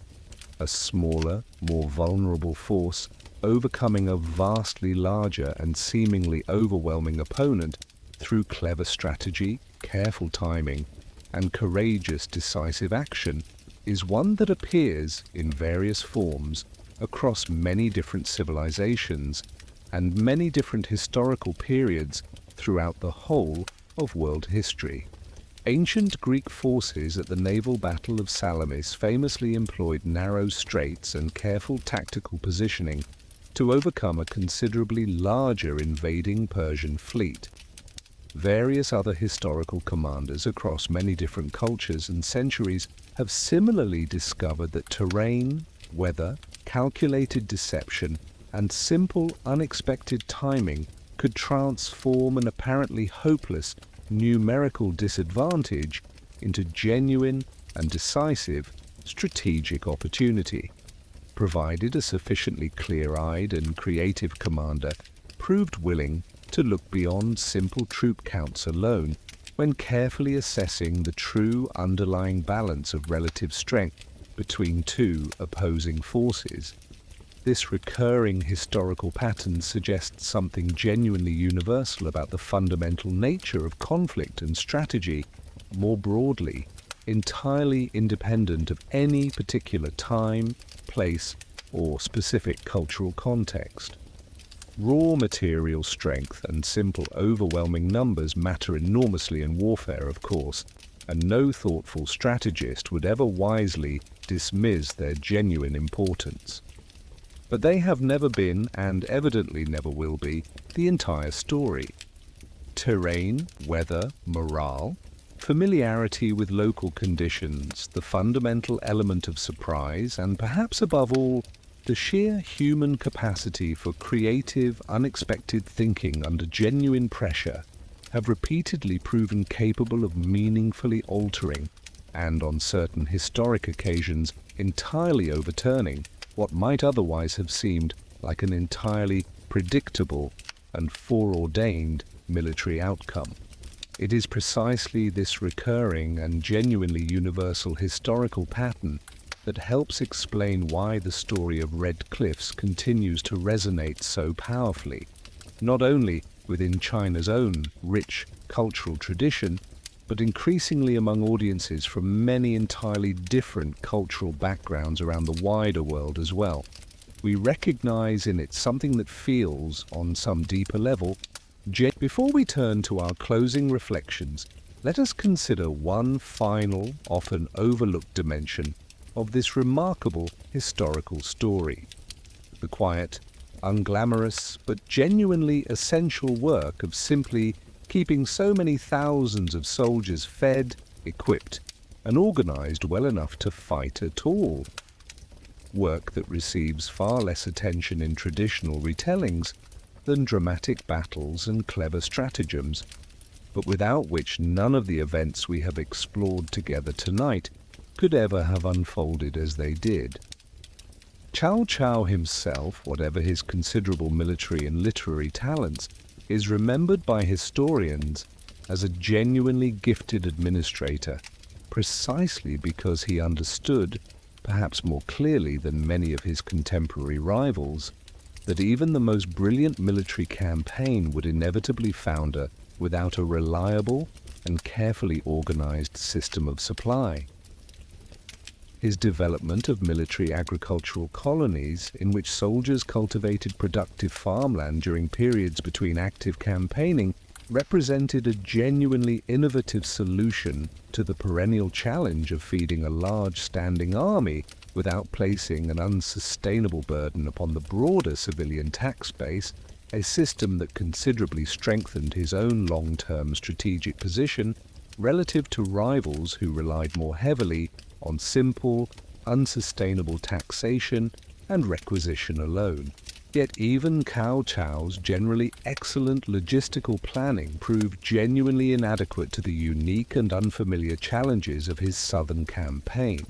a smaller, more vulnerable force overcoming a vastly larger and seemingly overwhelming opponent through clever strategy, careful timing, and courageous, decisive action, is one that appears in various forms across many different civilizations and many different historical periods throughout the whole of world history. Ancient Greek forces at the naval battle of Salamis famously employed narrow straits and careful tactical positioning to overcome a considerably larger invading Persian fleet. Various other historical commanders across many different cultures and centuries have similarly discovered that terrain, weather, calculated deception, and simple, unexpected timing could transform an apparently hopeless numerical disadvantage into genuine and decisive strategic opportunity, provided a sufficiently clear-eyed and creative commander proved willing to look beyond simple troop counts alone when carefully assessing the true underlying balance of relative strength between two opposing forces. This recurring historical pattern suggests something genuinely universal about the fundamental nature of conflict and strategy, more broadly, entirely independent of any particular time, place, or specific cultural context. Raw material strength and simple overwhelming numbers matter enormously in warfare, of course, and no thoughtful strategist would ever wisely dismiss their genuine importance. But they have never been, and evidently never will be, the entire story. Terrain, weather, morale, familiarity with local conditions, the fundamental element of surprise, and perhaps above all, the sheer human capacity for creative, unexpected thinking under genuine pressure have repeatedly proven capable of meaningfully altering, and on certain historic occasions entirely overturning, what might otherwise have seemed like an entirely predictable and foreordained military outcome. It is precisely this recurring and genuinely universal historical pattern that helps explain why the story of Red Cliffs continues to resonate so powerfully, not only within China's own rich cultural tradition, but increasingly among audiences from many entirely different cultural backgrounds around the wider world as well. We recognize in it something that feels, on some deeper level, Before we turn to our closing reflections, let us consider one final, often overlooked dimension of this remarkable historical story. The quiet, unglamorous, but genuinely essential work of simply keeping so many thousands of soldiers fed, equipped, and organized well enough to fight at all. Work that receives far less attention in traditional retellings than dramatic battles and clever stratagems, but without which none of the events we have explored together tonight could ever have unfolded as they did. Cao Cao himself, whatever his considerable military and literary talents, is remembered by historians as a genuinely gifted administrator, precisely because he understood, perhaps more clearly than many of his contemporary rivals, that even the most brilliant military campaign would inevitably founder without a reliable and carefully organized system of supply. His development of military agricultural colonies in which soldiers cultivated productive farmland during periods between active campaigning represented a genuinely innovative solution to the perennial challenge of feeding a large standing army without placing an unsustainable burden upon the broader civilian tax base a system that considerably strengthened his own long-term strategic position relative to rivals who relied more heavily on simple, unsustainable taxation and requisition alone. Yet even Cao Cao's generally excellent logistical planning proved genuinely inadequate to the unique and unfamiliar challenges of his southern campaign.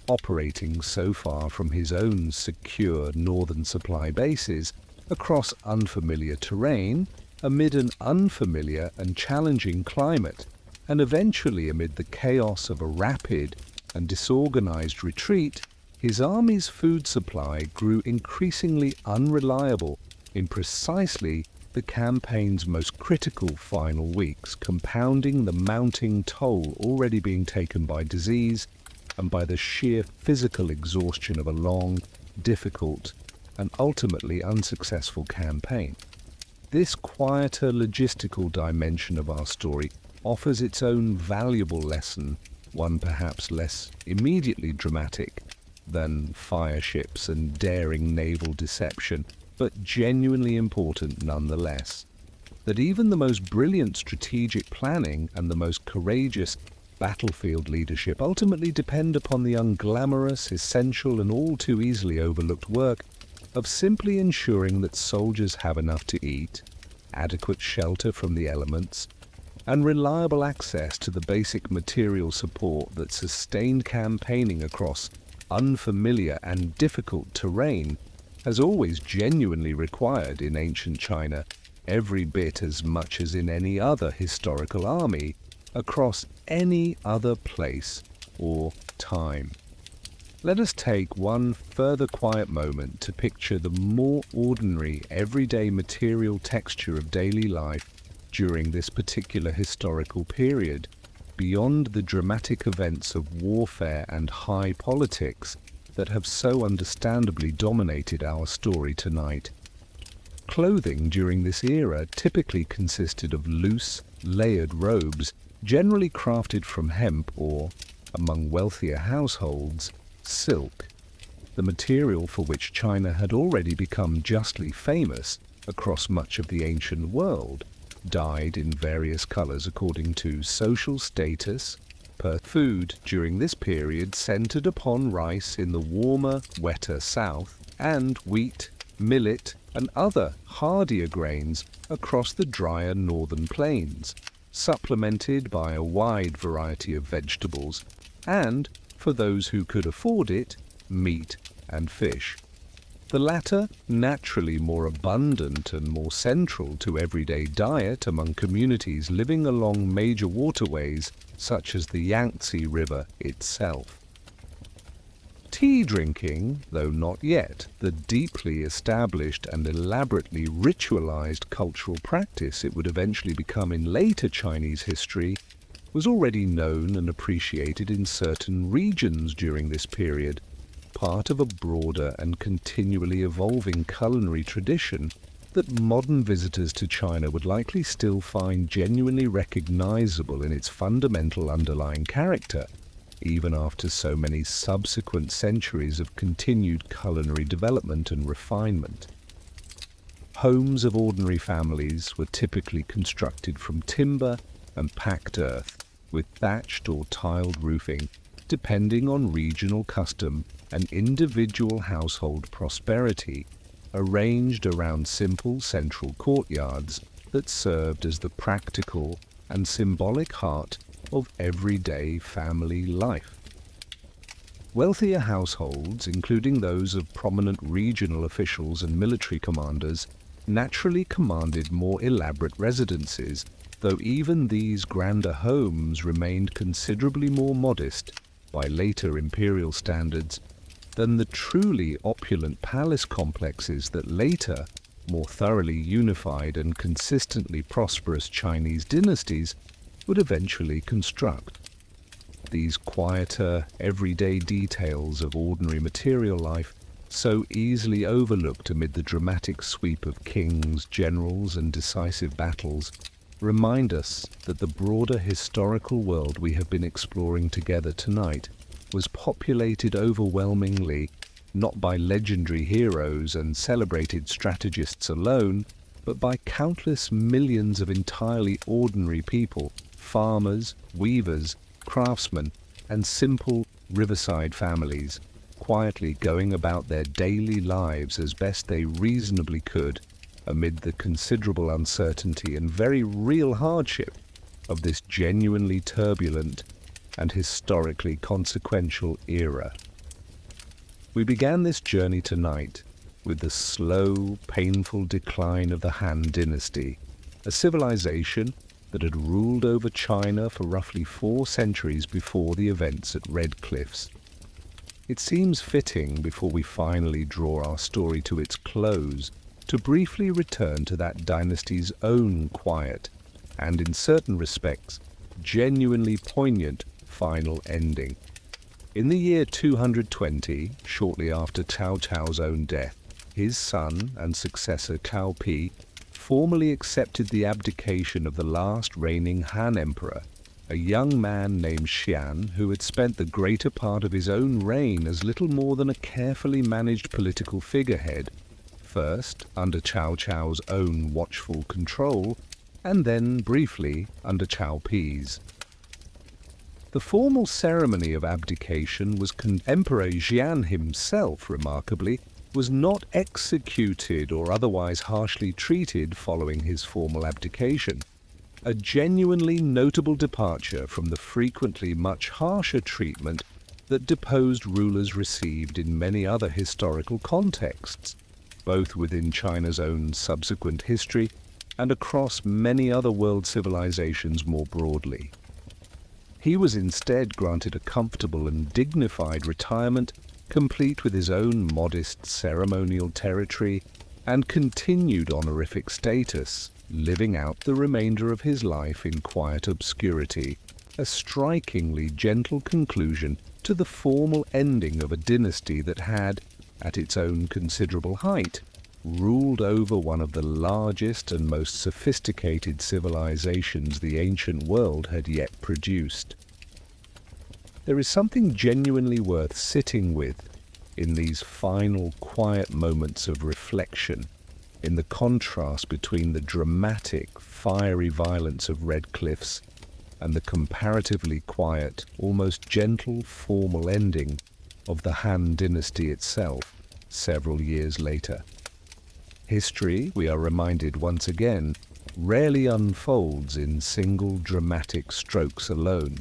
Operating so far from his own secure northern supply bases across unfamiliar terrain, amid an unfamiliar and challenging climate, and eventually amid the chaos of a rapid and disorganized retreat, his army's food supply grew increasingly unreliable in precisely the campaign's most critical final weeks, compounding the mounting toll already being taken by disease and by the sheer physical exhaustion of a long, difficult, and ultimately unsuccessful campaign. This quieter logistical dimension of our story offers its own valuable lesson, one perhaps less immediately dramatic than fire ships and daring naval deception, but genuinely important nonetheless. That even the most brilliant strategic planning and the most courageous battlefield leadership ultimately depend upon the unglamorous, essential, and all too easily overlooked work of simply ensuring that soldiers have enough to eat, adequate shelter from the elements, and reliable access to the basic material support that sustained campaigning across unfamiliar and difficult terrain has always genuinely required in ancient China, every bit as much as in any other historical army across any other place or time. Let us take one further quiet moment to picture the more ordinary, everyday material texture of daily life during this particular historical period, beyond the dramatic events of warfare and high politics that have so understandably dominated our story tonight. Clothing during this era typically consisted of loose, layered robes, generally crafted from hemp or, among wealthier households, silk, the material for which China had already become justly famous across much of the ancient world, dyed in various colors according to social status. Food during this period centered upon rice in the warmer, wetter south, and wheat, millet, and other hardier grains across the drier northern plains, supplemented by a wide variety of vegetables, and, for those who could afford it, meat and fish. The latter naturally more abundant and more central to everyday diet among communities living along major waterways such as the Yangtze River itself. Tea drinking, though not yet the deeply established and elaborately ritualized cultural practice it would eventually become in later Chinese history, was already known and appreciated in certain regions during this period, part of a broader and continually evolving culinary tradition that modern visitors to China would likely still find genuinely recognizable in its fundamental underlying character, even after so many subsequent centuries of continued culinary development and refinement. Homes of ordinary families were typically constructed from timber and packed earth, with thatched or tiled roofing, depending on regional custom and individual household prosperity, arranged around simple central courtyards that served as the practical and symbolic heart of everyday family life. Wealthier households, including those of prominent regional officials and military commanders, naturally commanded more elaborate residences, though even these grander homes remained considerably more modest, by later imperial standards, than the truly opulent palace complexes that later, more thoroughly unified and consistently prosperous Chinese dynasties would eventually construct. These quieter, everyday details of ordinary material life, so easily overlooked amid the dramatic sweep of kings, generals, and decisive battles, remind us that the broader historical world we have been exploring together tonight was populated overwhelmingly not by legendary heroes and celebrated strategists alone, but by countless millions of entirely ordinary people, farmers, weavers, craftsmen, and simple riverside families, quietly going about their daily lives as best they reasonably could amid the considerable uncertainty and very real hardship of this genuinely turbulent and historically consequential era. We began this journey tonight with the slow, painful decline of the Han Dynasty, a civilization that had ruled over China for roughly 4 centuries before the events at Red Cliffs. It seems fitting, before we finally draw our story to its close, to briefly return to that dynasty's own quiet and, in certain respects, genuinely poignant final ending. In the year 220, shortly after Cao Cao's own death, his son and successor Cao Pi formally accepted the abdication of the last reigning Han emperor, a young man named Xian, who had spent the greater part of his own reign as little more than a carefully managed political figurehead, first under Cao Cao's own watchful control, and then briefly under Cao Pi's. The formal ceremony of abdication was Emperor Xian himself, remarkably, was not executed or otherwise harshly treated following his formal abdication, a genuinely notable departure from the frequently much harsher treatment that deposed rulers received in many other historical contexts, both within China's own subsequent history and across many other world civilizations more broadly. He was instead granted a comfortable and dignified retirement, complete with his own modest ceremonial territory and continued honorific status, living out the remainder of his life in quiet obscurity, a strikingly gentle conclusion to the formal ending of a dynasty that had, at its own considerable height, ruled over one of the largest and most sophisticated civilizations the ancient world had yet produced. There is something genuinely worth sitting with in these final quiet moments of reflection, in the contrast between the dramatic, fiery violence of Red Cliffs and the comparatively quiet, almost gentle, formal ending of the Han Dynasty itself several years later. History, we are reminded once again, rarely unfolds in single dramatic strokes alone.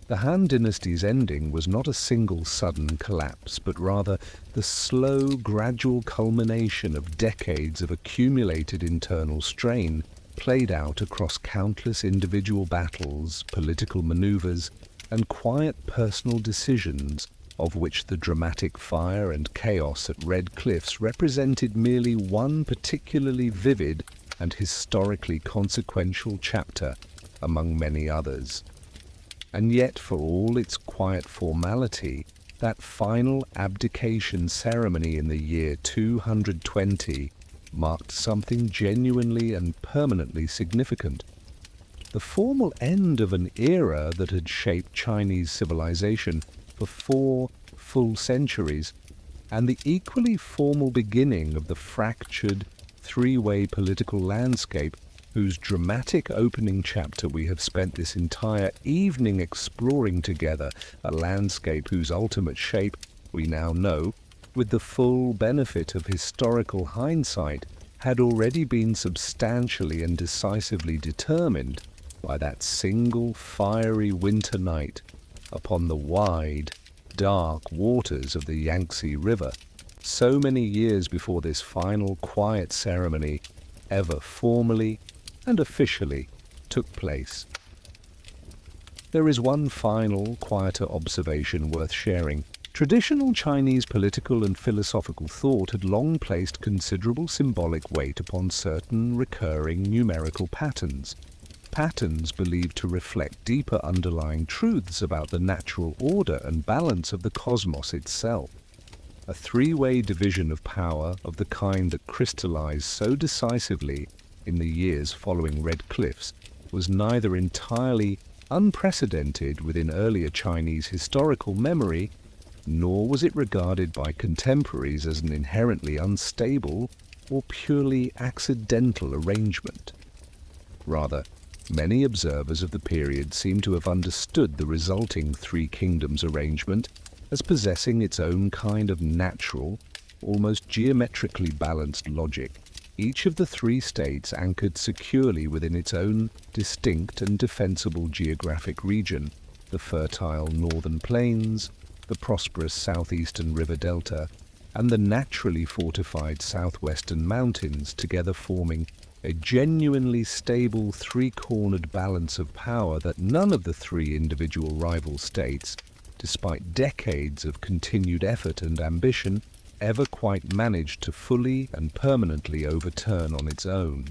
The Han Dynasty's ending was not a single sudden collapse, but rather the slow, gradual culmination of decades of accumulated internal strain played out across countless individual battles, political maneuvers, and quiet personal decisions, of which the dramatic fire and chaos at Red Cliffs represented merely one particularly vivid and historically consequential chapter among many others. And yet, for all its quiet formality, that final abdication ceremony in the year 220 marked something genuinely and permanently significant. The formal end of an era that had shaped Chinese civilization for 4 full centuries, and the equally formal beginning of the fractured, 3-way political landscape whose dramatic opening chapter we have spent this entire evening exploring together, a landscape whose ultimate shape we now know, with the full benefit of historical hindsight, had already been substantially and decisively determined by that single fiery winter night upon the wide, dark waters of the Yangtze River, so many years before this final quiet ceremony ever formally and officially took place. There is one final, quieter observation worth sharing. Traditional Chinese political and philosophical thought had long placed considerable symbolic weight upon certain recurring numerical patterns believed to reflect deeper underlying truths about the natural order and balance of the cosmos itself. A 3-way division of power of the kind that crystallized so decisively in the years following Red Cliffs was neither entirely unprecedented within earlier Chinese historical memory, nor was it regarded by contemporaries as an inherently unstable or purely accidental arrangement. Rather, many observers of the period seem to have understood the resulting Three Kingdoms arrangement as possessing its own kind of natural, almost geometrically balanced logic, each of the three states anchored securely within its own distinct and defensible geographic region, the fertile northern plains, the prosperous southeastern river delta, and the naturally fortified southwestern mountains, together forming a genuinely stable three-cornered balance of power that none of the three individual rival states, despite decades of continued effort and ambition, ever quite managed to fully and permanently overturn on its own.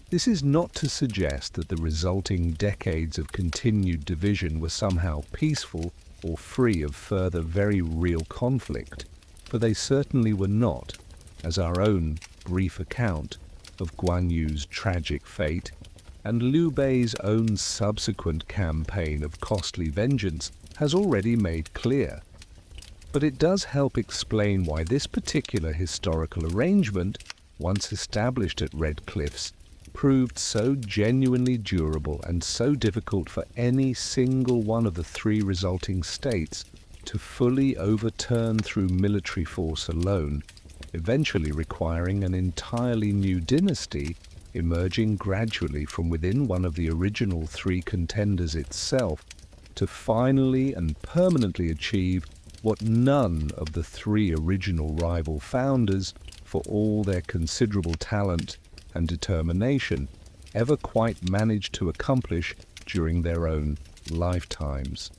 This is not to suggest that the resulting decades of continued division were somehow peaceful or free of further very real conflict, for they certainly were not, as our own brief account of Guan Yu's tragic fate and Liu Bei's own subsequent campaign of costly vengeance has already made clear. But it does help explain why this particular historical arrangement, once established at Red Cliffs, proved so genuinely durable and so difficult for any single one of the three resulting states to fully overturn through military force alone, eventually requiring an entirely new dynasty emerging gradually from within one of the original three contenders itself to finally and permanently achieve what none of the three original rival founders, for all their considerable talent and determination, ever quite managed to accomplish during their own lifetimes.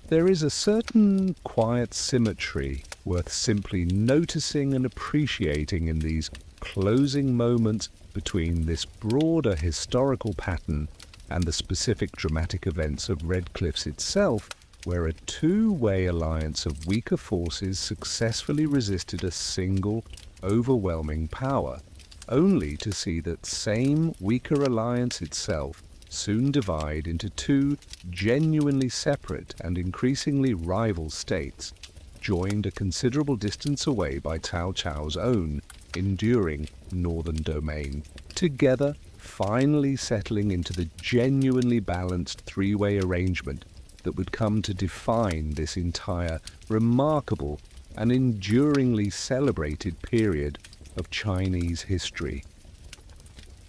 There is a certain quiet symmetry worth simply noticing and appreciating in these closing moments between this broader historical pattern and the specific dramatic events of Red Cliffs itself, where a two-way alliance of weaker forces successfully resisted a single, overwhelming power, only to see that same weaker alliance itself soon divide into two genuinely separate and increasingly rival states, joined a considerable distance away by Cao Cao's own enduring northern domain, together finally settling into the genuinely balanced three-way arrangement that would come to define this entire remarkable and enduringly celebrated period of Chinese history.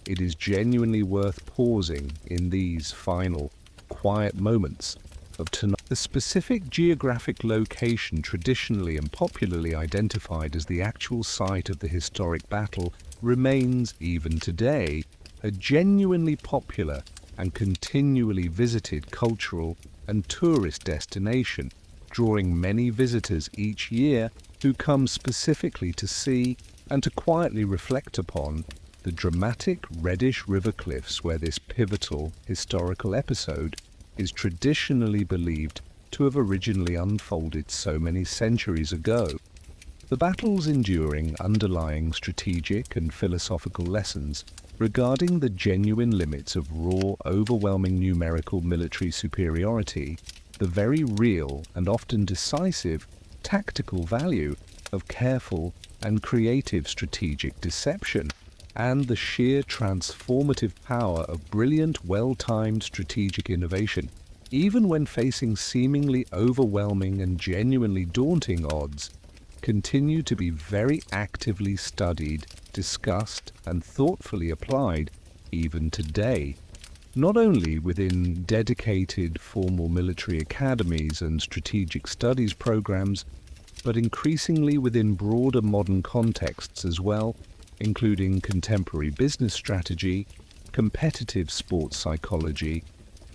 It is genuinely worth pausing in these final, quiet moments of tonight. The specific geographic location traditionally and popularly identified as the actual site of the historic battle remains, even today, a genuinely popular and continually visited cultural and tourist destination, drawing many visitors each year who come specifically to see and to quietly reflect upon the dramatic reddish river cliffs where this pivotal historical episode is traditionally believed to have originally unfolded so many centuries ago. The battle's enduring underlying strategic and philosophical lessons regarding the genuine limits of raw, overwhelming numerical military superiority, the very real and often decisive tactical value of careful and creative strategic deception, and the sheer transformative power of brilliant, well-timed strategic innovation, even when facing seemingly overwhelming and genuinely daunting odds, continue to be very actively studied, discussed, and thoughtfully applied even today, not only within dedicated formal military academies and strategic studies programs, but increasingly within broader modern contexts as well, including contemporary business strategy, competitive sports psychology,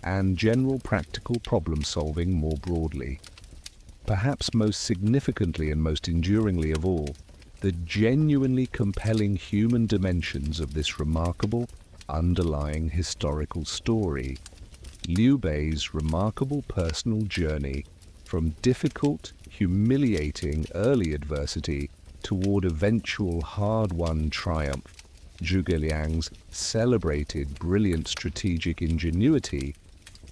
and general practical problem-solving more broadly. Perhaps most significantly and most enduringly of all, the genuinely compelling human dimensions of this remarkable underlying historical story, Liu Bei's remarkable personal journey from difficult, humiliating early adversity toward eventual hard-won triumph, Zhuge Liang's celebrated brilliant strategic ingenuity,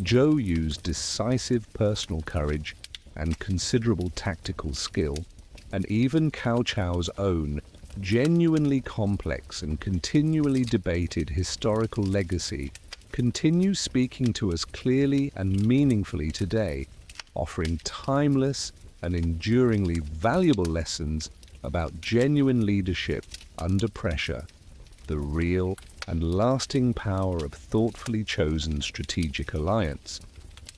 Zhou Yu's decisive personal courage and considerable tactical skill, and even Cao Cao's own genuinely complex and continually debated historical legacy continues speaking to us clearly and meaningfully today, offering timeless and enduringly valuable lessons about genuine leadership under pressure, the real and lasting power of thoughtfully chosen strategic alliance,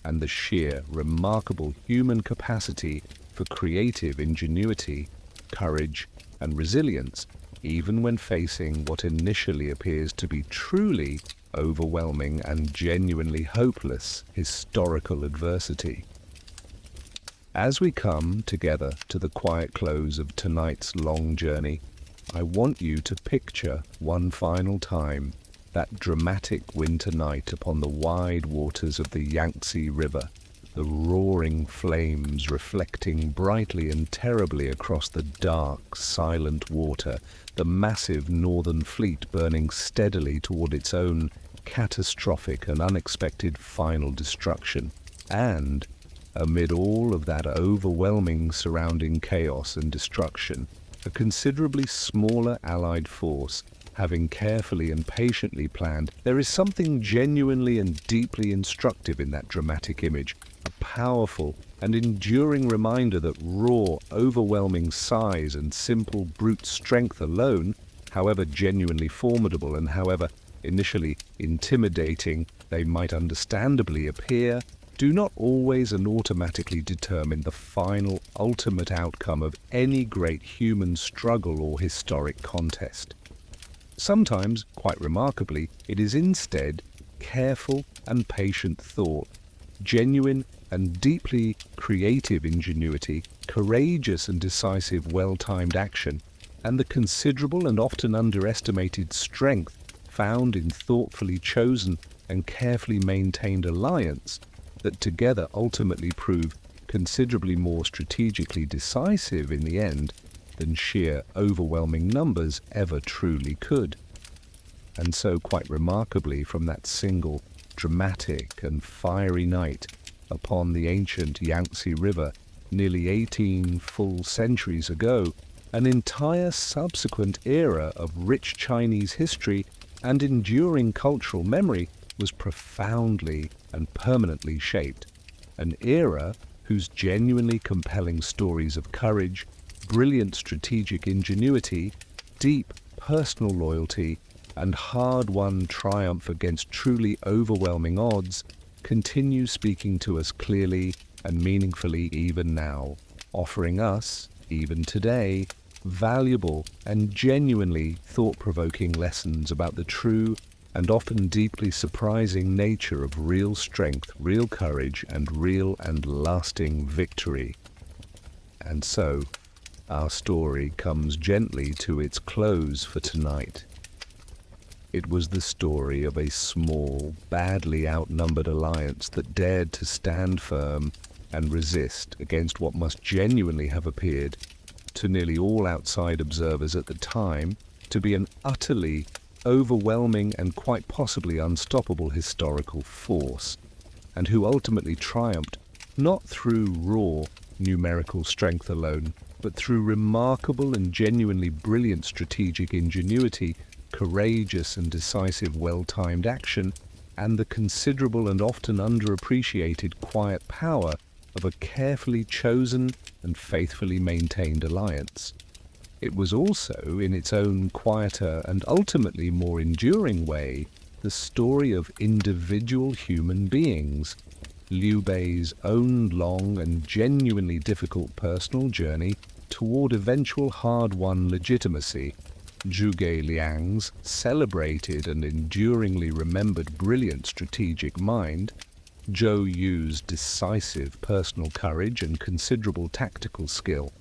and the sheer, remarkable human capacity for creative ingenuity, courage, and resilience, even when facing what initially appears to be truly overwhelming and genuinely hopeless historical adversity. As we come together to the quiet close of tonight's long journey, I want you to picture one final time that dramatic winter night upon the wide waters of the Yangtze River, the roaring flames reflecting brightly and terribly across the dark, silent water, the massive northern fleet burning steadily toward its own catastrophic and unexpected final destruction, and, amid all of that overwhelming surrounding chaos and destruction, a considerably smaller Allied force, having carefully and patiently planned. There is something genuinely and deeply instructive in that dramatic image, a powerful and enduring reminder that raw, overwhelming size and simple brute strength alone, however genuinely formidable and however initially intimidating they might understandably appear, do not always and automatically determine the final, ultimate outcome of any great human struggle or historic contest. Sometimes, quite remarkably, it is instead careful and patient thought, genuine and deeply creative ingenuity, courageous and decisive well-timed action, and the considerable and often underestimated strength found in thoughtfully chosen and carefully maintained alliance that together ultimately prove considerably more strategically decisive in the end than sheer overwhelming numbers ever truly could. And so, quite remarkably, from that single dramatic and fiery night upon the ancient Yangtze River nearly 18 full centuries ago, an entire subsequent era of rich Chinese history and enduring cultural memory was profoundly and permanently shaped. An era whose genuinely compelling stories of courage, brilliant strategic ingenuity, deep personal loyalty, and hard-won triumph against truly overwhelming odds continue speaking to us clearly and meaningfully even now, offering us, even today, valuable and genuinely thought-provoking lessons about the true and often deeply surprising nature of real strength, real courage, and real and lasting victory. And so, our story comes gently to its close for tonight. It was the story of a small, badly outnumbered alliance that dared to stand firm and resist against what must genuinely have appeared, to nearly all outside observers at the time, to be an utterly overwhelming and quite possibly unstoppable historical force, and who ultimately triumphed not through raw numerical strength alone, but through remarkable and genuinely brilliant strategic ingenuity, courageous and decisive well-timed action, and the considerable and often underappreciated quiet power of a carefully chosen and faithfully maintained alliance. It was also, in its own quieter and ultimately more enduring way, the story of individual human beings, Liu Bei's own long and genuinely difficult personal journey toward eventual hard-won legitimacy, Zhuge Liang's celebrated and enduringly remembered brilliant strategic mind, Zhou Yu's decisive personal courage and considerable tactical skill,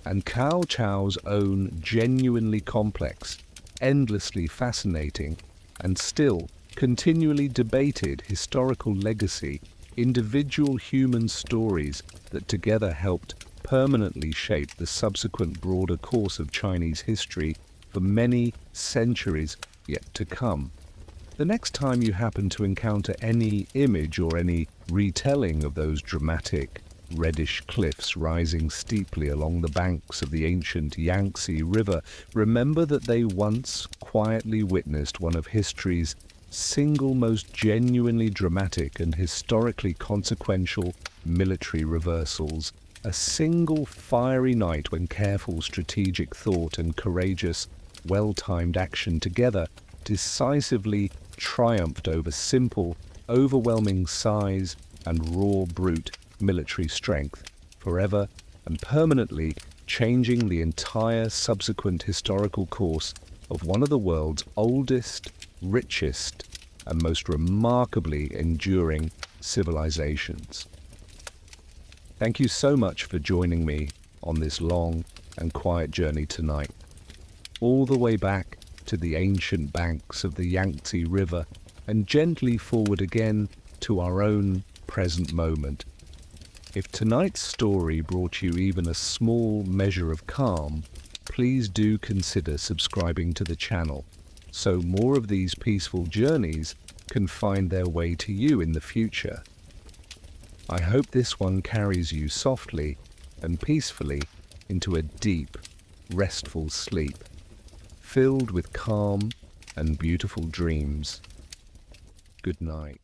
and Cao Cao's own genuinely complex, endlessly fascinating, and still continually debated historical legacy, individual human stories that together helped permanently shape the subsequent broader course of Chinese history for many centuries yet to come. The next time you happen to encounter any image or any retelling of those dramatic, reddish cliffs rising steeply along the banks of the ancient Yangtze River, remember that they once quietly witnessed one of history's single most genuinely dramatic and historically consequential military reversals. A single fiery night when careful strategic thought and courageous, well-timed action together decisively triumphed over simple, overwhelming size and raw brute military strength, forever and permanently changing the entire subsequent historical course of one of the world's oldest, richest, and most remarkably enduring civilizations. Thank you so much for joining me on this long and quiet journey tonight, all the way back to the ancient banks of the Yangtze River and gently forward again to our own present moment. If tonight's story brought you even a small measure of calm, please do consider subscribing to the channel so more of these peaceful journeys can find their way to you in the future. I hope this one carries you softly and peacefully into a deep, restful sleep, filled with calm and beautiful dreams. Good night.